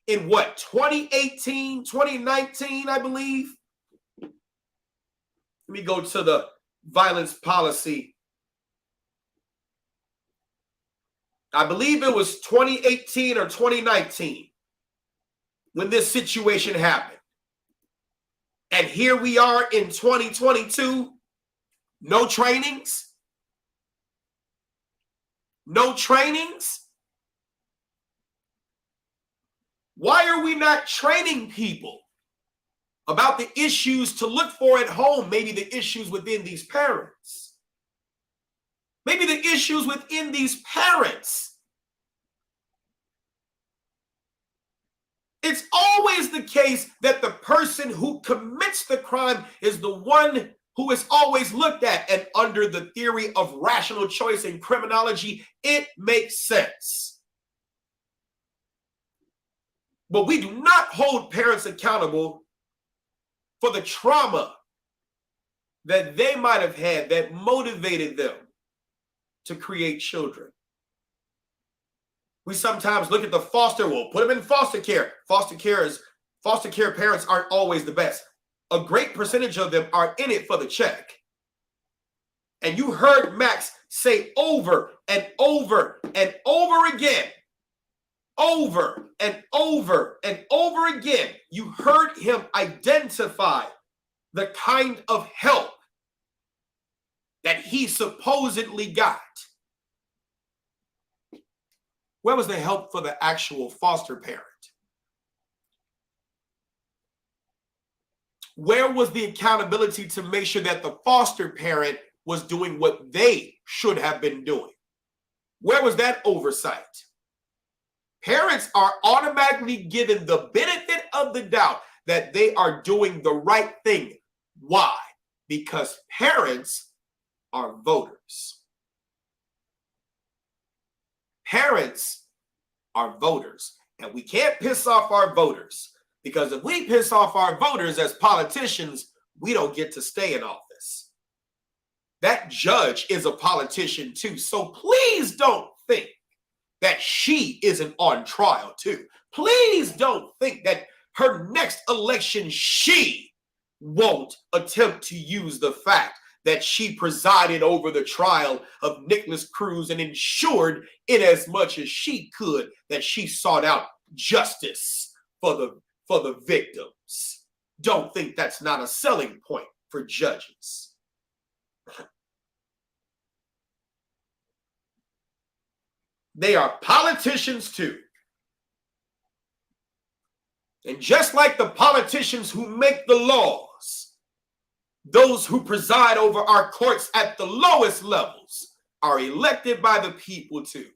in what, 2018, 2019, I believe? Let me go to the violence policy. I believe it was 2018 or 2019 when this situation happened. And here we are in 2022, no trainings. No trainings. Why are we not training people about the issues to look for at home? Maybe the issues within these parents. Maybe the issues within these parents. It's always the case that the person who commits the crime is the one who is always looked at. And under the theory of rational choice in criminology, it makes sense. But we do not hold parents accountable for the trauma that they might have had that motivated them to create children. We sometimes look at the foster, well, put them in foster care. Foster care parents aren't always the best. A great percentage of them are in it for the check. And you heard Max say over and over and over again, over and over and over again, you heard him identify the kind of help that he supposedly got. Where was the help for the actual foster parent? Where was the accountability to make sure that the foster parent was doing what they should have been doing? Where was that oversight? Parents are automatically given the benefit of the doubt that they are doing the right thing. Why? Because parents are voters. Parents are voters, and we can't piss off our voters, because if we piss off our voters as politicians, we don't get to stay in office. That judge is a politician too, so please don't think that she isn't on trial too. Please don't think that her next election she won't attempt to use the fact that she presided over the trial of Nicholas Cruz and ensured in as much as she could that she sought out justice for the victims. Don't think that's not a selling point for judges. They are politicians too. And just like the politicians who make the laws, those who preside over our courts at the lowest levels are elected by the people too.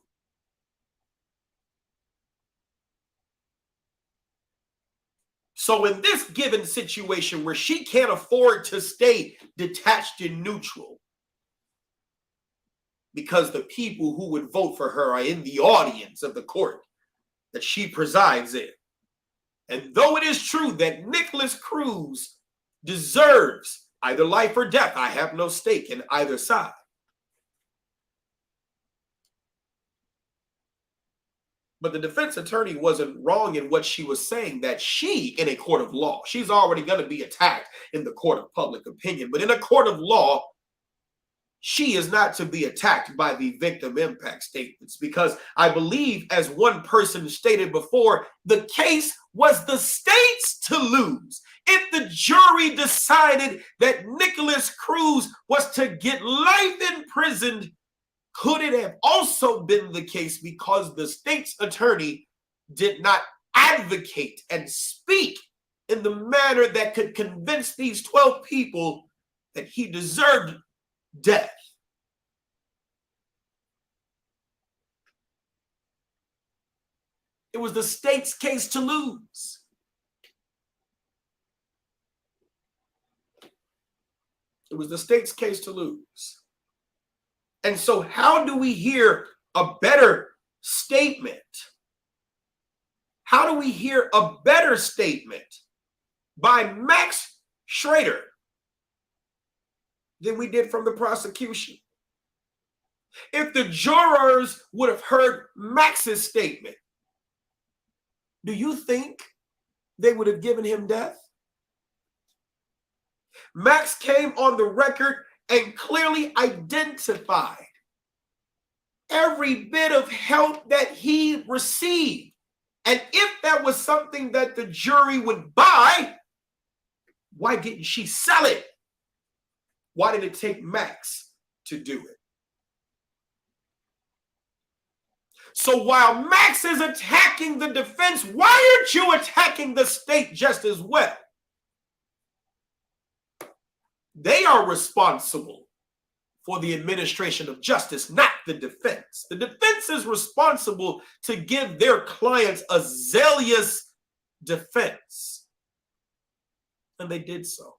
So in this given situation where she can't afford to stay detached and neutral because the people who would vote for her are in the audience of the court that she presides in. And though it is true that Nicholas Cruz deserves either life or death, I have no stake in either side. But the defense attorney wasn't wrong in what she was saying, that she, in a court of law, she's already going to be attacked in the court of public opinion. But in a court of law, she is not to be attacked by the victim impact statements, because I believe, as one person stated before, the case was the state's to lose. If the jury decided that Nicholas Cruz was to get life imprisoned, could it have also been the case because the state's attorney did not advocate and speak in the manner that could convince these 12 people that he deserved death? It was the state's case to lose. It was the state's case to lose. And so how do we hear a better statement? How do we hear a better statement by Max Schrader than we did from the prosecution? If the jurors would have heard Max's statement, do you think they would have given him death? Max came on the record and clearly identified every bit of help that he received. And if that was something that the jury would buy, why didn't she sell it? Why did it take Max to do it? So while Max is attacking the defense, why aren't you attacking the state just as well? They are responsible for the administration of justice, not the defense. The defense is responsible to give their clients a zealous defense. And they did so.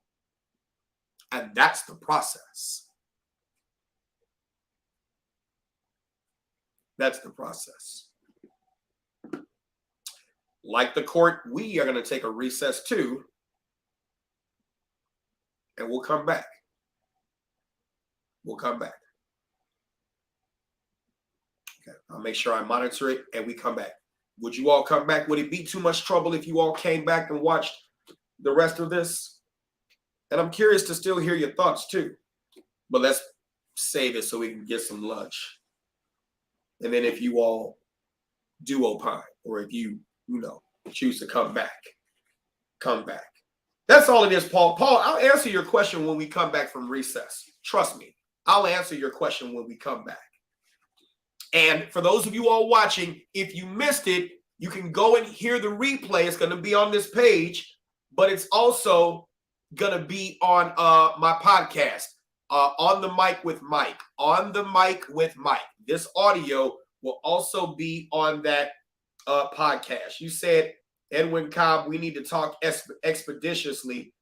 And that's the process. That's the process. Like the court, we are going to take a recess too. And we'll come back. We'll come back. Okay, I'll make sure I monitor it and we come back. Would you all come back? Would it be too much trouble if you all came back and watched the rest of this? And I'm curious to still hear your thoughts too. But let's save it so we can get some lunch. And then if you all do opine, or if you choose to come back, come back. That's all it is, Paul. Paul, I'll answer your question when we come back from recess. Trust me, I'll answer your question when we come back. And for those of you all watching, if you missed it, you can go and hear the replay. It's going to be on this page, but it's also going to be on my podcast, On the Mic with Mike. On the Mic with Mike. This audio will also be on that podcast. You said, Edwin Cobb, we need to talk expeditiously.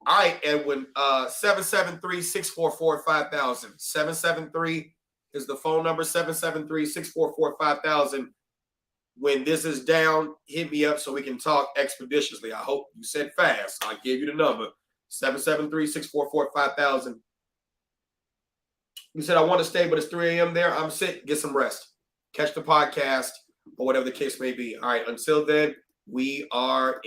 All right, Edwin, 773-644-5000. 773 is the phone number, 773-644-5000. When this is down, hit me up so we can talk expeditiously. I hope you said fast. I gave you the number, 773-644-5000. You said, I want to stay, but it's 3 a.m. there. I'm sick. Get some rest. Catch the podcast or whatever the case may be. All right, until then, we are in.